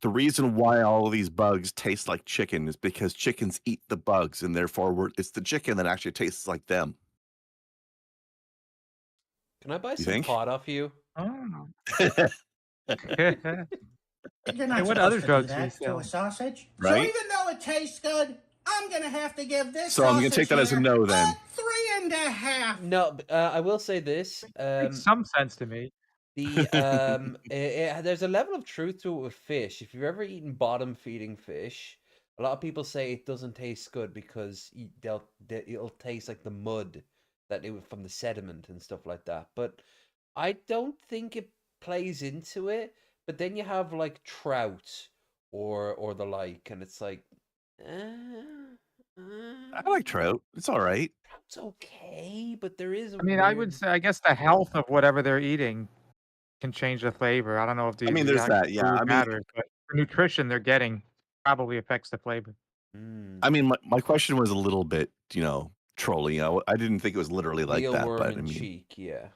S3: the reason why all of these bugs taste like chicken is because chickens eat the bugs, and therefore it's the chicken that actually tastes like them.
S1: Can I buy
S3: You
S1: some
S3: think?
S1: pot off you?
S2: Oh.
S12: You're not
S2: Hey, what
S12: supposed
S2: other
S12: to do
S2: drugs do you
S12: that to
S2: sell?
S12: a sausage. So
S3: Right?
S12: even though it tastes good, I'm gonna have to give this
S3: So I'm
S12: sausage
S3: gonna take that as a no then.
S12: 3.5.
S1: No, I will say this.
S2: Makes some sense to me.
S1: There's a level of truth to it with fish. If you've ever eaten bottom feeding fish, a lot of people say it doesn't taste good because it'll taste like the mud from the sediment and stuff like that. But I don't think it plays into it. But then you have like trout or the like, and it's like,
S3: I like trout. It's all right.
S1: trout's okay, but there is a
S2: I mean, I
S1: weird.
S2: would say, I guess the health of whatever they're eating can change the flavor. I don't know if the
S3: I mean, there's
S2: exact
S3: that. Yeah.
S2: food
S3: I mean,
S2: matters, but the nutrition they're getting probably affects the flavor.
S3: my question was a little bit, trolling. I didn't think it was literally like that,
S1: Mealworm
S3: but I
S1: and
S3: mean,
S1: cheek, yeah.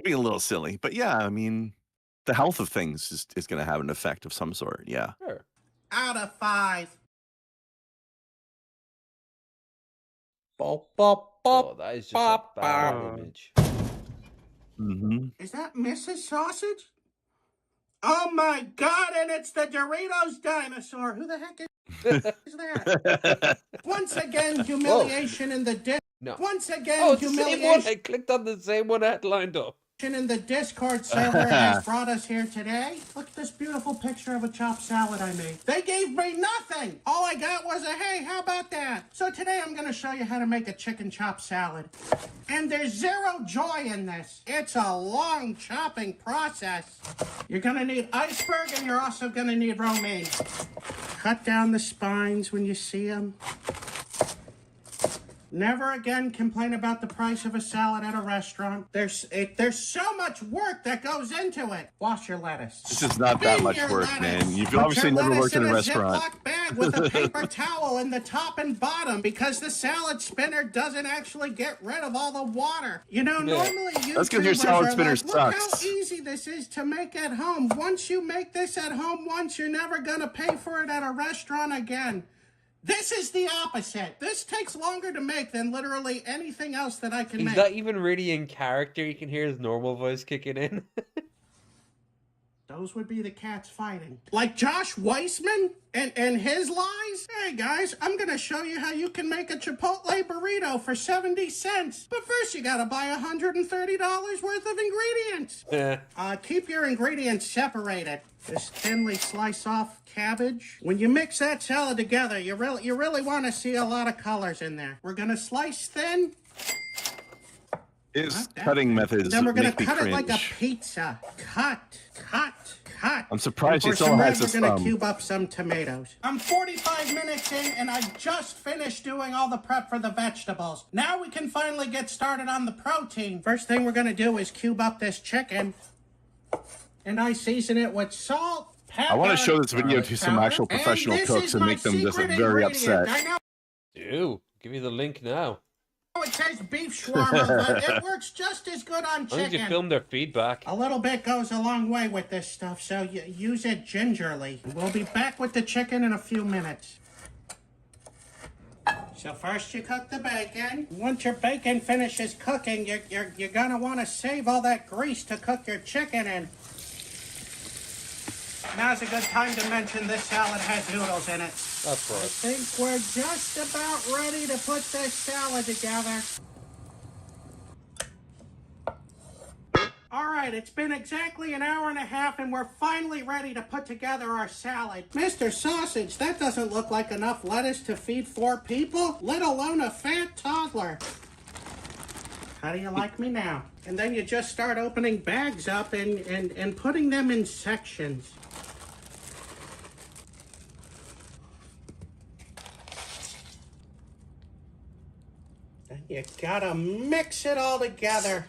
S3: being a little silly. But yeah, I mean, the health of things is going to have an effect of some sort. Yeah.
S1: Sure.
S12: Out of 5.
S1: Oh, that is just a bad image.
S3: Mm-hmm.
S12: Is that Mrs. Sausage? Oh my God! And it's the Doritos dinosaur. Who the heck is that? Once again, humiliation in the disc.
S1: No.
S12: Once again,
S1: Oh, it's the same one.
S12: humiliation
S1: I clicked on the same one I had lined up.
S12: in the Discord server has brought us here today. Look at this beautiful picture of a chopped salad I made. They gave me nothing. All I got was a, hey, how about that? So today I'm going to show you how to make a chicken chopped salad. And there's zero joy in this. It's a long chopping process. You're going to need iceberg, and you're also going to need romaine. Cut down the spines when you see them. Never again complain about the price of a salad at a restaurant. There's so much work that goes into it. Wash your lettuce.
S3: This is not that much work, man. You've obviously never worked in a restaurant.
S12: Ziploc bag with a paper towel in the top and bottom because the salad spinner doesn't actually get rid of all the water. Normally YouTubers
S3: That's because your salad spinner
S12: like, look
S3: sucks.
S12: how easy this is to make at home. Once you make this at home once, you're never gonna pay for it at a restaurant again. This is the opposite. This takes longer to make than literally anything else that I can make.
S1: He's not even really in character. You can hear his normal voice kicking in.
S12: Those would be the cats fighting. Like Josh Weissman and his lies? Hey guys, I'm gonna show you how you can make a Chipotle burrito for 70 cents. But first you gotta buy $130 worth of ingredients. Keep your ingredients separated. Just thinly slice off cabbage. When you mix that salad together, you really want to see a lot of colors in there. We're gonna slice thin.
S3: His cutting methods
S12: Then we're gonna
S3: make me
S12: cut it like a
S3: cringe.
S12: pizza. Cut.
S3: I'm surprised he
S12: And for
S3: still
S12: some
S3: has
S12: red,
S3: his
S12: we're gonna
S3: thumb.
S12: cube up some tomatoes. I'm 45 minutes in, and I just finished doing all the prep for the vegetables. Now we can finally get started on the protein. First thing we're gonna do is cube up this chicken, and I season it with salt, pepper.
S3: I want to show this video to some
S12: powder,
S3: actual
S12: and
S3: professional
S12: this
S3: cooks
S12: is
S3: and
S12: my
S3: make them just
S12: secret
S3: very
S12: ingredient.
S3: upset.
S12: I know
S1: Ew, give me the link now.
S12: it says beef shawarma, but it works just as good on
S1: Why don't you
S12: chicken.
S1: film their feedback?
S12: A little bit goes a long way with this stuff, so you use it gingerly. We'll be back with the chicken in a few minutes. So first you cook the bacon. Once your bacon finishes cooking, you're gonna want to save all that grease to cook your chicken in. Now's a good time to mention this salad has noodles in it.
S1: Of course.
S12: I think we're just about ready to put this salad together. All right, it's been exactly an hour and a half, and we're finally ready to put together our salad. Mr. Sausage, that doesn't look like enough lettuce to feed 4 people, let alone a fat toddler. How do you like me now? And then you just start opening bags up and putting them in sections. And you gotta mix it all together.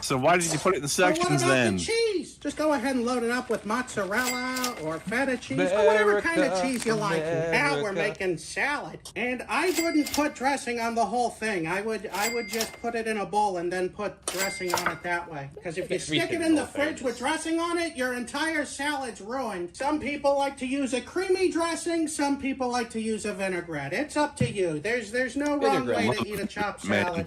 S3: So why did you put it in
S12: So what
S3: sections
S12: about
S3: then?
S12: the cheese? Just go ahead and load it up with mozzarella or feta cheese or whatever kind of cheese you like. Now we're making salad, and I wouldn't put dressing on the whole thing. I would just put it in a bowl and then put dressing on it that way. Because if you stick it in the fridge with dressing on it, your entire salad's ruined. Some people like to use a creamy dressing. Some people like to use a vinaigrette. It's up to you. There's no wrong way to eat a chopped salad.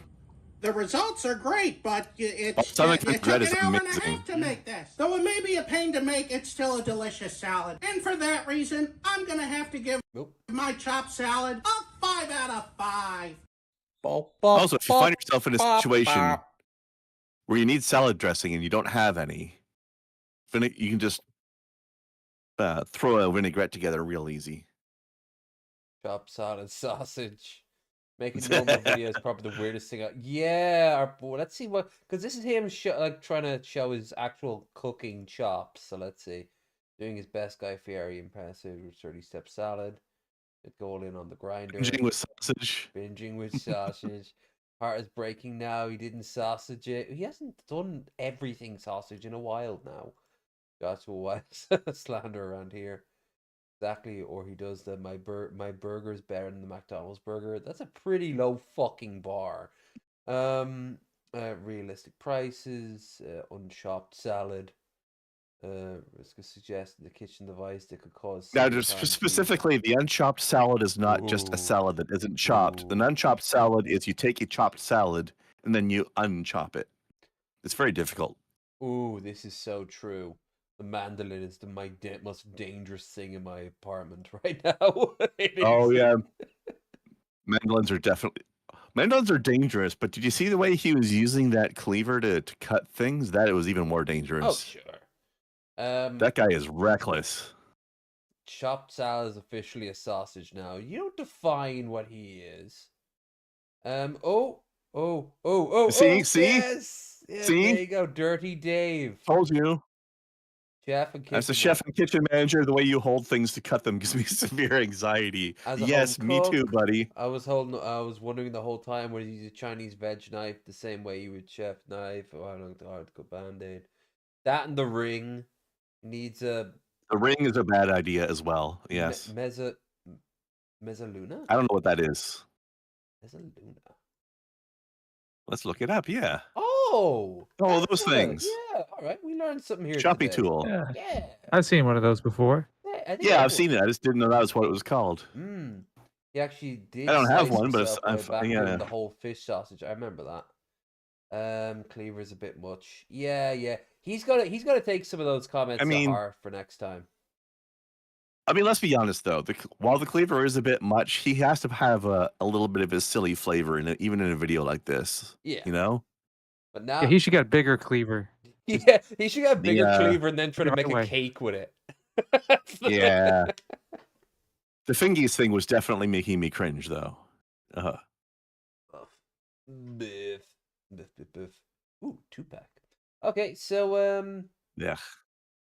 S12: The results are great, but it took an hour and a half to make this. Though it may be a pain to make, it's still a delicious salad. And for that reason, I'm going to have to give my chopped salad a 5 out of 5.
S3: Also, if you find yourself in a situation where you need salad dressing and you don't have any, you can just throw a vinaigrette together real easy.
S1: Chopped salad sausage. Making normal videos is probably the weirdest thing. Yeah, let's see what, because this is him trying to show his actual cooking chops. So let's see, doing his best Guy Fieri impressive 30-step salad. It go in on the grinder.
S3: Binging with sausage.
S1: Binging with sausage. Heart is breaking now. He didn't sausage it. He hasn't done everything sausage in a while now. Joshua Wise slander around here. Exactly, or he does the my burger's better than the McDonald's burger. That's a pretty low fucking bar. Realistic prices, unchopped salad. Risk of suggesting the kitchen device that could cause.
S3: Now, just specifically, the unchopped salad is not just a salad that isn't chopped. The unchopped salad is you take a chopped salad and then you unchop it. It's very difficult.
S1: Ooh, this is so true. The mandolin is the most dangerous thing in my apartment right now.
S3: Oh yeah, mandolins are dangerous. But did you see the way he was using that cleaver to cut things? That it was even more dangerous.
S1: Oh sure.
S3: That guy is reckless.
S1: Chopped salad is officially a sausage now. You don't define what he is. See? Yes. Yeah,
S3: See?
S1: There you go, Dirty Dave.
S3: Told you.
S1: Chef and kitchen.
S3: As a chef and kitchen manager, the way you hold things to cut them gives me severe anxiety. Yes, me too, buddy.
S1: I was wondering the whole time whether you use a Chinese veg knife the same way you would chef knife. Oh, I don't know how to go Band-Aid. That and the ring needs a.
S3: The ring is a bad idea as well. Yes.
S1: Mezzaluna?
S3: I don't know what that is.
S1: Mezzaluna.
S3: Let's look it up. Yeah.
S1: Oh,
S3: those things.
S1: Yeah. All right, we learned something here.
S3: Choppy
S1: today.
S3: tool.
S2: Yeah. I've seen one of those before.
S1: Yeah,
S3: I've seen it. I just didn't know that was what it was called.
S1: He actually did.
S3: I don't have one, but
S1: the whole fish sausage. I remember that. Cleaver's a bit much. Yeah. He's gotta take some of those comments to heart for next time.
S3: I mean, let's be honest though. While the cleaver is a bit much, he has to have a little bit of his silly flavor in it, even in a video like this.
S1: Yeah.
S3: You know.
S1: But now
S2: he should get a bigger cleaver.
S1: Yeah, he should get a bigger cleaver and then try to make a cake with it.
S3: Yeah. The fingies thing was definitely making me cringe, though.
S1: Biff. Ooh, 2-pack. Okay, so
S3: yeah.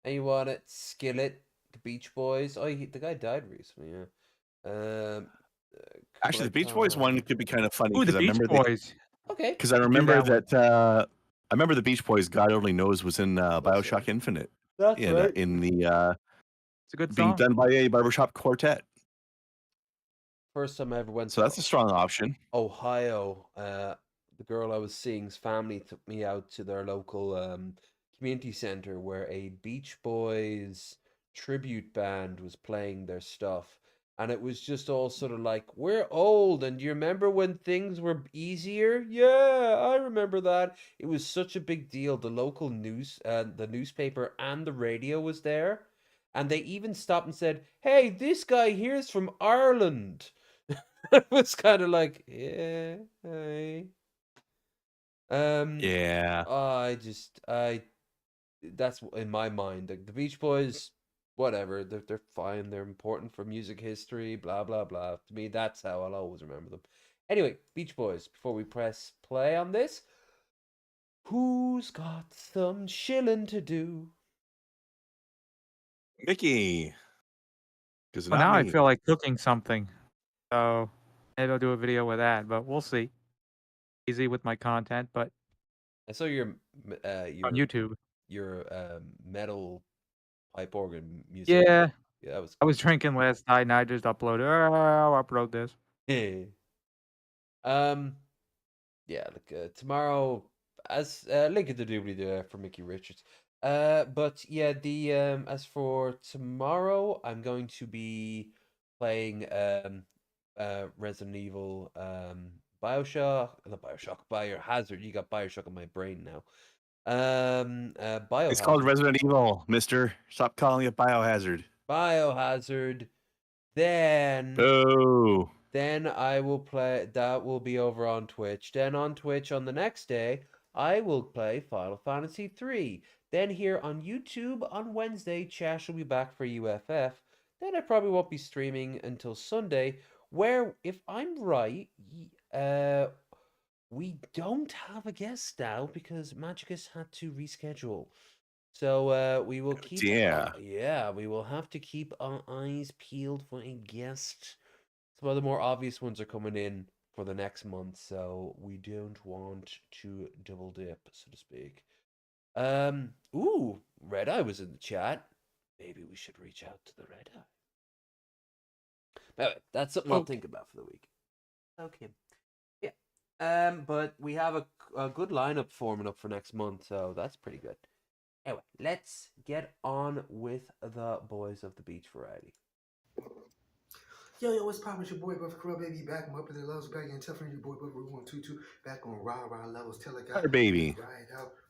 S1: And you want it? Skillet, the Beach Boys. Oh, the guy died recently. Yeah.
S3: Actually, the Beach Boys one could be kind of funny.
S2: Ooh, the Beach Boys.
S1: Okay.
S3: Because I remember that. I remember the Beach Boys. God only knows was in BioShock Infinite.
S1: That's right.
S3: In the
S2: it's a good
S3: being
S2: song.
S3: done by a barbershop quartet.
S1: First time I ever went.
S3: So that's a strong option.
S1: Ohio. The girl I was seeing's family took me out to their local community center where a Beach Boys tribute band was playing their stuff. And it was just all sort of like, we're old, and do you remember when things were easier? Yeah, I remember that. It was such a big deal. The local news, the newspaper and the radio was there. And they even stopped and said, hey, this guy here's from Ireland. It was kind of like, yeah, hey.
S3: Yeah.
S1: That's in my mind. The Beach Boys... Whatever, they're fine. They're important for music history. Blah blah blah. To me, that's how I'll always remember them. Anyway, Beach Boys. Before we press play on this, who's got some chillin' to do?
S3: Micky.
S2: Well, now I feel like cooking something, so maybe I'll do a video with that. But we'll see. Easy with my content, but
S1: I saw your
S2: on YouTube.
S1: Your metal pipe organ music.
S2: Yeah.
S1: Yeah, that was.
S2: I was drinking last night and I just uploaded. I'll upload this.
S1: Yeah, look, tomorrow, as link in the doobly-doo for Mickey Richards. But yeah, the as for tomorrow, I'm going to be playing Resident Evil, Bioshock, not Bioshock, Biohazard. You got Bioshock in my brain now. Biohazard.
S3: It's called Resident Evil, mister. Stop calling it Biohazard.
S1: Biohazard. Then.
S3: Oh.
S1: Then I will play. That will be over on Twitch. Then on Twitch on the next day, I will play Final Fantasy 3. Then here on YouTube on Wednesday, Chash will be back for UFF. Then I probably won't be streaming until Sunday, where, if I'm right, we don't have a guest now because Magicus had to reschedule. So we will keep.
S3: Yeah.
S1: We will have to keep our eyes peeled for a guest. Some of the more obvious ones are coming in for the next month, so we don't want to double dip, so to speak. Ooh, Red Eye was in the chat. Maybe we should reach out to the Red Eye. Anyway, that's something I'll think about for the week. Okay. Yeah. But we have a good lineup forming up for next month, so that's pretty good. Anyway, let's get on with the Boys of the Beach variety.
S8: Yo, what's poppin'? It's your boy, Buff Crow, baby. Back, my up in the loves, back in tough, your boy, Buff 122. Back on rah levels. Tell a guy,
S3: baby.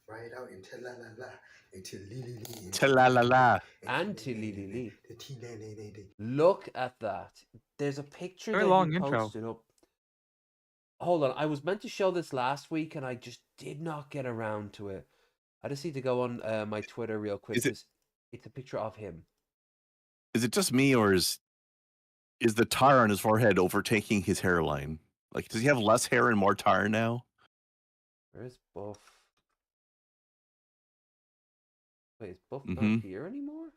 S8: Ride out, and tell la la la. Until li.
S3: Tell la la la.
S1: Anti li. Look at that. There's a picture
S2: Very
S1: that
S2: long
S1: you
S2: intro.
S1: posted up. Hold on, I was meant to show this last week, and I just did not get around to it. I just need to go on my Twitter real quick. It's a picture of him.
S3: Is it just me, or is the tar on his forehead overtaking his hairline? Like, does he have less hair and more tar now?
S1: Where's Buff? Wait, is Buff not here anymore?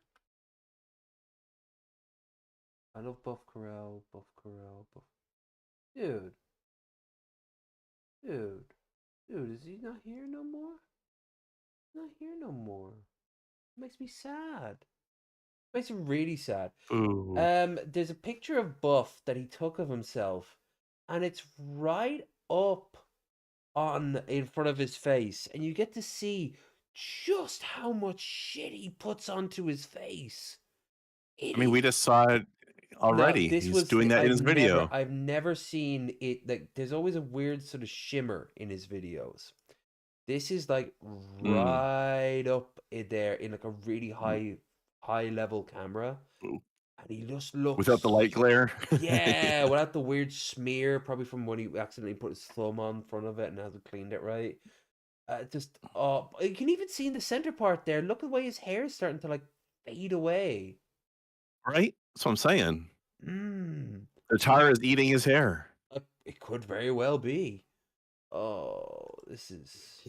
S1: I love Buff Corral, Buff. Dude, is he not here no more? Not here no more. It makes me sad. Makes me really sad.
S3: Ooh.
S1: There's a picture of Buff that he took of himself, and it's right up in front of his face, and you get to see just how much shit he puts onto his face.
S3: We just saw it already.
S1: No,
S3: He's doing that in his video.
S1: I've never seen it. Like, there's always a weird sort of shimmer in his videos. This is like right up in there in like a really high level camera.
S3: Ooh.
S1: And he just looks
S3: without the light glare.
S1: Yeah, without the weird smear, probably from when he accidentally put his thumb on front of it and hasn't cleaned it right. You can even see in the center part there. Look at the way his hair is starting to like fade away.
S3: Right? That's what I'm saying. The tar is eating his hair.
S1: It could very well be. Oh, this is...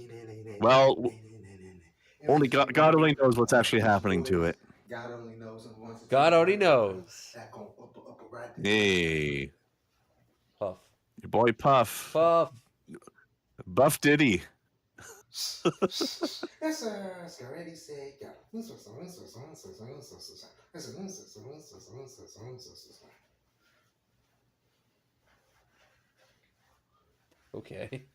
S3: Well, only God only knows what's actually happening to it.
S8: God only knows.
S1: God only knows.
S3: Hey.
S1: Puff.
S3: Your boy Puff. Buff Diddy.
S1: Okay.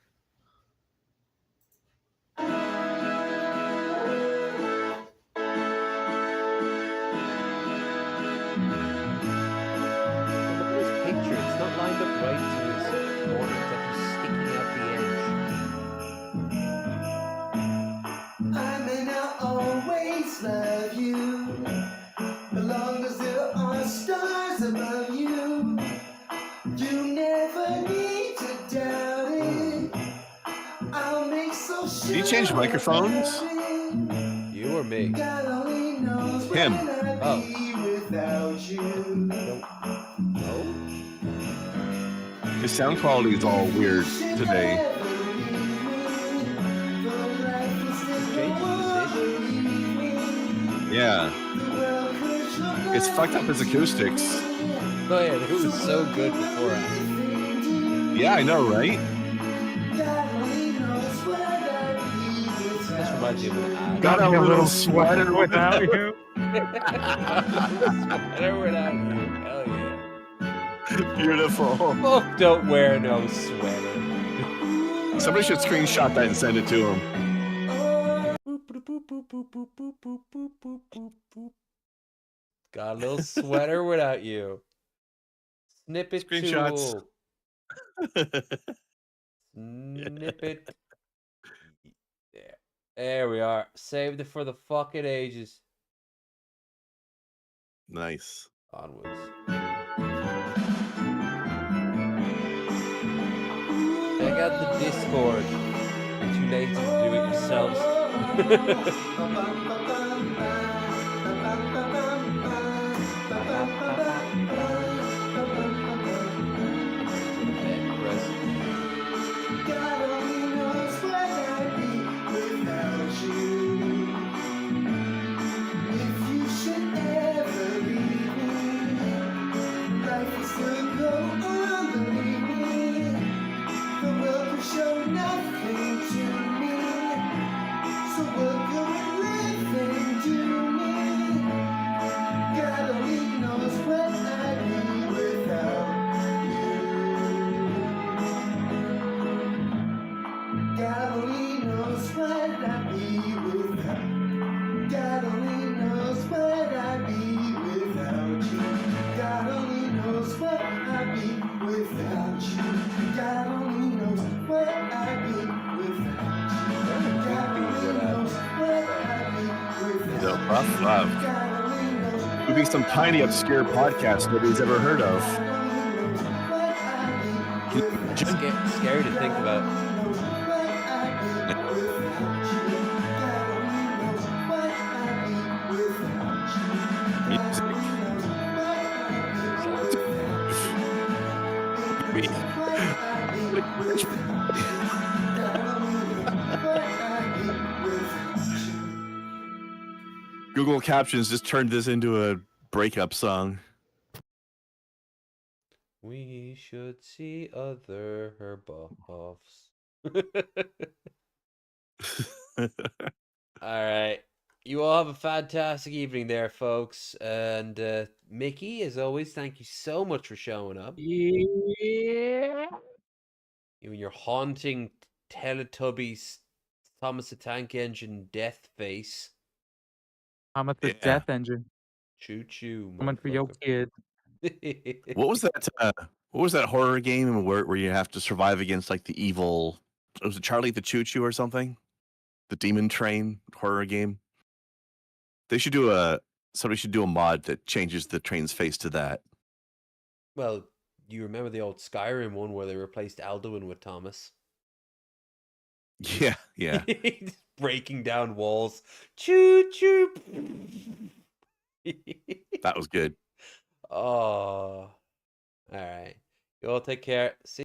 S1: Picture, it's not lined up right to his corner, it's actually sticking out the edge.
S8: I may not always love you, as long as there are stars above you. You never need to doubt it. I'll make so sure.
S3: Did he change microphones?
S1: You or me?
S8: God only knows
S3: him.
S8: Without you.
S1: No.
S3: His sound quality is all weird today. Yeah. It's fucked up his acoustics.
S1: Oh yeah, it was so good before.
S3: Yeah, I know, right?
S1: reminds me of an ad.
S3: Got a little sweater
S2: without you.
S1: Sweater without you. Hell yeah.
S3: Beautiful.
S1: Fuck, don't wear no sweater.
S3: Somebody should screenshot that and send it to him.
S1: Got a little sweater without you. Snippet
S3: Screenshots.
S1: tool. Snippet. There we are. Saved it for the fucking ages.
S3: Nice.
S1: Onwards. Check out the Discord. You're too lazy to do it yourselves.
S8: God only knows where I'd be without you. If you should ever leave me, life will still go on, believe me. The world will show nothing to me. So what good would living do me? God only knows where I'd be without you. God only knows what I'd be without. God only knows what I'd be without you. God only knows what I'd be without you. God only knows what I'd be without you. God only knows what I'd be without
S3: The
S8: you.
S3: rough love. Would be some tiny obscure podcast nobody's ever heard of.
S1: Scary to think about.
S3: Google Captions just turned this into a breakup song.
S1: We should see other buffs. All right. You all have a fantastic evening there, folks. And Mickey, as always, thank you so much for showing up.
S2: Yeah.
S1: You and your haunting Teletubbies Thomas the Tank Engine death face.
S2: I'm at the death engine.
S1: Choo choo.
S2: Coming for your kid.
S3: What was that? What was that horror game where you have to survive against like the evil? Was it Charlie the Choo Choo or something? The Demon Train horror game. Somebody should do a mod that changes the train's face to that.
S1: Well, you remember the old Skyrim one where they replaced Alduin with Thomas?
S3: Yeah, yeah.
S1: Just breaking down walls. Choo choo.
S3: That was good.
S1: Oh. All right. You all take care. See